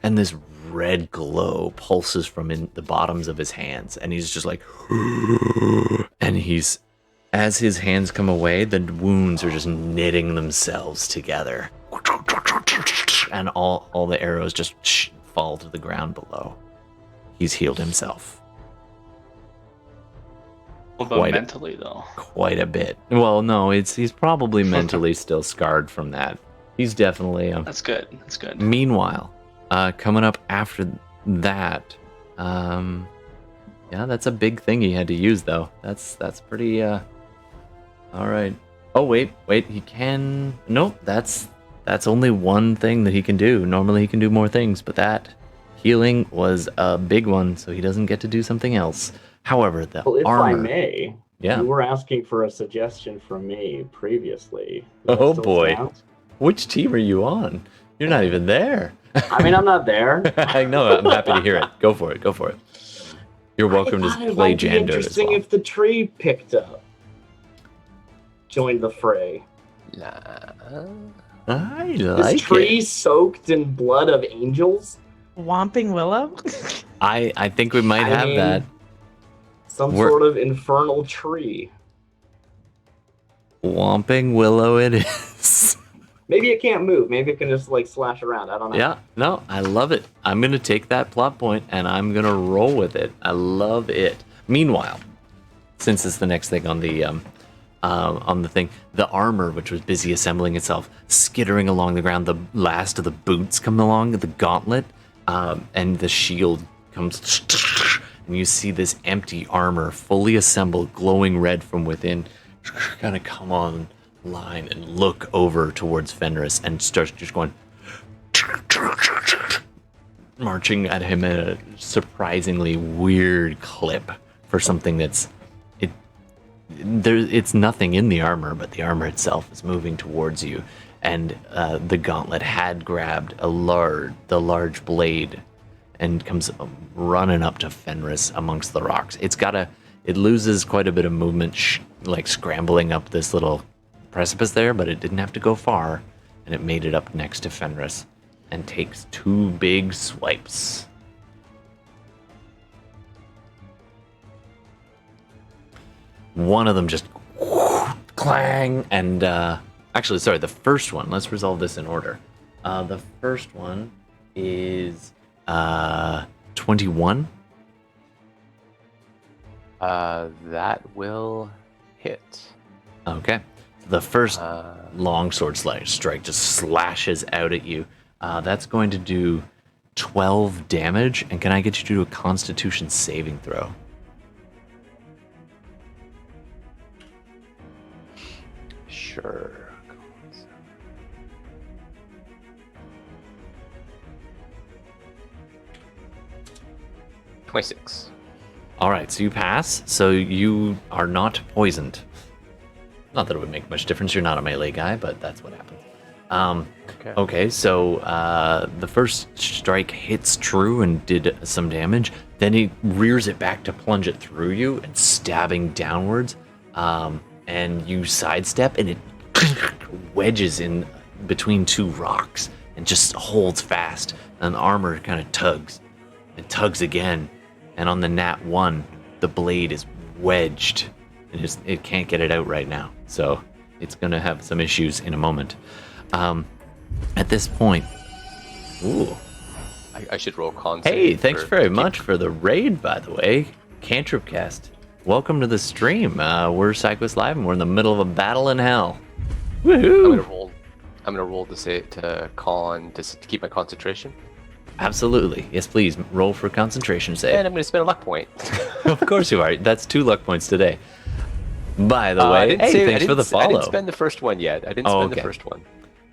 and this red glow pulses from in the bottoms of his hands, and he's just like, and as his hands come away, the wounds are just knitting themselves together, and all the arrows just fall to the ground below. He's healed himself. What about mentally, though? Quite a bit. Well, no, he's probably mentally still scarred from that. He's definitely That's good. That's good. Meanwhile, coming up after that, yeah, that's a big thing he had to use though. That's pretty. All right. Oh wait, he can. Nope, that's only one thing that he can do. Normally he can do more things, but that healing was a big one, so he doesn't get to do something else. However, the Well, if armor. I may, Yeah. you were asking for a suggestion from me previously. Oh, Does that still boy. count? Which team are you on? You're not even there. I mean, I'm not there. I know. I'm happy to hear it. Go for it. You're welcome I thought to it play might be Jander as interesting well. if the tree picked up, joined the fray. I Is like tree it. soaked in blood of angels? Whomping Willow. I think we might I have mean, that. Some We're- sort of infernal tree. Whomping Willow it is. Maybe it can't move. Maybe it can just like slash around. I don't know. Yeah, no, I love it. I'm going to take that plot point and I'm going to roll with it. I love it. Meanwhile, since it's the next thing on the thing, the armor, which was busy assembling itself, skittering along the ground, the last of the boots come along, the gauntlet, and the shield comes, and you see this empty armor, fully assembled, glowing red from within, kind of come on line and look over towards Fenris and starts just going, marching at him at a surprisingly weird clip for something that's it's nothing in the armor, but the armor itself is moving towards you, and the gauntlet had grabbed the large blade and comes running up to Fenris amongst the rocks. It's got it loses quite a bit of movement, like scrambling up this little precipice there, but it didn't have to go far, and it made it up next to Fenris and takes 2 big swipes. One of them just clang, and actually, sorry, the first one, let's resolve this in order. The first one is 21. That will hit. Okay. The first longsword strike just slashes out at you. That's going to do 12 damage, and can I get you to do a Constitution saving throw? Sure. 26. All right, so you pass. So you are not poisoned. Not that it would make much difference. You're not a melee guy, but that's what happens. Okay, so the first strike hits true and did some damage. Then he rears it back to plunge it through you and stabbing downwards. And you sidestep, and it wedges in between 2 rocks and just holds fast. And the armor kind of tugs and tugs again. And on the nat 1, the blade is wedged. It can't get it out right now. So it's going to have some issues in a moment. At this point, ooh. I should roll con Hey, save thanks very much for the raid, by the way. Cantrip Cast. Welcome to the stream. We're SideQuests Live, and we're in the middle of a battle in hell. Woohoo! I'm gonna roll to keep my concentration. Absolutely. Yes, please. Roll for concentration save. And I'm gonna spend a luck point. Of course you are. That's 2 luck points today. By the way, thanks for the follow. I didn't spend the first one yet. The first one.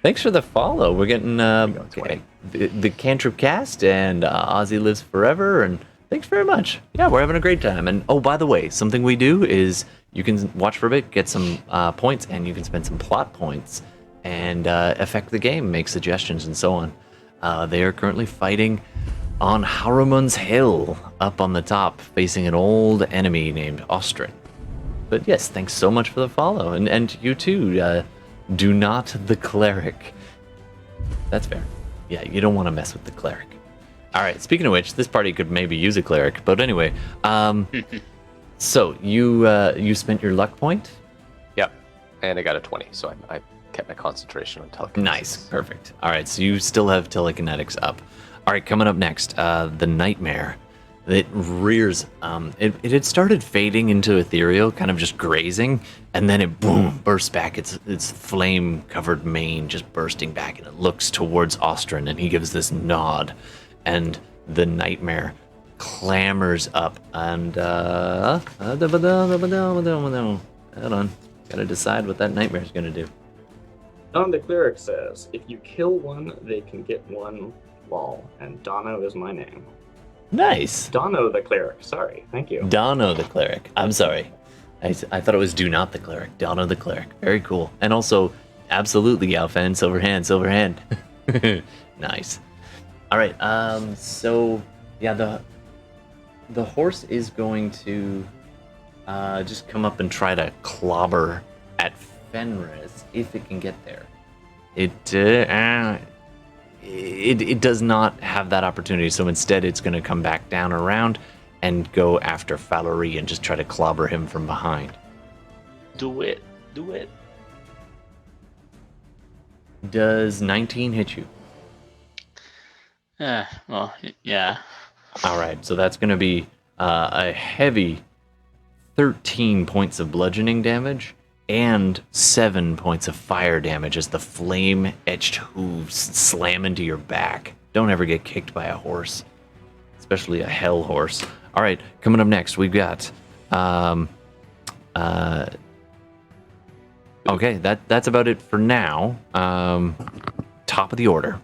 Thanks for the follow. We're getting the Cantrip Cast and Ozzy Lives Forever, and thanks very much. Yeah, we're having a great time. And oh, by the way, something we do is you can watch for a bit, get some points, and you can spend some plot points and affect the game, make suggestions, and so on. They are currently fighting on Harumun's Hill, up on the top, facing an old enemy named Ostrin. But yes, thanks so much for the follow, and you too. Do not the cleric. That's fair. Yeah, you don't want to mess with the cleric. All right. Speaking of which, this party could maybe use a cleric. But anyway, so you spent your luck point. Yep, and I got a 20, so I kept my concentration on telekinesis. Nice, perfect. All right, so you still have telekinetics up. All right, coming up next, the Nightmare. It rears. It had started fading into ethereal, kind of just grazing, and then it boom bursts back. Its flame-covered mane just bursting back, and it looks towards Ostrin, and he gives this nod, and the Nightmare clambers up, and hold on, gotta decide what that Nightmare's gonna do. The cleric says, if you kill one, they can get 1 wall, and Dono is my name. Nice. Dono the cleric. Sorry. Thank you. Dono the cleric. I'm sorry. I thought it was Do Not the cleric. Dono the cleric. Very cool. And also, absolutely, Alphan. Silver hand. Nice. All right. So yeah, the horse is going to just come up and try to clobber at Fenris if it can get there. It does not have that opportunity, so instead it's going to come back down around and go after Falurie and just try to clobber him from behind. Do it. Does 19 hit you? Well, yeah. All right, so that's going to be a heavy 13 points of bludgeoning damage and 7 points of fire damage as the flame-etched hooves slam into your back. Don't ever get kicked by a horse, especially a hell horse. All right, coming up next, we've got... okay, that's about it for now. Top of the order.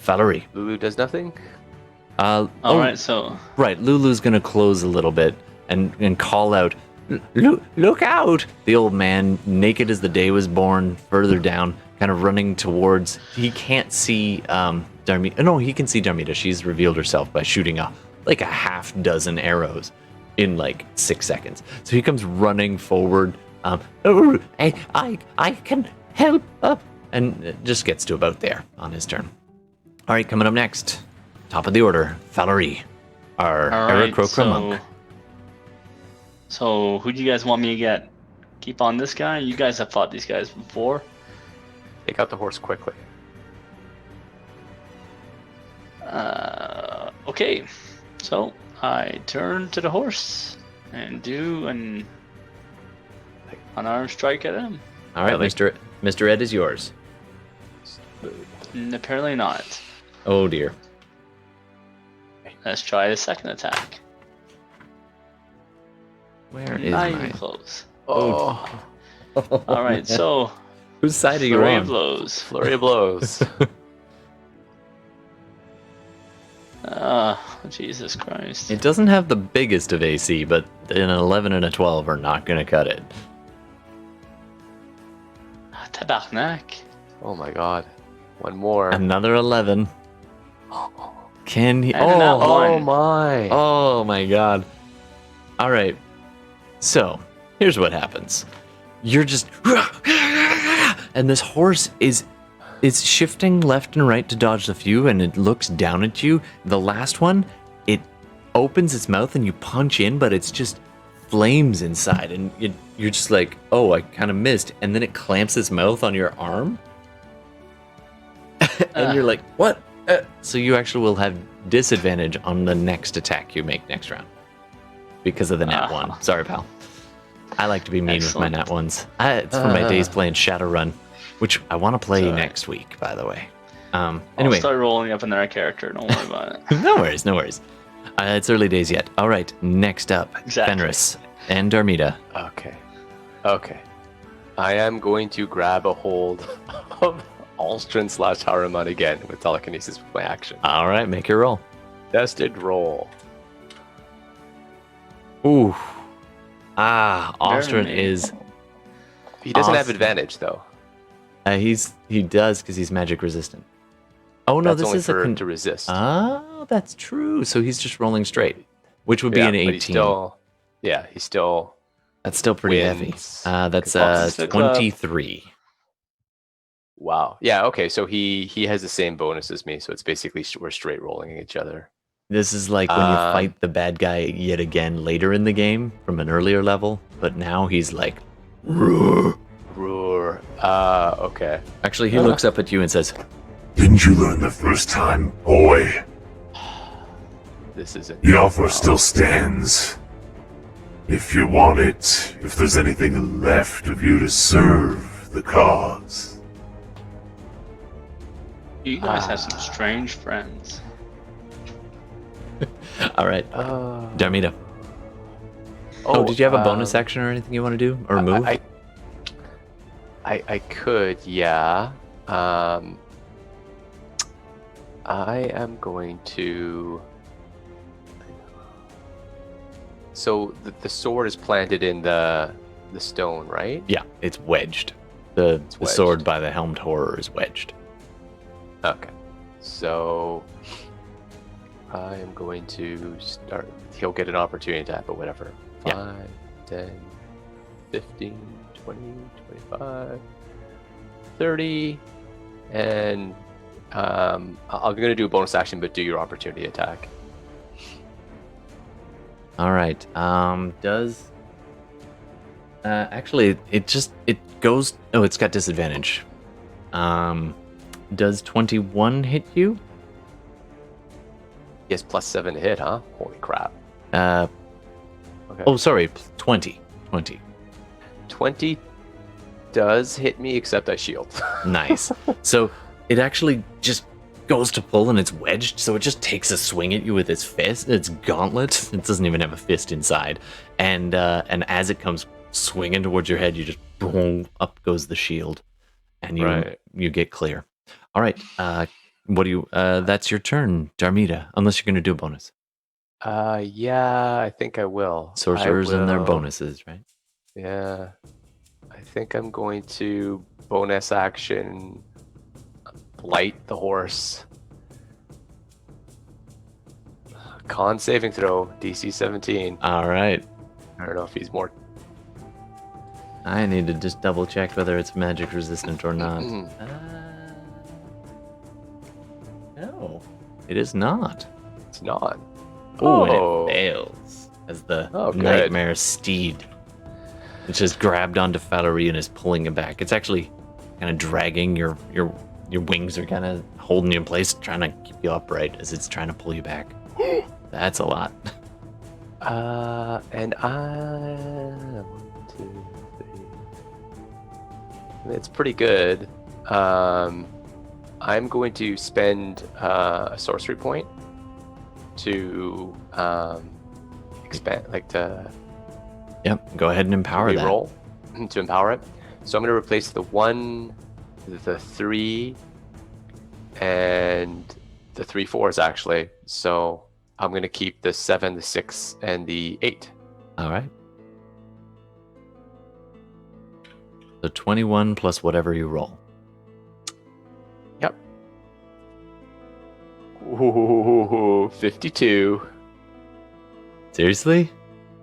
Falurie. Lulu does nothing? Alright, so... Right, Lulu's going to close a little bit and call out, Look out! The old man, naked as the day was born, further down, kind of running towards... He can't see Darmita. No, he can see Darmita. She's revealed herself by shooting like a half dozen arrows in like 6 seconds. So he comes running forward. Oh, I can help up, and it just gets to about there on his turn. All right, coming up next, top of the order, Falurie, our Arakocra monk. So who do you guys want me to get? Keep on this guy? You guys have fought these guys before. Take out the horse quickly. Okay. So I turn to the horse and do an unarmed strike at him. All right, Mr. Ed is yours. Apparently not. Oh dear. Let's try the second attack. Where is Not my... even close. Oh, All right, so Whose side are you flurry on? of blows. flurry of blows. Jesus Christ. It doesn't have the biggest of AC, but an 11 and a 12 are not going to cut it. Tabarnak. Oh my god. One more. Another 11. Can he... And an Oh, one. Oh my. oh my god. All right. So, here's what happens. You're just... And this horse is shifting left and right to dodge the few, and it looks down at you. The last one, it opens its mouth and you punch in, but it's just flames inside, and you're just like, oh, I kind of missed. And then it clamps its mouth on your arm. And you're like, what? So you actually will have disadvantage on the next attack you make next round. Because of the nat one. Sorry, pal. I like to be mean with my nat ones. It's for my days playing Shadowrun, which I want to play next week, by the way. I'll Anyway, start rolling up in their character. Don't worry about it. no worries, no worries. It's early days yet. All right, next up, Exactly. Fenris and Darmita. Okay. I am going to grab a hold of Alstrin/Haruman again with telekinesis with my action. All right, make your roll. Tested roll. Ooh. Ostrin Very is... He doesn't have Awesome. advantage though. he does because he's magic resistant. Oh, no, That's this only is for to resist. Oh, that's true. So he's just rolling straight, which would be an 18. But he's still That's still pretty wins. heavy. That's What's the club? 23. Wow. Yeah, okay, so he has the same bonus as me, so it's basically we're straight rolling each other. This is like when you fight the bad guy yet again later in the game from an earlier level, but now he's like, "Roar." Roar. Okay. Actually, he looks up at you and says, Didn't you learn the first time, boy? This isn't. The offer still stands. If you want it, if there's anything left of you to serve the cause. You guys have some strange friends. all right, Darmita. Oh, did you have a bonus action or anything you want to do? Or move? I could, yeah. I am going to... So the sword is planted in the stone, right? Yeah, it's wedged. The wedged. sword by the helmed horror is wedged. Okay. So I am going to start. He'll get an opportunity attack, but whatever. Yeah. 5, 10, 15, 20, 25, 30, and I'm going to do a bonus action, but do your opportunity attack. All right. Does actually it goes? Oh, it's got disadvantage. Does 21 hit you? He has +7 to hit, huh? Holy crap. Okay. Oh, sorry, 20. 20 does hit me, except I shield. Nice. So it actually just goes to pull and it's wedged, so it just takes a swing at you with its fist. Its gauntlet. It doesn't even have a fist inside. And as it comes swinging towards your head, you just boom, up goes the shield, and you get clear. All right. What do you? That's your turn, Darmita. Unless you're gonna do a bonus. Yeah, I think I will. Sorcerers and their will. bonuses, right? Yeah. I think I'm going to bonus action blight the horse. Con saving throw, DC 17. All right. I don't know if he's more. I need to just double check whether it's magic resistant or not. No, it is not. It's not. Oh, Oh. and it fails as the Oh, good. nightmare steed. It's just grabbed onto Falurie and is pulling it back. It's actually kind of dragging your wings are kind of holding you in place, trying to keep you upright as it's trying to pull you back. That's a lot. And I 1, 2, 3. It's pretty good. I'm going to spend a sorcery point to expand, like to Yep. Go ahead and empower that. reroll to empower it. So I'm going to replace the 1, the 3, and the 3 4s actually. So I'm going to keep the 7, the 6, and the 8. All right. So 21 plus whatever you roll. Yep. Ooh, 52. Seriously?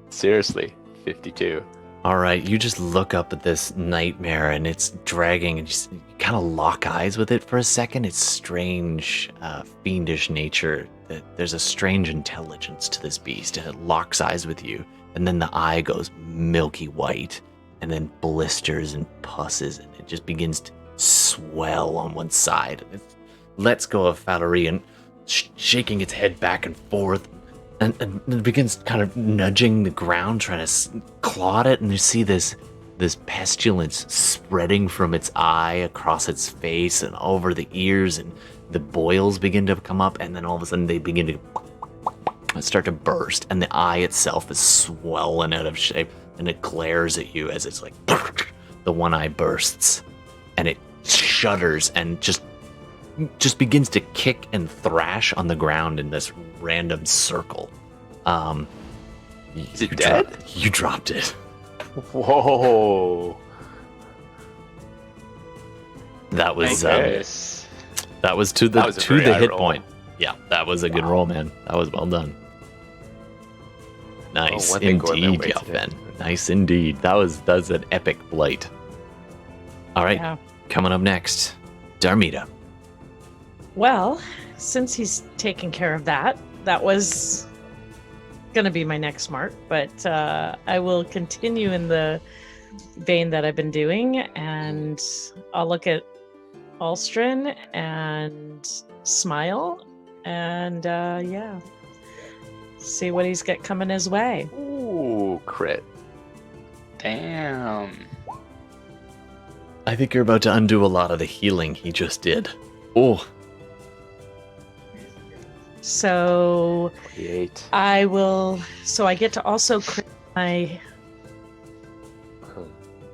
Seriously, 52. All right, you just look up at this nightmare and it's dragging and you kind of lock eyes with it for a second. It's strange, fiendish nature. There's a strange intelligence to this beast and it locks eyes with you. And then the eye goes milky white and then blisters and pusses and it just begins to swell on one side. It lets go of Falurie and shaking its head back and forth. And it begins kind of nudging the ground, trying to claw at it, and you see this pestilence spreading from its eye across its face and over the ears, and the boils begin to come up, and then all of a sudden they begin to start to burst, and the eye itself is swollen out of shape, and it glares at you as it's like the one eye bursts, and it shudders and just begins to kick and thrash on the ground in this random circle. Is it dead? You dropped it. Whoa. That was Nice. that was to the That was a very hit high roll. point. Yeah, that was a good roll, man. That was well done. Nice one thing going their indeed, way today. Yelfen. Nice indeed. That's an epic blight. All right, Yeah. coming up next, Darmita. Well, since he's taking care of that, that was going to be my next mark, but I will continue in the vein that I've been doing, and I'll look at Alstrin and smile, and yeah, see what he's got coming his way. Ooh, crit. Damn. I think you're about to undo a lot of the healing he just did. Oh, So 28. I will. So I get to also crit my.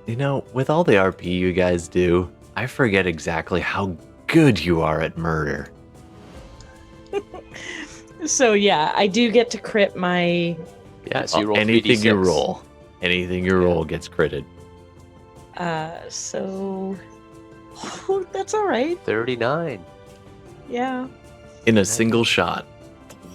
you know, with all the RP you guys do, I forget exactly how good you are at murder. So yeah, I do get to crit my. Yeah, so you roll Anything 3d6. you roll. Anything you roll gets critted. So. Oh, that's all right. 39. Yeah. In a single shot.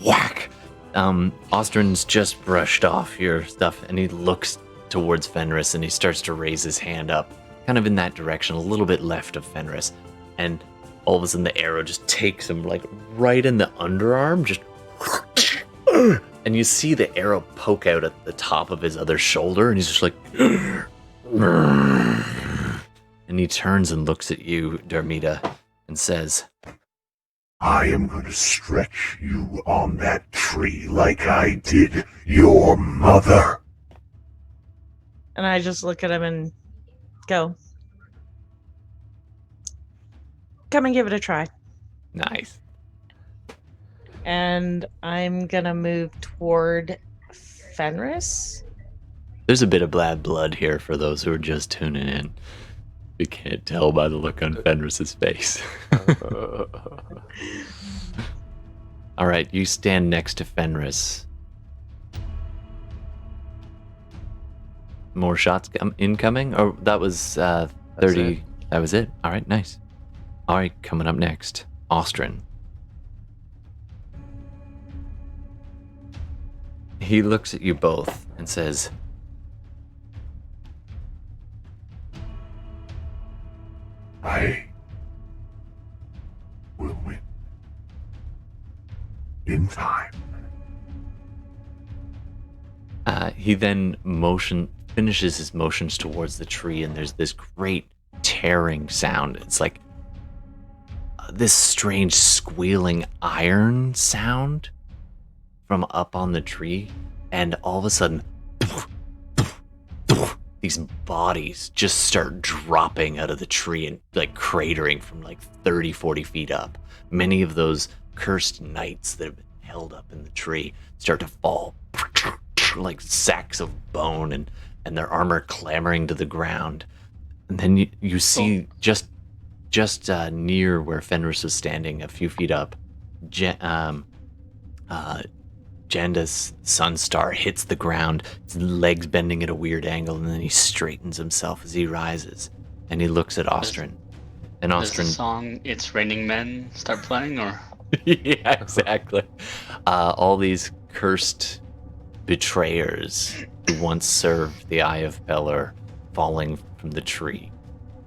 Whack! Ostrin's just brushed off your stuff and he looks towards Fenris and he starts to raise his hand up, kind of in that direction, a little bit left of Fenris. And all of a sudden the arrow just takes him like right in the underarm, just and you see the arrow poke out at the top of his other shoulder and he's just like and he turns and looks at you, Darmita, and says, I am going to stretch you on that tree like I did your mother. And I just look at him and go, come and give it a try. nice. And I'm gonna move toward Fenris. There's a bit of bad blood here for those who are just tuning in. You can't tell by the look on Fenris's face. All right, you stand next to Fenris. More shots incoming? Or that was 30. it. That was it? All right, nice. All right, coming up next, Ostrin. He looks at you both and says, I will win. In time. he then finishes his motions towards the tree, and there's this great tearing sound. It's like this strange squealing iron sound from up on the tree, and all of a sudden, these bodies just start dropping out of the tree and like cratering from like 30, 40 feet up. Many of those cursed knights that have been held up in the tree start to fall like sacks of bone, and their armor clambering to the ground. And then you see just near where Fenris was standing, a few feet up, Janda's Sunstar hits the ground, his legs bending at a weird angle, and then he straightens himself as he rises, and he looks at Ostrin. And Does the Ostrin... song "It's Raining Men" start playing, or? Yeah, exactly. All these cursed betrayers who once served the Eye of Pelor falling from the tree.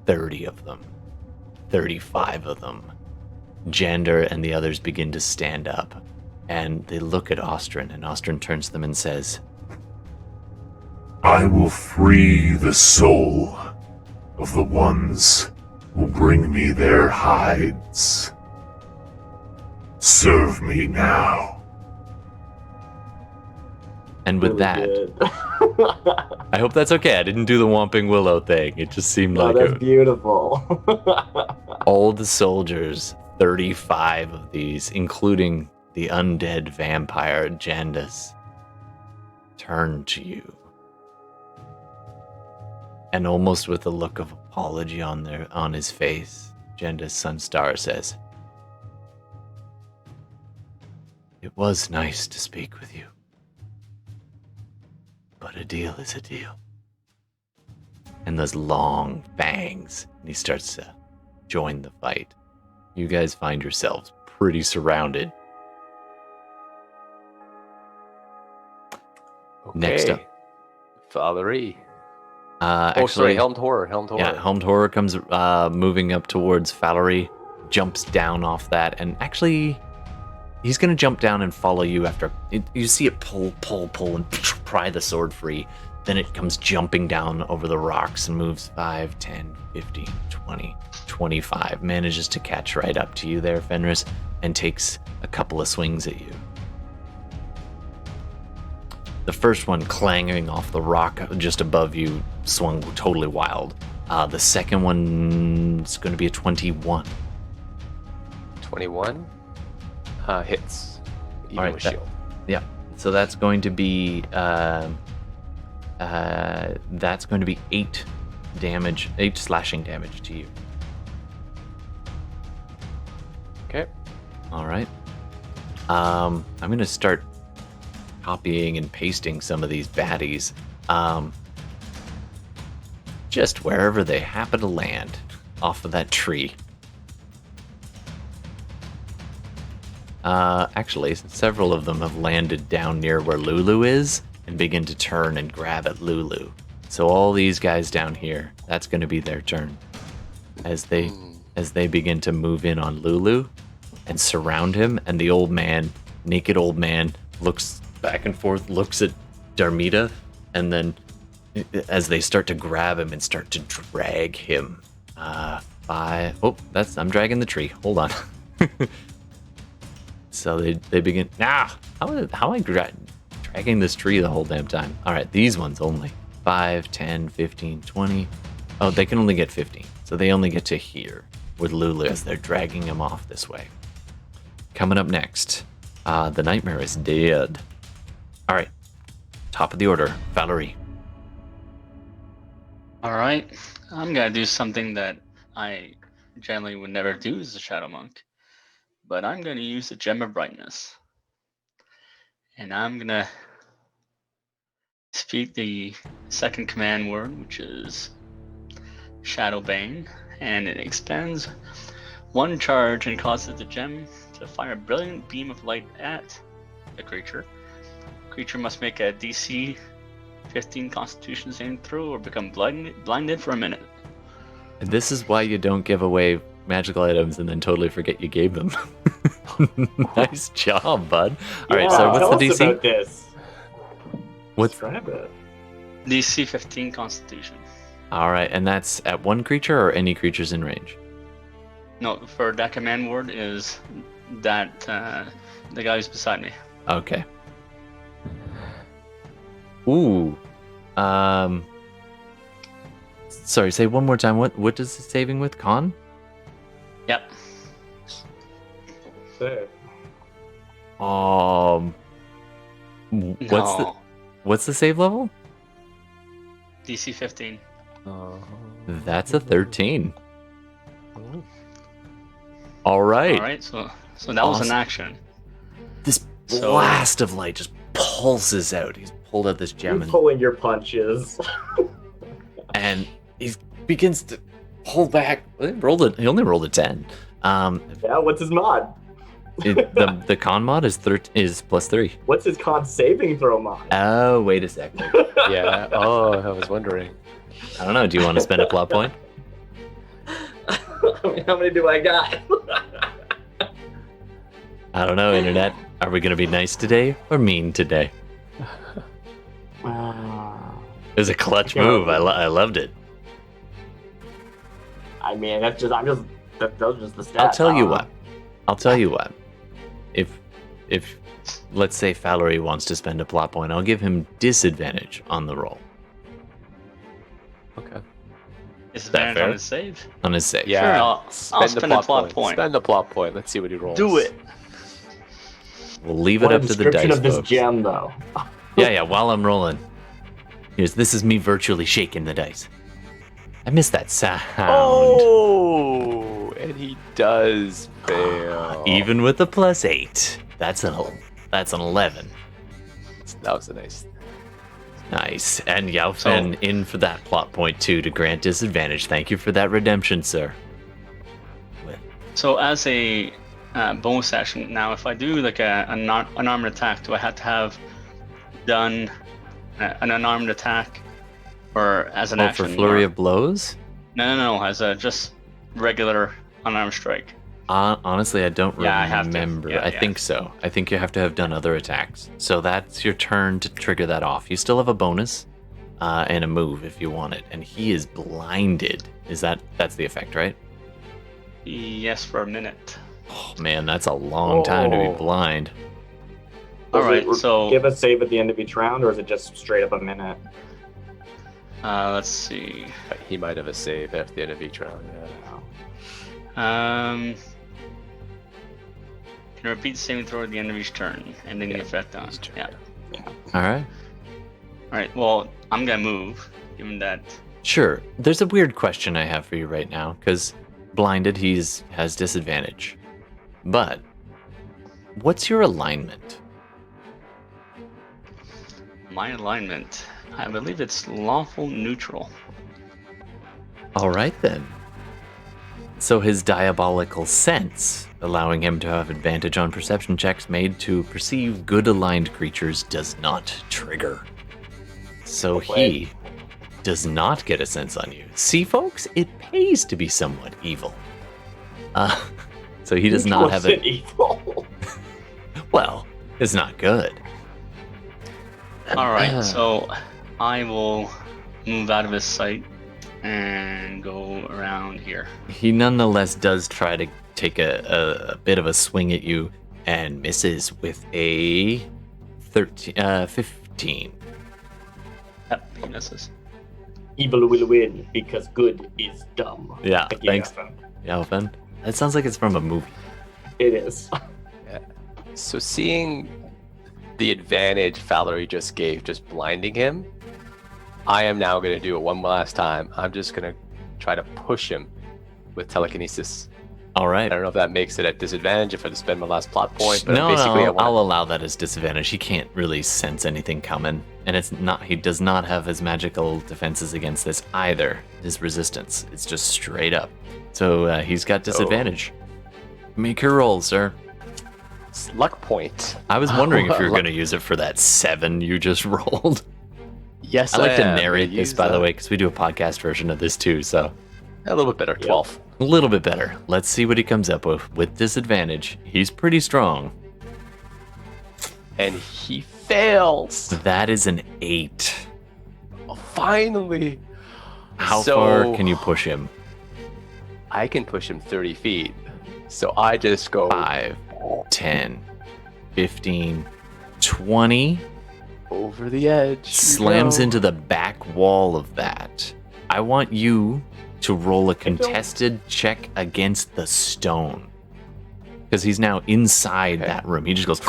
30 of them. 35 of them. Jander and the others begin to stand up, and they look at Ostrin, and Ostrin turns to them and says, I will free the soul of the ones who bring me their hides. Serve me now. and with that, I hope that's okay. I didn't do the Whomping Willow thing. It just seemed like that's it. beautiful. All the soldiers, 35 of these, including the undead vampire Jandas, turn to you. And almost with a look of apology on his face, Jandas Sunstar says, "It was nice to speak with you, but a deal is a deal." And those long fangs, and he starts to join the fight. You guys find yourselves pretty surrounded. Okay. Next up. Falurie. Actually, sorry, Helmed Horror. Yeah, Helmed Horror comes moving up towards Falurie, jumps down off that, and actually, he's going to jump down and follow you after. You see it pull, and pry the sword free. Then it comes jumping down over the rocks and moves 5, 10, 15, 20, 25. Manages to catch right up to you there, Fenris, and takes a couple of swings at you. The first one clanging off the rock just above you swung totally wild. The second one's going to be a 21. 21 hits. Even All right, with shield. Yeah. So that's going to be 8 damage, 8 slashing damage to you. Okay. All right. I'm going to start copying and pasting some of these baddies. Just wherever they happen to land off of that tree. Actually, several of them have landed down near where Lulu is and begin to turn and grab at Lulu. So all these guys down here, that's going to be their turn. As they begin to move in on Lulu and surround him, and the old man, naked old man, looks back and forth, looks at Darmita, and then as they start to grab him and start to drag him, I'm dragging the tree. Hold on. So they begin. How am I dragging this tree the whole damn time? All right, these ones only. 5, 10, 15, 20. Oh, they can only get 15. So they only get to here with Lulu as they're dragging him off this way. Coming up next, the nightmare is dead. All right, top of the order, Falurie. All right, I'm gonna do something that I generally would never do as a Shadow Monk, but I'm gonna use the Gem of Brightness, and I'm gonna speak the second command word, which is Shadowbane, and it expends 1 charge and causes the gem to fire a brilliant beam of light at the creature. Creature must make a DC 15 Constitution saving throw or become blinded for a minute. And this is why you don't give away magical items and then totally forget you gave them. Nice job, bud. All right, so tell what's the us DC? about this. What's Describe it. DC 15 Constitution. all right, and that's at one creature or any creatures in range? No, for that command word is that the guy who's beside me. Okay. Ooh. Sorry, say one more time. What does the saving with con? Yep. Sick. What's the save level? DC 15. That's a 13. All right. All right, so that was an Awesome. action. This So- blast of light just pulses out. He's pulled out this gem You pulling your punches. and he begins to pull back. He only rolled a 10. Yeah, what's his mod? The con mod is +3. What's his con saving throw mod? Oh, wait a second. Yeah. Oh, I was wondering. I don't know. Do you want to spend a plot point? How many do I got? I don't know, Internet. Are we going to be nice today or mean today? It was a clutch move. I loved it. I mean, those are just the stats. I'll tell you what. If let's say Falurie wants to spend a plot point, I'll give him disadvantage on the roll. Okay. Disadvantage fair? on his save. On his save. Yeah. Sure, I'll spend a plot point. Spend the plot point. Let's see what he rolls. Do it. We'll leave What it a up to the description dice of this folks. gem, though. Yeah, while I'm rolling. This is me virtually shaking the dice. I missed that sound. Oh, and he does fail. Even with the +8. That's an 11. That was a nice. Nice. And Yaofen in for that plot point too to grant disadvantage. Thank you for that redemption, sir. So as a bonus action, now if I do like an unarmed attack, do I have to have done an unarmed attack, or as an action? For flurry or- of blows? No, as a just regular unarmed strike. Honestly, I don't Yeah, I have to. remember. Yeah, I yeah. think so. I think you have to have done other attacks. So that's your turn to trigger that off. You still have a bonus and a move if you want it. And he is blinded. That's the effect, right? Yes, for a minute. Oh man, that's a long time to be Oh. blind. All Does right, it so give a save at the end of each round, or is it just straight up a minute? let's see. He might have a save at the end of each round. Can repeat the saving throw at the end of each turn, ending the effect on. each turn, Yeah. All right. All right. Well, I'm gonna move, given that. Sure. There's a weird question I have for you right now, because blinded, has disadvantage. But what's your alignment? My alignment, I believe it's lawful neutral. All right then. So his diabolical sense, allowing him to have advantage on perception checks made to perceive good aligned creatures, does not trigger. So he does not get a sense on you. See, folks, it pays to be somewhat evil. So he does not have it. Evil. Well, it's not good. All right. So I will move out of his sight and go around here. He nonetheless does try to take a bit of a swing at you and misses with a 15. Yep, he misses. Evil will win because good is dumb. Yeah, Thank you, thanks. Ethan. Yeah, Ben. That sounds like it's from a movie. It is. So seeing the advantage Falurie just gave, just blinding him, I am now going to do it one last time. I'm just going to try to push him with telekinesis. All I right. don't know if that makes it at disadvantage if I spend my last plot point, but No, basically no, I'll allow that as disadvantage. He can't really sense anything coming, and it's not. He does not have his magical defenses against this either. His resistance, it's just straight up. So he's got disadvantage. Make your roll, sir. luck point. I was wondering if you were going to use it for that 7 you just rolled. Yes, I like to am. narrate Gonna this, use by the that. way, because we do a podcast version of this too, so A little bit better. 12. a little bit better. Let's see what he comes up with disadvantage. He's pretty strong. And he fails. That is an 8. Oh, finally. How So- far can you push him? I can push him 30 feet. So I just go 5, 10, 15, 20. over the edge. you Slams know. into the back wall of that. I want you to roll a contested check against the stone. Because he's now inside that room. He just goes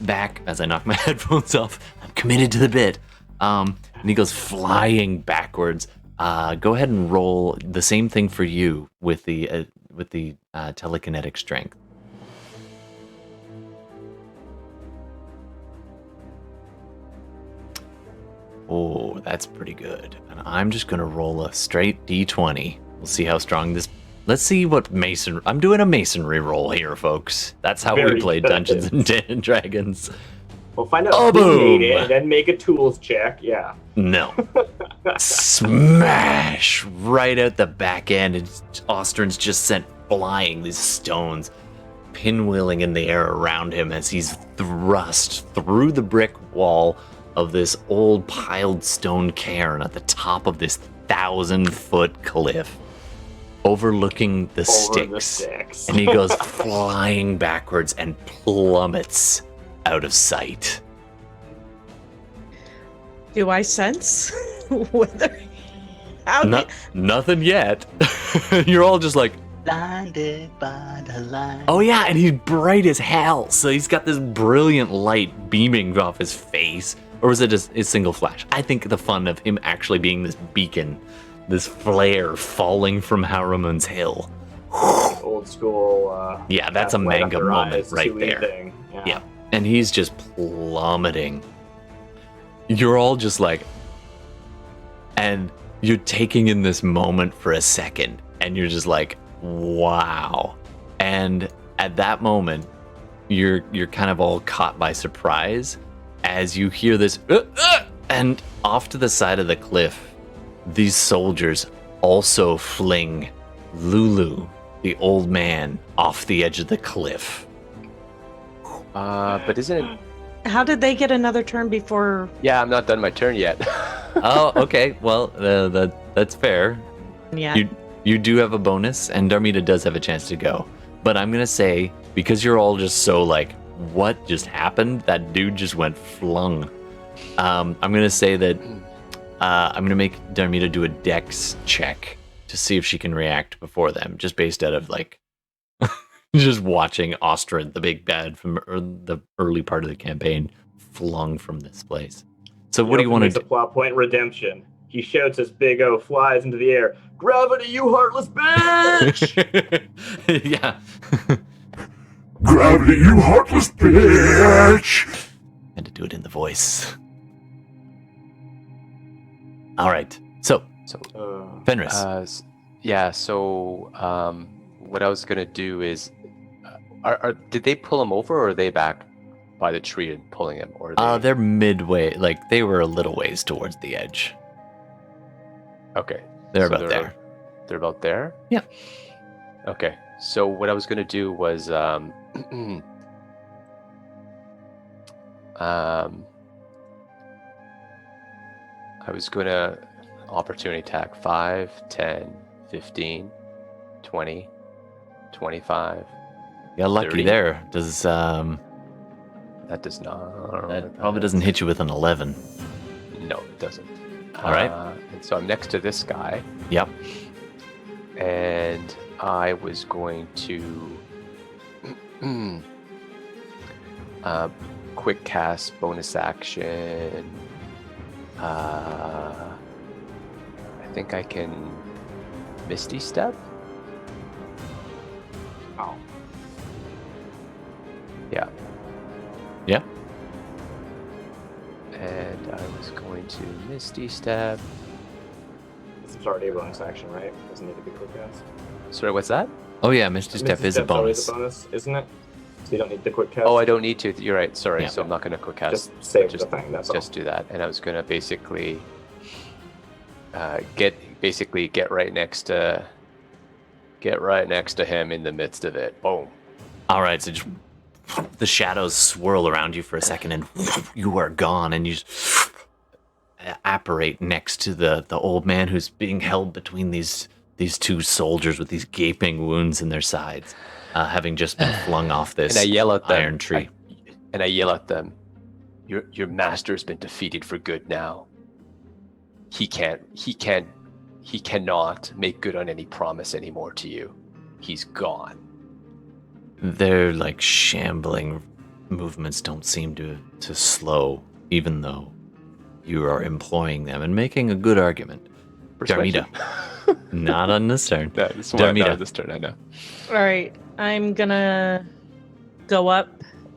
back as I knock my headphones off. I'm committed to the bit. And he goes flying backwards. Go ahead and roll the same thing for you with the telekinetic strength. Oh, that's pretty good. And I'm just gonna roll a straight D20. We'll see how strong this. Let's see what mason. I'm doing a masonry roll here, folks. That's how we Very play good. Dungeons and Dragons. We'll find out Oh, who made boom. it, and then make a tools check. Yeah. No. Smash right out the back end, and Ostrin's just sent flying these stones, pinwheeling in the air around him as he's thrust through the brick wall of this old piled stone cairn at the top of this 1,000-foot cliff, overlooking the sticks. And he goes flying backwards and plummets out of sight. Do I sense whether? How No, did- nothing yet. You're all just like, Blinded by the light. oh yeah, and he's bright as hell. So he's got this brilliant light beaming off his face. Or was it just a single flash? I think the fun of him actually being this beacon, this flare falling from Haramun's hill. Old school. Yeah, that's a light up manga their moment eyes, right 2E there. Thing. Yeah. And he's just plummeting. You're all just like, and you're taking in this moment for a second, and you're just like, wow. And at that moment, you're kind of all caught by surprise as you hear this, and off to the side of the cliff, these soldiers also fling Lulu, the old man, off the edge of the cliff. But isn't it? How did they get another turn before? Yeah, I'm not done my turn yet. Oh, okay. Well, that's fair. Yeah. You do have a bonus, and Darmita does have a chance to go. But I'm gonna say, because you're all just so like, what just happened? That dude just went flung. I'm gonna say that I'm gonna make Darmita do a dex check to see if she can react before them, just based out of like just watching Ostrid, the big bad from the early part of the campaign, flung from this place. So what do you want to do? do? Plot point redemption. He shouts as Big O flies into the air. Gravity, you heartless bitch! Yeah. Gravity, you heartless bitch! Had to do it in the voice. All right. So, So, Fenris. yeah. So, what I was gonna do is, did they pull him over, or are they back by the tree and pulling him, or They're midway. Like, they were a little ways towards the edge. okay? They're So about there. They're about there. Yeah. Okay. So what I was gonna do was, I was gonna opportunity attack 5, 10, 15, 20, 25. Yeah, lucky 30. there. Does That does not. that probably doesn't hit you with an 11? No, it doesn't. All right. And so I'm next to this guy, Yep. and I was going to quick cast bonus action. I think I can Misty Step. Oh. Yeah. Yeah. And I was going to Misty Step. This is already a bonus action, right? Doesn't need to be quick cast. Sorry, what's that? Oh yeah, Misty Step Misty is a Step's always bonus. a bonus, isn't it? So you don't need the quick cast. Oh, I don't need to. You're right. Sorry. Yeah. So I'm not going to quick cast. Just save just, the thing. That's just do that. And I was going to basically get right next to him in the midst of it. Boom. All right, so just the shadows swirl around you for a second, and you are gone, and you just apparate next to the old man who's being held between these two soldiers with these gaping wounds in their sides, having just been flung off this And I yell at them. iron tree. I yell at them. Your master's been defeated for good now. He cannot make good on any promise anymore to you. He's gone. Their like shambling movements don't seem to slow, even though you are employing them and making a good argument. Persuasion. Darmita, not on this turn. No, this one, Darmita. not on this turn, I know. All right, I'm gonna go up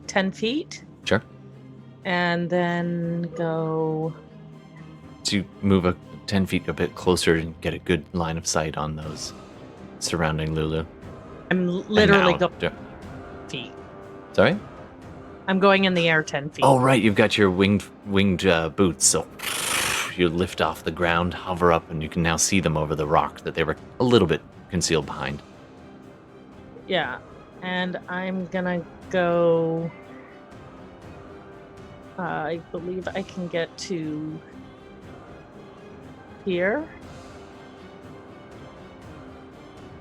10 feet Sure. and then go. To move 10 feet a bit closer and get a good line of sight on those surrounding Lulu. I'm literally And now- going feet. Sorry? I'm going in the air 10 feet. Oh, right. You've got your winged boots. So you lift off the ground, hover up, and you can now see them over the rock that they were a little bit concealed behind. Yeah, and I'm gonna go. I believe I can get to here.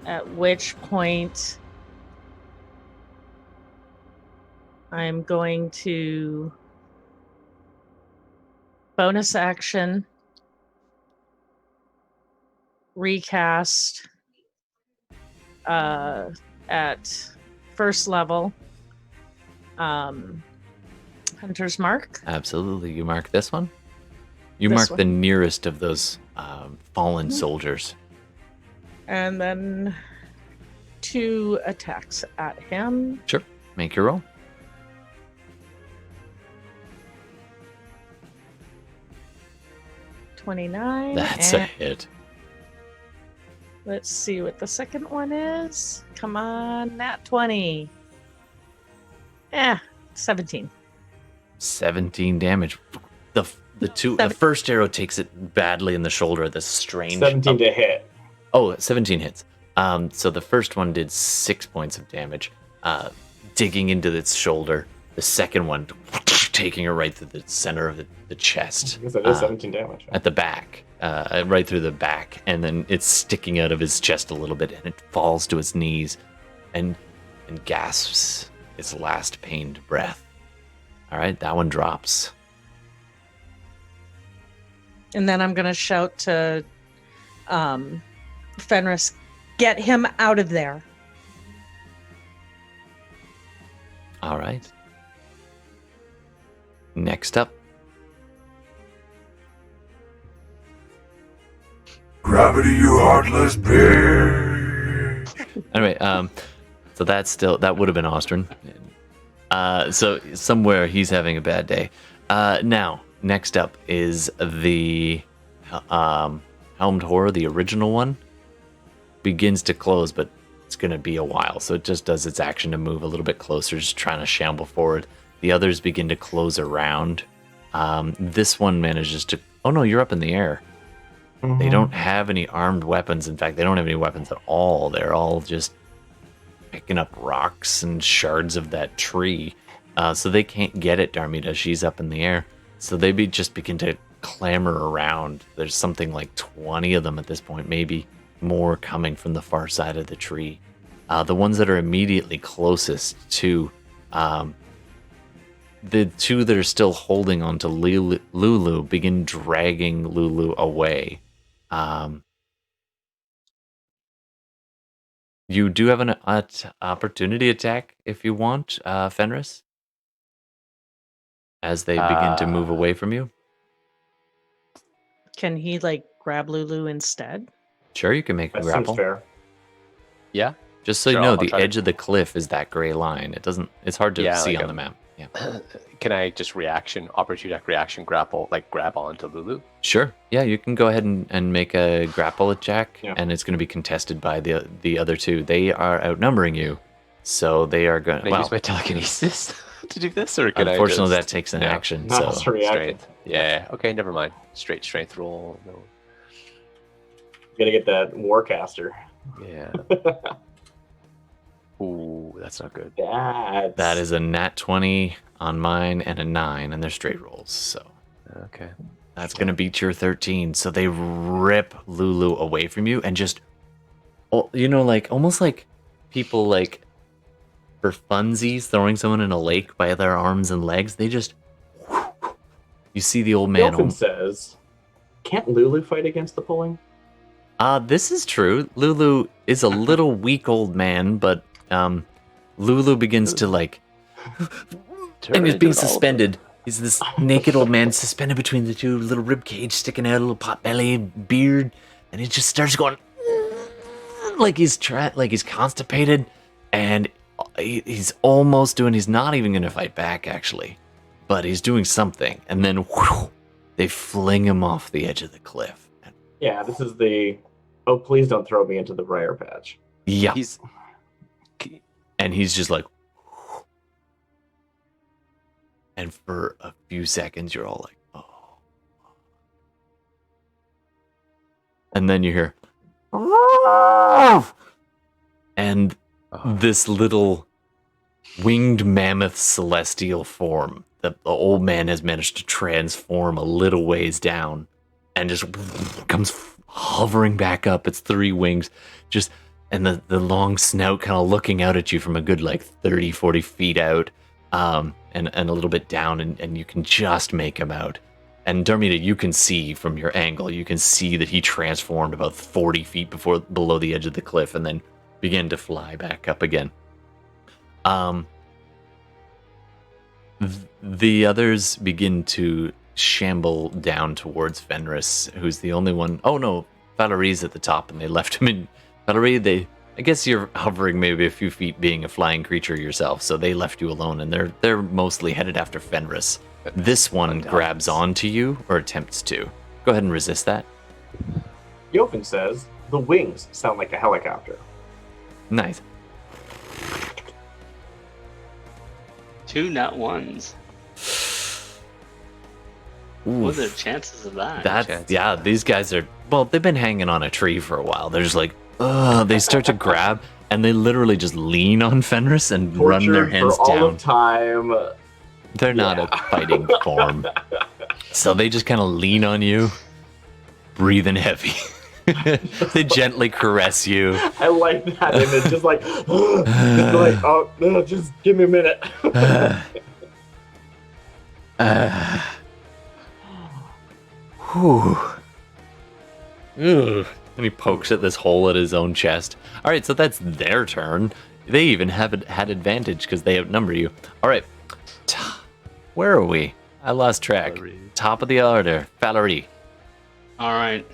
At which point I'm going to bonus action recast at first level Hunter's Mark. Absolutely. You mark this one? You This mark one. the nearest of those fallen soldiers. And then 2 attacks at him. Sure. Make your roll. $29. That's a and hit. let's see what the second one is. Come on, nat 20. 17. 17 damage. The Seven- first arrow takes it badly in the shoulder. This strange 17 to hit. Oh, 17 hits. So the first one did 6 points of damage, digging into its shoulder. The second one taking it right through the center of the chest. I guess that is 17 damage. At the back, right through the back, and then it's sticking out of his chest a little bit, and it falls to his knees, and gasps its last pained breath. All right, that one drops. And then I'm going to shout to Fenris, get him out of there. All right. Next up, Gravity, you heartless bitch. anyway, so that would have been Ostrin. So somewhere he's having a bad day. Now, next up is the Helmed Horror, the original one. Begins to close, but it's going to be a while. So it just does its action to move a little bit closer, just trying to shamble forward. The others begin to close around. This one manages to... Oh no, you're up in the air. They don't have any armed weapons. In fact, they don't have any weapons at all. They're all just picking up rocks and shards of that tree. So they can't get it, Darmita. She's up in the air. So they just begin to clamor around. There's something like 20 of them at this point, maybe more coming from the far side of the tree. The ones that are immediately closest to the two that are still holding on to Lulu begin dragging Lulu away. You do have an opportunity attack if you want, Fenris, as they begin to move away from you. Can he like grab Lulu instead? Sure, you can make a That seems grapple. fair. Yeah. Just so Sure, you know, I'll the try to- edge of the cliff is that gray line. It's hard to Yeah, see like on the map. Yeah. Can I just opportunity reaction grapple, like grab onto Lulu? Sure. Yeah, you can go ahead and make a grapple attack, Yeah. and it's going to be contested by the other two. They are outnumbering you, So they are going. Can I use my telekinesis to do this, or can Unfortunately, I that takes an No. action. No, So it's a reaction. strength? Yeah. Okay, never mind. Straight strength roll. No. Gotta get that Warcaster. Yeah. Ooh, that's not good. that is a nat 20 on mine and a 9, and they're straight rolls. So Okay. that's gonna beat your 13. So they rip Lulu away from you and just, like almost like people like for funsies throwing someone in a lake by their arms and legs. They just, you see the old man. Milton says, "Can't Lulu fight against the pulling?" This is true. Lulu is a little weak old man, but Lulu begins to like, and he's being suspended. He's this naked old man suspended between the two, little rib cage sticking out, a little pot belly, beard, and he just starts going like he's constipated, and he's almost doing. He's not even going to fight back actually, but he's doing something, and then they fling him off the edge of the cliff. Yeah, this is the. Oh, please don't throw me into the briar patch. Yeah, He's and he's just like, and for a few seconds, you're all like, oh. And then you hear, and this little winged mammoth celestial form that the old man has managed to transform a little ways down and just comes hovering back up. Its 3 wings, just, and the long snout kind of looking out at you from a good like 30, 40 feet out, and a little bit down, and you can just make him out. And Darmita, you can see from your angle, you can see that he transformed about 40 feet below the edge of the cliff and then began to fly back up again. The others begin to shamble down towards Fenris, who's the only one. Oh no, Falurie's at the top, and they left him in. Falurie, I guess you're hovering maybe a few feet, being a flying creature yourself, so they left you alone, and they're mostly headed after Fenris. This one grabs onto you, or attempts to. Go ahead and resist that. Yofin says, "The wings sound like a helicopter." Nice. 2 nat 1s. What are the chances of that? These guys are, well, they've been hanging on a tree for a while. They're just like, they start to grab, and they literally just lean on Fenris and run their hands for all down. of time. They're not a fighting form. So they just kind of lean on you, breathing heavy. They gently caress you. I like that image. Just like, oh, no, just give me a minute. Whew. Ugh. And he pokes at this hole at his own chest. All right, so that's their turn. They even had advantage because they outnumber you. All right. Where are we? I lost track. Falurie. Top of the order. Falurie. All right.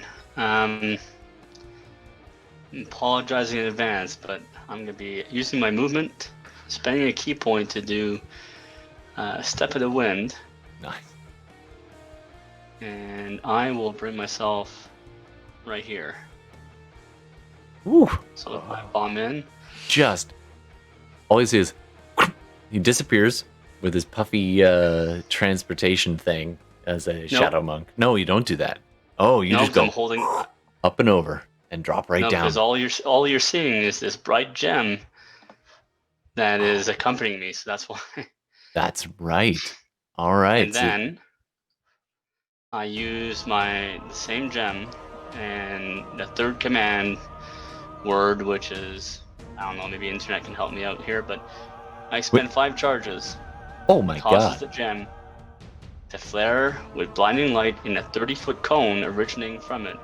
Apologizing in advance, but I'm going to be using my movement, spending a key point to do Step of the Wind. Nice. And I will bring myself right here. Woo. So if I bomb in, Just. All you see is he disappears with his puffy transportation thing as a shadow monk. No, you don't do that. Oh, you just go I'm holding. up and over and drop right down. Because all you're seeing is this bright gem that is accompanying me. So that's why. That's right. All right. And then I use the same gem and the third command word, which is, I don't know, maybe internet can help me out here, but I spend 5 charges. Oh my Causes god. the gem to flare with blinding light in a 30-foot cone originating from it.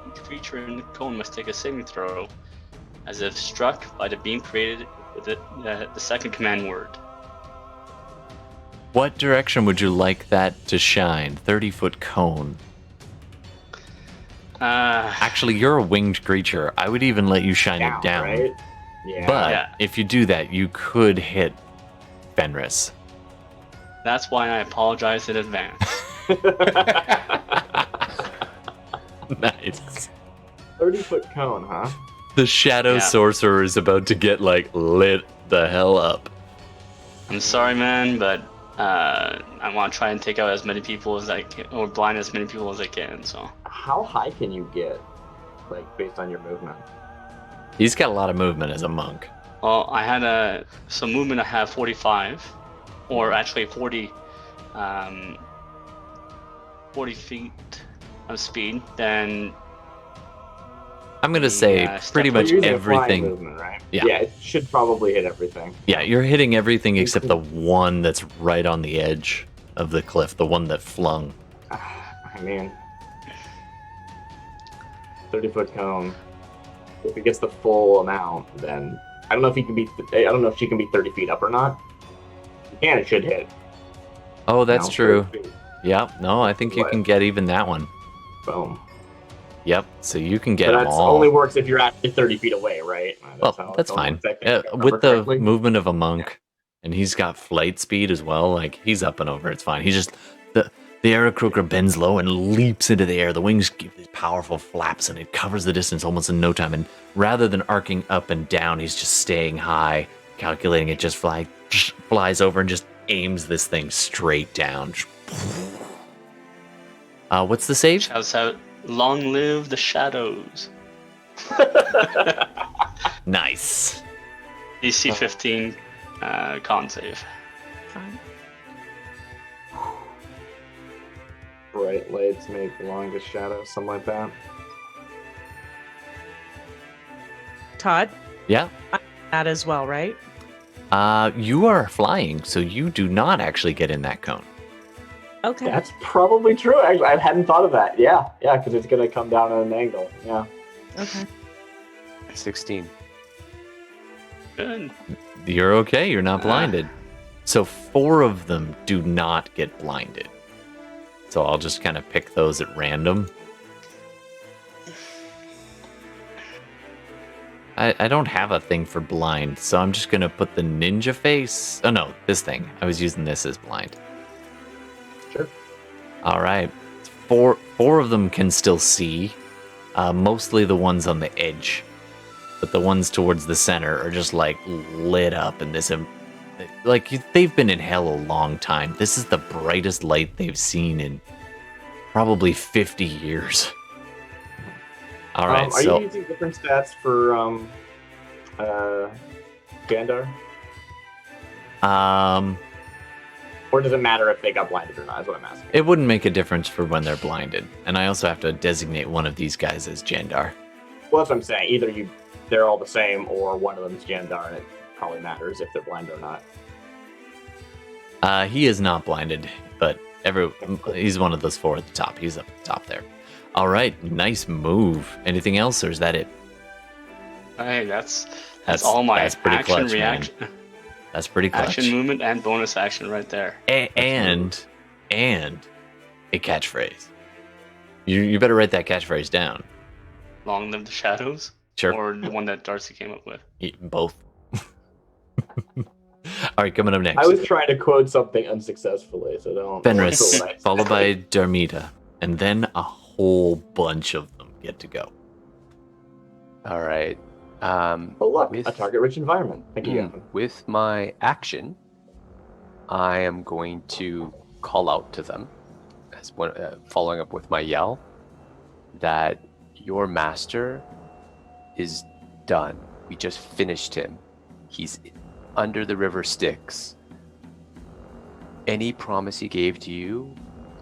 Each creature in the cone must take a saving throw as if struck by the beam created with the second command word. What direction would you like that to shine? 30-foot cone. Actually, you're a winged creature. I would even let you shine it down. Right? Yeah. But if you do that, you could hit Fenris. That's why I apologize in advance. Nice. 30-foot cone, huh? The shadow sorcerer is about to get like lit the hell up. I'm sorry, man, but I want to try and take out as many people as I can, or blind as many people as I can. So How high can you get, like based on your movement? He's got a lot of movement as a monk. well, I had some movement. I have 45, or actually 40, 40 feet of speed. Then I'm gonna say pretty much You're using a flying everything. movement, right? Yeah. Yeah, it should probably hit everything. Yeah, you're hitting everything except the one that's right on the edge of the cliff, the one that flung. I mean, 30-foot cone. If it gets the full amount, then I don't know if he can be. I don't know if she can be 30 feet up or not. And it should hit. Oh, that's No, true. 30 feet. Yep. No, I think you What? can get even that one. Boom. Yep. So you can get But them that all. only works if you're actually 30 feet away, right? Well, how that's it only fine. works, I think, if I remember With the correctly. movement of a monk, and he's got flight speed as well. Like he's up and over. It's fine. He just the Arakocra bends low and leaps into the air. The wings give these powerful flaps, and it covers the distance almost in no time. And rather than arcing up and down, he's just staying high, calculating it. Just flies over and just aims this thing straight down. What's the save? shouts out, "Long live the shadows!" Nice. DC 15, con save. Fine. Bright lights make the longest shadows, something like that. Todd, Yeah. that as well, right? You are flying, so you do not actually get in that cone. Okay. That's probably true. I hadn't thought of that. Yeah, because it's going to come down at an angle. Yeah. Okay. 16. Good. You're okay. You're not blinded. So 4 of them do not get blinded. So I'll just kind of pick those at random. I don't have a thing for blind, so I'm just going to put the ninja face. Oh, no, this thing. I was using this as blind. Sure. All right. 4 of them can still see. Mostly the ones on the edge. But the ones towards the center are just like lit up in this. They've been in hell a long time. This is the brightest light they've seen in probably 50 years. All right, Are so you using different stats for Jandar? Or does it matter if they got blinded or not? Is what I'm asking. it wouldn't make a difference for when they're blinded. And I also have to designate one of these guys as Jandar. Well, that's what I'm saying. Either they're all the same, or one of them's Jandar, and it probably matters if they're blind or not. He is not blinded, but he's one of those 4 at the top. He's up at the top there. All right, nice move. Anything else, or is that it? Hey, that's all my that's pretty action, clutch, man. reaction, That's pretty clutch. action movement, and bonus action right there. And a catchphrase. You better write that catchphrase down. Long live the shadows, Sure. or the one that Darcy came up with. Both. All right, coming up next. I was trying to quote something unsuccessful, so don't. Fenris, don't feel nice. followed by Darmita, and then a whole bunch of them get to go. All right. Oh, look, with- a target-rich environment. Thank you, Gavin. With my action, I am going to call out to them, following up with my yell, that your master is done. We just finished him. He's under the river Styx. Any promise he gave to you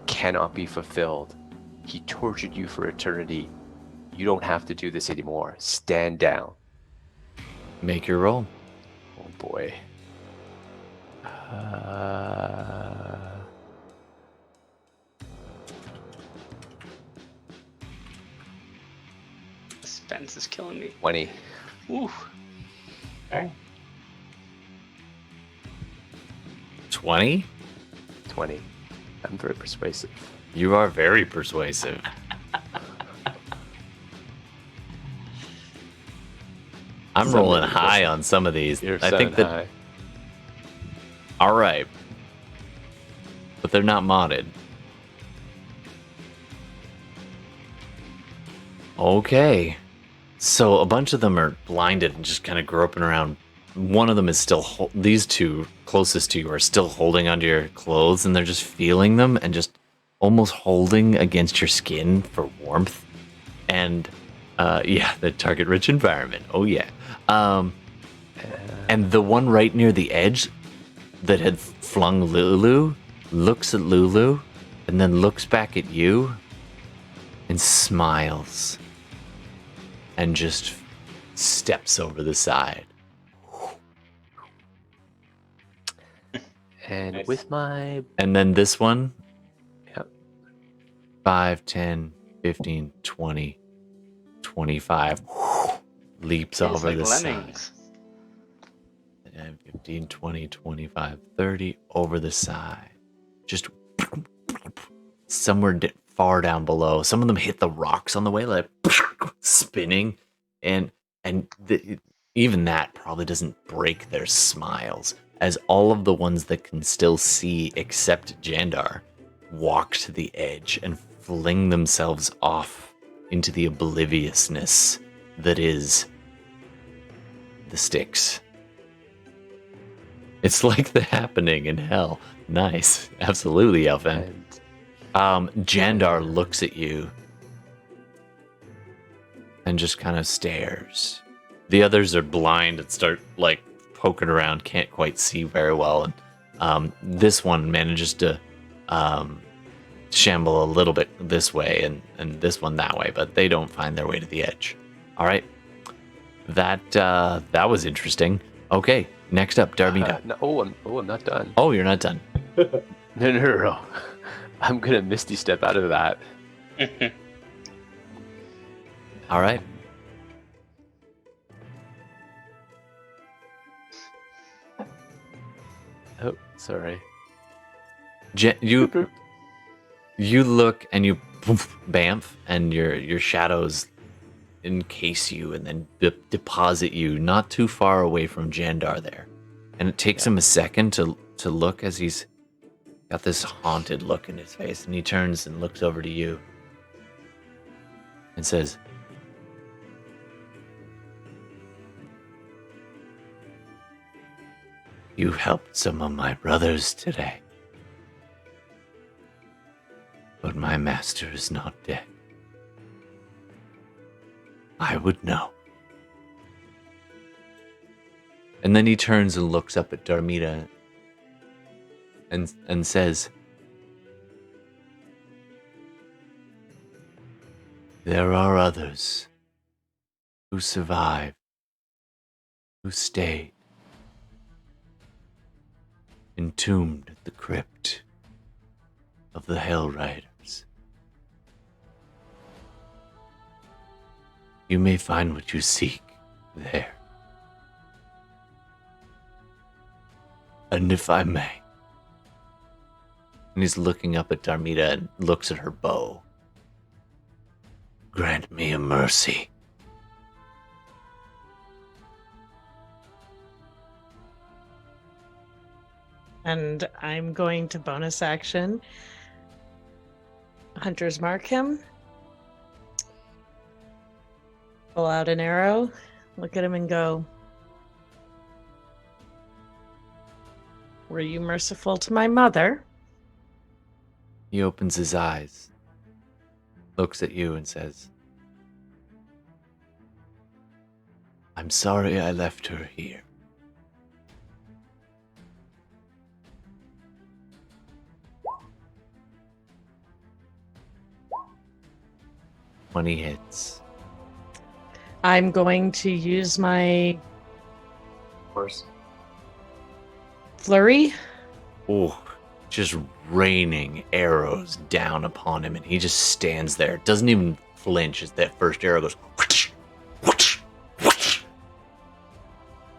cannot be fulfilled. He tortured you for eternity. You don't have to do this anymore. Stand down. Make your roll. Oh boy. Suspense is killing me. 20. Ooh. Okay. 20? 20. I'm very persuasive. You are very persuasive. I'm Somebody rolling was high on some of these. You're I think that. high. All right. But they're not modded. Okay. So a bunch of them are blinded and just kind of groping around one of them is still these two closest to you are still holding onto your clothes, and they're just feeling them and just almost holding against your skin for warmth. And yeah, the target rich environment. Oh yeah. And the one right near the edge that had flung Lulu looks at Lulu and then looks back at you and smiles and just steps over the side. And Nice. with my And then this one, Yep. 5, 10, 15, 20, 25, leaps It's over like the lemmings. side. And 15, 20, 25, 30, over the side. Just somewhere far down below. Some of them hit the rocks on the way, like spinning. And even that probably doesn't break their smiles, as all of the ones that can still see except Jandar walk to the edge and fling themselves off into the obliviousness that is the sticks. It's like the happening in hell. Nice. Absolutely, Elfin. and Jandar looks at you and just kind of stares. The others are blind and start like poking around, can't quite see very well. And this one manages to shamble a little bit this way and this one that way, but they don't find their way to the edge. All right. That was interesting. Okay, next up, Darmita. no, I'm not done. Oh, you're not done. No. I'm gonna Misty Step out of that. All right. Oh, sorry. You look and you bamf, and your shadows encase you and then deposit you not too far away from Jandar there. And it takes him a second to look, as he's got this haunted look in his face, and he turns and looks over to you and says, "You helped some of my brothers today, but my master is not dead. I would know." And then he turns and looks up at Darmita and says, "There are others who survived, who stayed, entombed at the crypt of the Hell Riders. You may find what you seek there. And if I may," and he's looking up at Darmita and looks at her bow, "grant me a mercy." And I'm going to bonus action Hunter's Mark him. Pull out an arrow, look at him and go, "Were you merciful to my mother?" He opens his eyes, looks at you and says, "I'm sorry I left her here." When he hits, I'm going to use my Of course. flurry. oh, just raining arrows down upon him, and he just stands there, doesn't even flinch as that first arrow goes whoosh, whoosh, whoosh.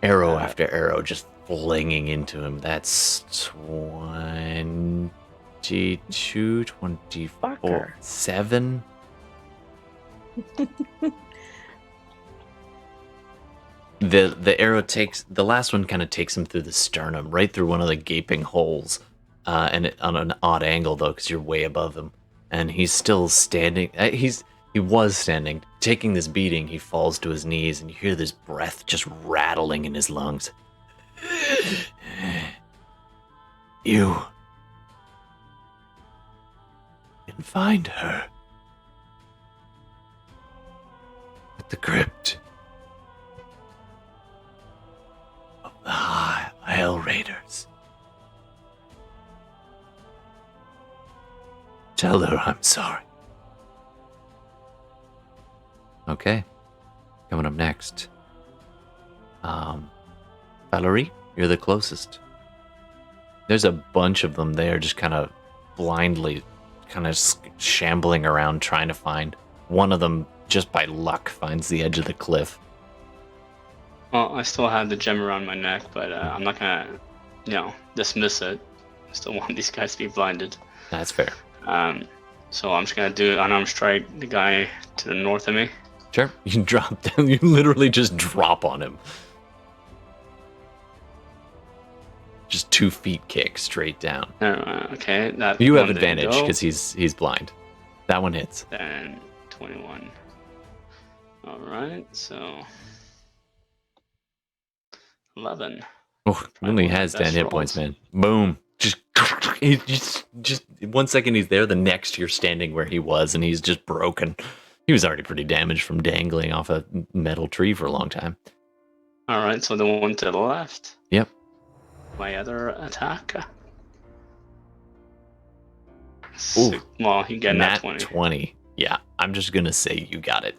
Arrow after arrow just flinging into him. That's 22, 24, Fucker. 7. The arrow takes, the last one kind of takes him through the sternum, right through one of the gaping holes, and on an odd angle though, because you're way above him, and he's still standing. He was standing. Taking this beating, he falls to his knees, and you hear this breath just rattling in his lungs. You can find her at the crypt of the Hell Raiders. Tell her I'm sorry. Okay. Coming up next. Falurie, you're the closest. There's a bunch of them there just kind of blindly kind of shambling around trying to find. One of them, just by luck, finds the edge of the cliff. Well, I still have the gem around my neck, but I'm not gonna, dismiss it. I still want these guys to be blinded. That's fair. So I'm just gonna do unarmed strike the guy to the north of me. Sure. You drop down. You literally just drop on him. Just 2 feet kick straight down. Okay, that You have one didn't advantage go. because he's blind. That one hits. Then 21. All right, so 11. Oh, he only has 10 best hit points, rolls. man. Boom. Just 1 second he's there, the next you're standing where he was, and he's just broken. He was already pretty damaged from dangling off a metal tree for a long time. All right, so the one to the left. Yep. My other attack. Ooh. Well, he got Nat nat 20. 20. Yeah, I'm just going to say you got it.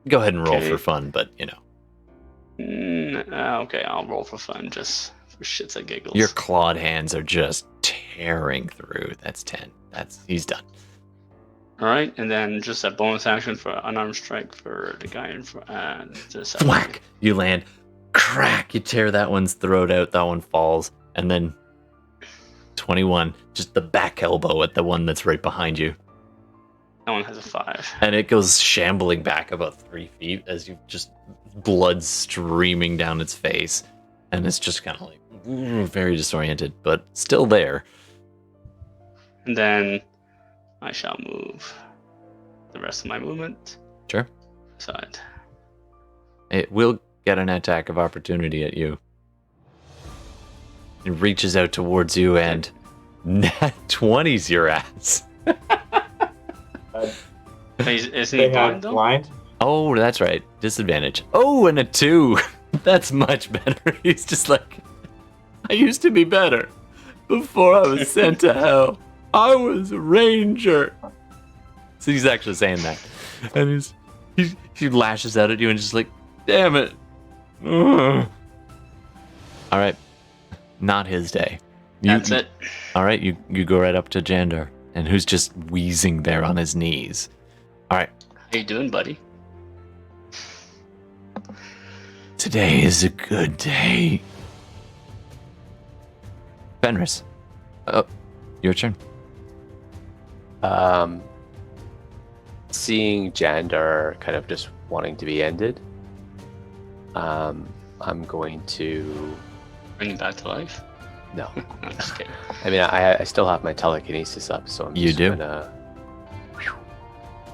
Go ahead and roll Okay. for fun, but, Okay, I'll roll for fun, just for shits and giggles. your clawed hands are just tearing through. That's 10. He's done. All right, and then just a bonus action for unarmed strike for the guy in front. To the side. Whack! You land. Crack! You tear that one's throat out. That one falls. And then 21. Just the back elbow at the one that's right behind you. That one has a 5. And it goes shambling back about 3 feet as you just blood streaming down its face. And it's just kind of like very disoriented, but still there. And then I shall move the rest of my movement Sure. aside. It will get an attack of opportunity at you. It reaches out towards you and nat 20's your ass. Isn't They he have blind though? blind. Oh, that's right. Disadvantage. Oh, and a 2. That's much better. He's just like, I used to be better before I was sent to hell. I was a ranger. So he's actually saying that. And he lashes out at you and just like, damn it. Ugh. All right. Not his day. That's it. All right, you go right up to Jandar, and who's just wheezing there on his knees. All right. How you doing, buddy? Today is a good day. Fenris. Oh, your turn. Seeing Jandar kind of just wanting to be ended, I'm going to. Bring him back to life? No. I'm just kidding. I mean, I still have my telekinesis up, so I'm You just do? gonna.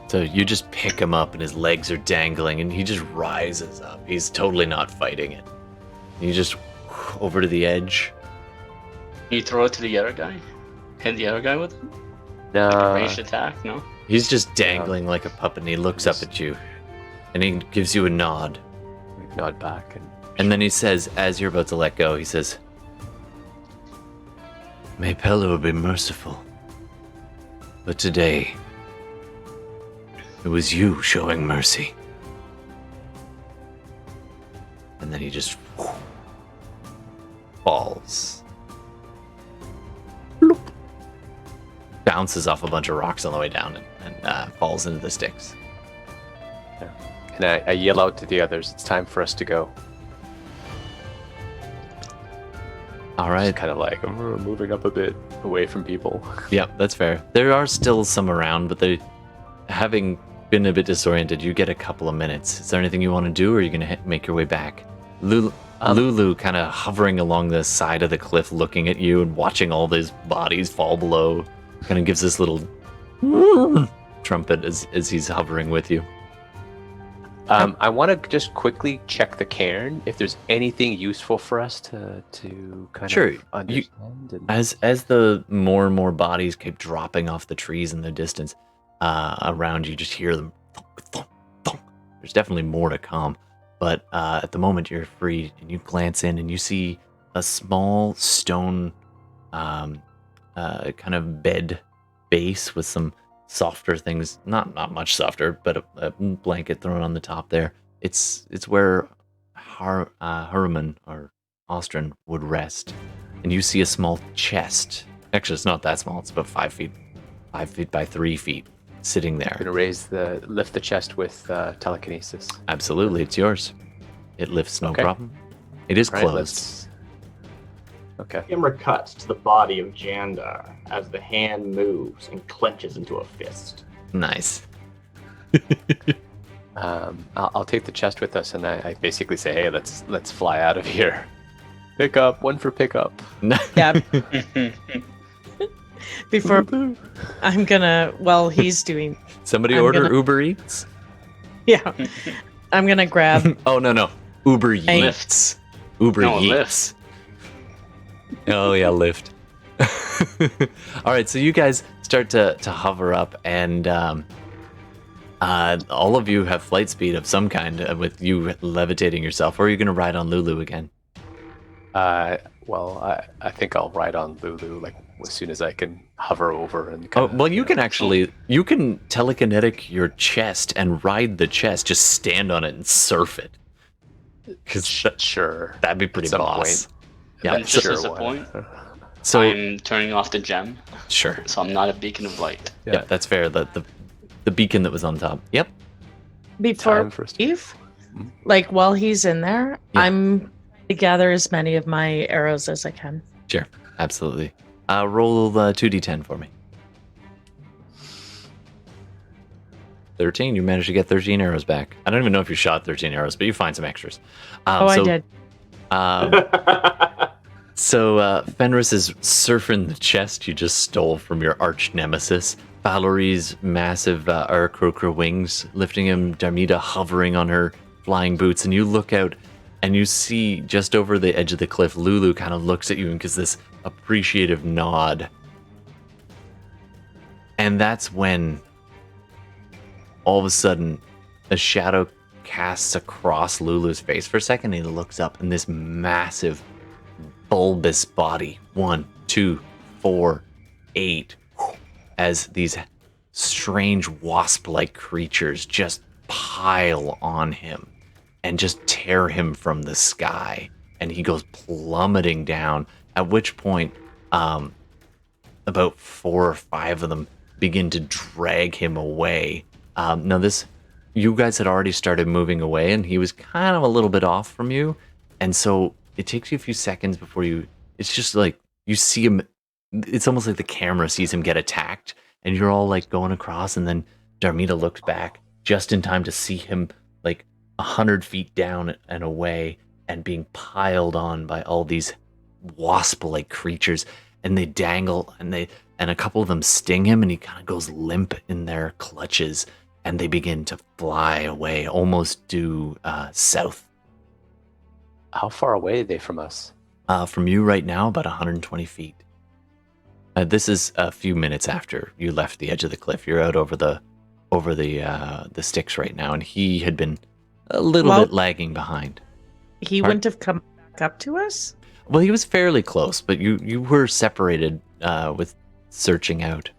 So you just pick him up, and his legs are dangling, and he just rises up. He's totally not fighting it. You just over to the edge. Can you throw it to the other guy? Hit the other guy with it? No. Ranged attack? No? He's just dangling like a puppet, and he looks up at you, and he gives you a nod. Nod back And then he says, as you're about to let go, he says, May Pelo be merciful, but today it was you showing mercy. And then he just falls. Bloop. Bounces off a bunch of rocks on the way down and falls into the sticks. And I yell out to the others, it's time for us to go. All right. Kind of like, I'm moving up a bit away from people. Yep, that's fair. There are still some around, but they, having been a bit disoriented, you get a couple of minutes. Is there anything you want to do, or are you going to make your way back? Lulu kind of hovering along the side of the cliff, looking at you and watching all these bodies fall below, kind of gives this little trumpet as he's hovering with you. I want to just quickly check the cairn if there's anything useful for us to kind Sure, of understand. As the more and more bodies keep dropping off the trees in the distance around you, just hear them thunk, thunk, thunk. There's definitely more to come, but at the moment you're free, and you glance in and you see a small stone kind of bed base with some softer things, not much softer, but a blanket thrown on the top there. It's where Herman or Ostrin would rest. And you see a small chest. Actually, it's not that small. It's about 5 feet by 3 feet, sitting there. I'm gonna lift the chest with telekinesis. Absolutely, it's yours. It lifts no Okay. problem. It is Right, closed. Okay. Camera cuts to the body of Jandar as the hand moves and clenches into a fist. Nice. I'll take the chest with us, and I basically say, "Hey, let's fly out of here. Pick up, one for pickup." Yeah. Before I'm gonna, while he's doing, Somebody I'm order gonna- Uber Eats. yeah, I'm gonna grab. Oh no, Uber Hey. Eats. Uber No, Eats. Oh yeah, Lyft. All right, so you guys start to hover up, and all of you have flight speed of some kind with you levitating yourself. Or are you going to ride on Lulu again? Well, I think I'll ride on Lulu like as soon as I can hover over and. Oh, Kinda, well, you can actually you can telekinetic your chest and ride the chest. Just stand on it and surf it. Because Sure. that'd be pretty some boss. point. Yeah, And just so, as a why point, not? so I'm turning off the gem, sure. so I'm not a beacon of light. Yeah, that's fair. The beacon that was on top. Yep. Before Time for us to- we leave, like while he's in there, Yeah. I'm to gather as many of my arrows as I can. Sure. Absolutely. Roll 2d10 for me. 13. You managed to get 13 arrows back. I don't even know if you shot 13 arrows, but you find some extras. I did. So Fenris is surfing the chest you just stole from your arch nemesis. Falorie's massive Arakocra wings lifting him. Darmita hovering on her flying boots, and you look out and you see just over the edge of the cliff, Lulu kind of looks at you and gives this appreciative nod. And that's when all of a sudden a shadow casts across Lulu's face. For a second, he looks up, and this massive bulbous body, 1, 2, 4, 8, as these strange wasp-like creatures just pile on him and just tear him from the sky, and he goes plummeting down, at which point about 4 or 5 of them begin to drag him away. Now you guys had already started moving away, and he was kind of a little bit off from you, and so it takes you a few seconds before it's just like you see him. It's almost like the camera sees him get attacked, and you're all like going across, and then Darmita looks back just in time to see him like 100 feet down and away, and being piled on by all these wasp-like creatures, and they dangle, and a couple of them sting him, and he kind of goes limp in their clutches, and they begin to fly away, almost due south. How far away are they from us? From you right now, about 120 feet. This is a few minutes after you left the edge of the cliff. You're out over the sticks right now, and he had been a little bit lagging behind. He wouldn't have come back up to us? Well, he was fairly close, but you were separated with searching out.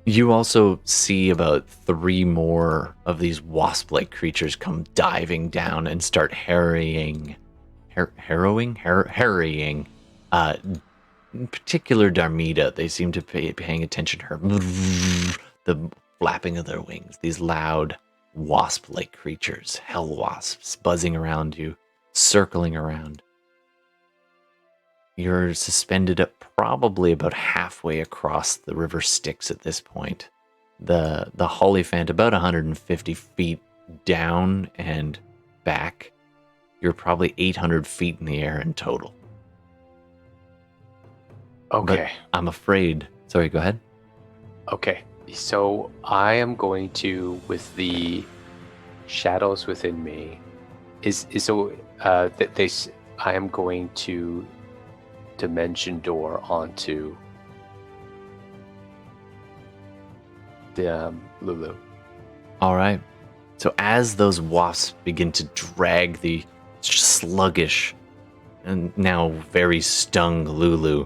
You also see about 3 more of these wasp-like creatures come diving down and start harrying, in particular Darmita. They seem to be paying attention to her. The flapping of their wings, these loud wasp-like creatures, hell wasps, buzzing around you, circling around. You're suspended up probably about halfway across the river Styx at this point. The Hollyphant about 150 feet down and back. You're probably 800 feet in the air in total. Okay. I'm afraid. Sorry, go ahead. Okay. So I am going to, with the shadows within me, I am going to dimension door onto the Lulu. All right. So as those wasps begin to drag the sluggish and now very stung Lulu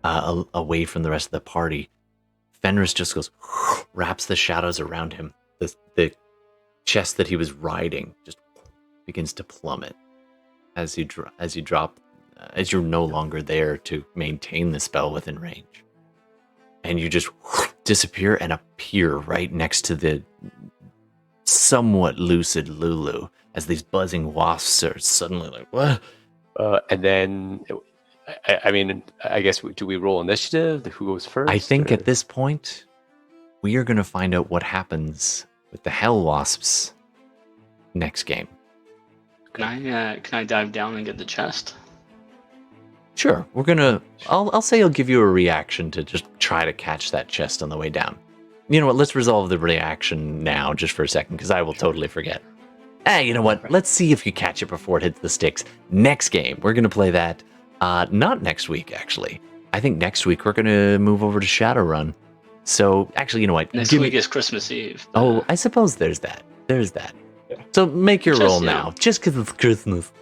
away from the rest of the party, Fenris just goes, wraps the shadows around him. The chest that he was riding just begins to plummet as you're no longer there to maintain the spell within range. And you just disappear and appear right next to the somewhat lucid Lulu as these buzzing wasps are suddenly like, what? And then, I guess, do we roll initiative? Who goes first? I think at this point, we are going to find out what happens with the Hell Wasps next game. Can I dive down and get the chest? Sure, we're gonna. I'll say I'll give you a reaction to just try to catch that chest on the way down. You know what? Let's resolve the reaction now, just for a second, because I will totally forget. You know what? Let's see if you catch it before it hits the sticks. Next game, we're gonna play that. Not next week, actually. I think next week we're gonna move over to Shadowrun. So actually, you know what? Next week is Christmas Eve. Oh, I suppose there's that. There's that. Yeah. So make your Just, roll you know. now, just because it's Christmas.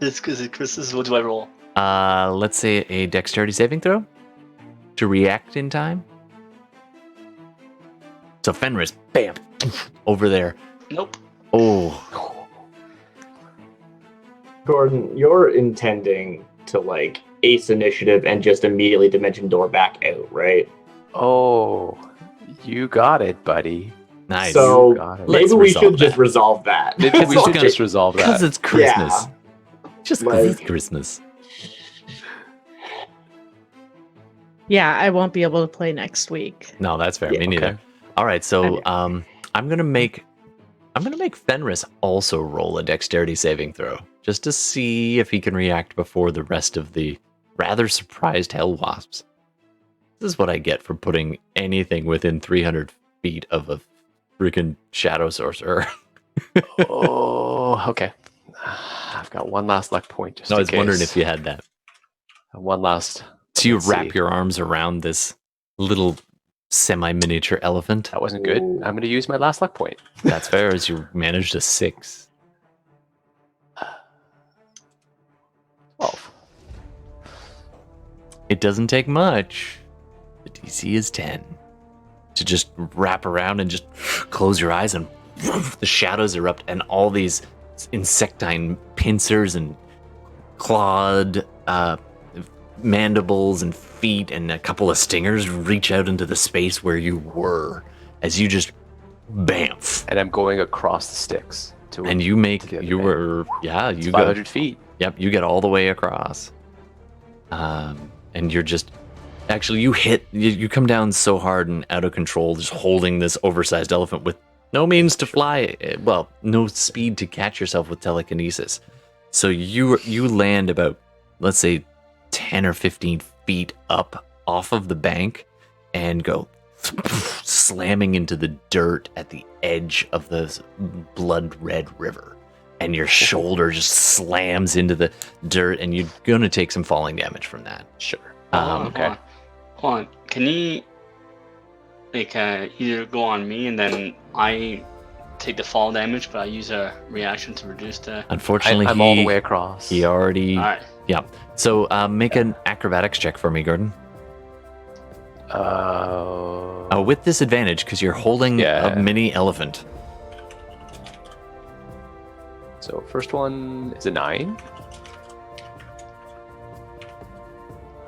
It's because it's Christmas. What do I roll? Let's say a dexterity saving throw to react in time. So Fenris, bam, over there. Nope. Oh, Gordon, you're intending to like ace initiative and just immediately dimension door back out, right? Oh, you got it, buddy. nice. So got it. maybe Let's we resolve should just that. resolve that. Maybe we should just resolve Because that. it's Christmas. Yeah. Just because it's Like- Christmas. Yeah, I won't be able to play next week. No, that's fair. Yeah, Me neither. okay. All right, so Okay. I'm gonna make Fenris also roll a dexterity saving throw just to see if he can react before the rest of the rather surprised Hell Wasps. This is what I get for putting anything within 300 feet of a freaking Shadow Sorcerer. Oh, okay. I've got one last luck point. Just No, I in was wondering case. if you had that. One last. So you Let's wrap see. your arms around this little semi-miniature elephant. That wasn't good. Ooh. I'm going to use my last luck point. That's fair, as you managed a 6. 12. It doesn't take much. The DC is 10. To just wrap around and just close your eyes and the shadows erupt and all these insectine pincers and clawed mandibles and feet and a couple of stingers reach out into the space where you were as you just bamf. And I'm going across the sticks. And you make, to the other you bank. were, yeah, It's you go. 500 feet. Yep, you get all the way across. And you're just actually you come down so hard and out of control, just holding this oversized elephant with no means to fly, well, no speed to catch yourself with telekinesis. So you land about, let's say, 10 or 15 feet up off of the bank and go slamming into the dirt at the edge of the blood red river. And your shoulder just slams into the dirt, and you're gonna take some falling damage from that. Sure. Hold on. Can you either go on me and then I take the fall damage, but I use a reaction to reduce the. Unfortunately, I'm all the way across. He already. All right. Yeah. So make an acrobatics check for me, Gordon. With disadvantage because you're holding Yeah. a mini elephant. So first one is a 9.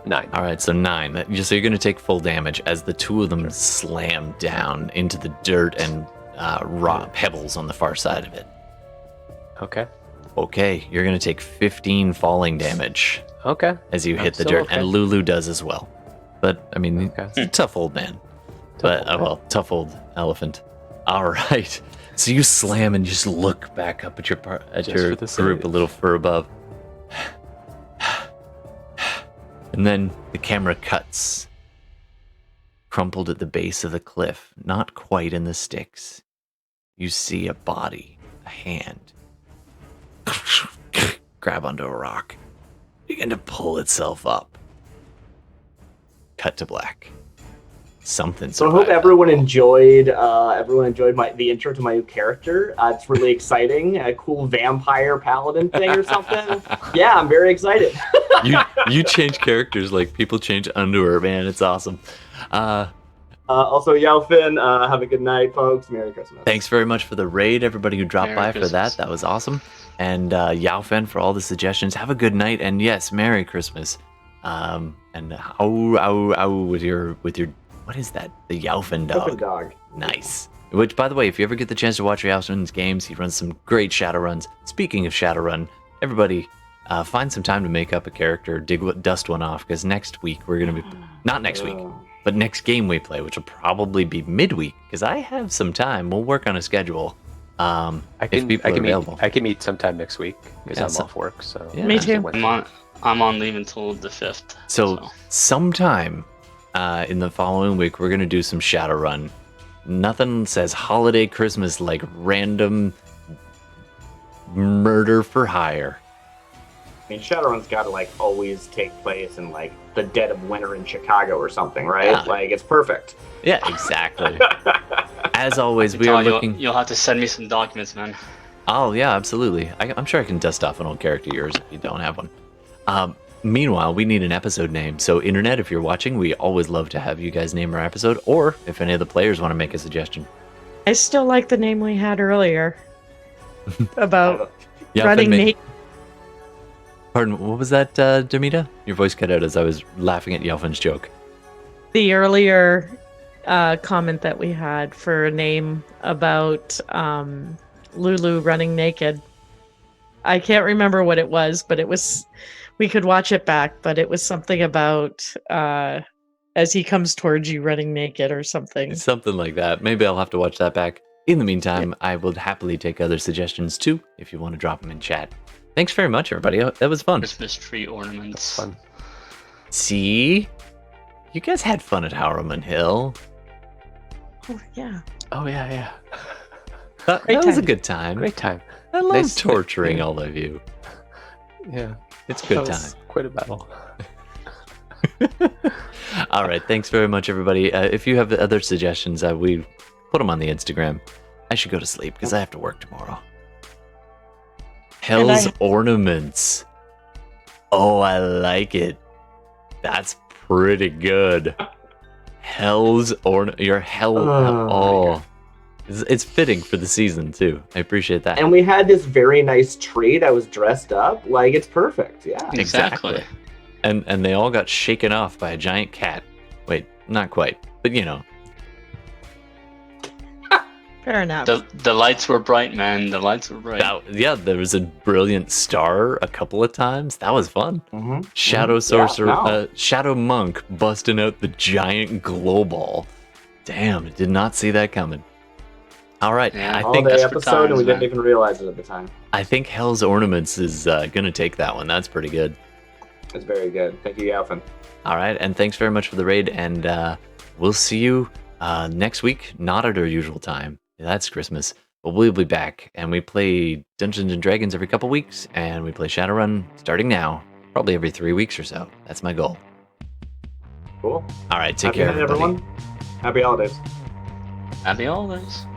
9. All right, so 9. So you're going to take full damage as the two of them slam down into the dirt and raw pebbles on the far side of it. Okay. Okay, you're going to take 15 falling damage Okay. as you I'm hit the still dirt, okay. and Lulu does as well. But I mean, Okay. he's a tough old man. Tough old elephant. All right. So you slam and just look back up at your Just your for the group save. a little fur above. And then the camera cuts. Crumpled at the base of the cliff, not quite in the sticks. You see a body, a hand. Grab onto a rock. Begin to pull itself up. Cut to black. Something. So I hope survived that. everyone enjoyed the intro to my new character. It's really exciting. A cool vampire paladin thing or something. Yeah, I'm very excited. You change characters like people change underwear, man. It's awesome. Also, Yelfin, have a good night, folks. Merry Christmas. Thanks very much for the raid, everybody who dropped Merry by for that. Christmas. That was awesome. And Yaufen for all the suggestions. Have a good night, and yes, Merry Christmas. And ow with your what is that? The Yaufen Open dog. dog. Nice. Which, by the way, if you ever get the chance to watch Yaufen's games, he runs some great Shadowruns. Speaking of Shadowrun, everybody find some time to make up a character, dust one off, because next week we're gonna be not next week. But next game we play, which will probably be midweek, because I have some time. We'll work on a schedule. If people are available. I can meet sometime next week because Yeah, I'm so- off work. So Yeah. Me too. I'm on leave until the 5th. So sometime in the following week, we're gonna do some Shadowrun. Nothing says holiday Christmas like random murder for hire. I mean, Shadowrun's got to like always take place in like the dead of winter in Chicago or something, right? Yeah. Like it's perfect. Yeah, exactly. As always, we are Todd, looking. You'll have to send me some documents, man. Oh yeah, absolutely. I'm sure I can dust off an old character of yours if you don't have one. Meanwhile, we need an episode name. So, internet, if you're watching, we always love to have you guys name our episode, or if any of the players want to make a suggestion. I still like the name we had earlier about Yeah, running naked. Pardon, what was that, Darmita? Your voice cut out as I was laughing at Yelfin's joke. The earlier comment that we had for a name about Lulu running naked. I can't remember what it was, but it was. We could watch it back, but it was something about as he comes towards you running naked or something. Something like that. Maybe I'll have to watch that back. In the meantime, I will happily take other suggestions too, if you want to drop them in chat. Thanks very much, everybody. That was fun. Christmas tree ornaments. fun. See? You guys had fun at Harriman Hill. Oh, yeah. Oh yeah. That Great was a time. good time. Great time. I love Nice- torturing yeah. all of you. Yeah. It's a good That was time. Quite a battle. All right. Thanks very much, everybody. If you have other suggestions, we put them on the Instagram. I should go to sleep because I have to work tomorrow. Hell's Ornaments. Oh, I like it. That's pretty good. Hell's Your hell. Oh, It's fitting for the season too. I appreciate that. And we had this very nice tree that was dressed up. Like it's perfect. Yeah. Exactly. And they all got shaken off by a giant cat. Wait, not quite, but you know. Fair enough. The lights were bright, man. The lights were bright. Yeah, there was a brilliant star a couple of times. That was fun. Mm-hmm. Shadow Sorcerer, no. Shadow Monk busting out the giant glow ball. Damn, did not see that coming. All right, Yeah. I All think day desperate episode, and we times, didn't man. even realize it at the time. Hell's Ornaments is gonna take that one. That's pretty good. It's very good. Thank you, Yalfin. All right, and thanks very much for the raid, and we'll see you next week. Not at our usual time. That's Christmas, but we'll be back, and we play Dungeons and Dragons every couple weeks, and we play Shadowrun starting now, probably every 3 weeks or so. That's my goal. Cool. All right, take Happy care, night, everybody. everyone. Happy holidays. Happy holidays.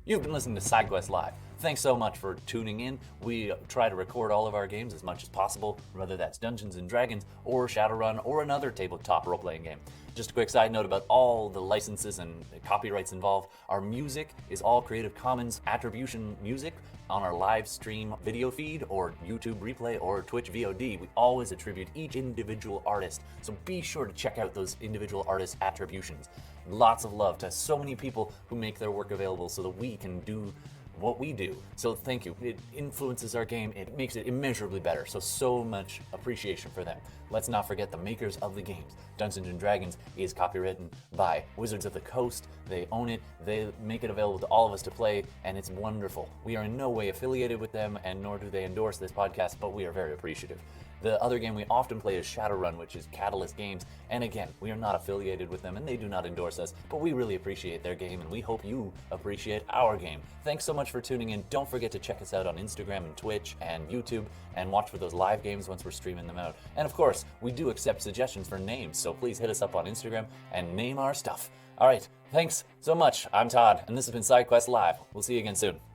You've been listening to SideQuests Live. Thanks so much for tuning in. We try to record all of our games as much as possible, whether that's Dungeons & Dragons or Shadowrun or another tabletop role-playing game. Just a quick side note about all the licenses and copyrights involved. Our music is all Creative Commons attribution music on our live stream video feed or YouTube replay or Twitch VOD. We always attribute each individual artist, so be sure to check out those individual artist attributions. Lots of love to so many people who make their work available so that we can do what we do. So thank you. It influences our game. It makes it immeasurably better. So much appreciation for them. Let's not forget the makers of the games. Dungeons & Dragons is copywritten by Wizards of the Coast. They own it. They make it available to all of us to play, and it's wonderful. We are in no way affiliated with them, and nor do they endorse this podcast, but we are very appreciative. The other game we often play is Shadowrun, which is Catalyst Games, and again, we are not affiliated with them and they do not endorse us, but we really appreciate their game and we hope you appreciate our game. Thanks so much for tuning in. Don't forget to check us out on Instagram and Twitch and YouTube and watch for those live games once we're streaming them out. And of course, we do accept suggestions for names, so please hit us up on Instagram and name our stuff. Alright, thanks so much. I'm Todd, and this has been SideQuests Live. We'll see you again soon.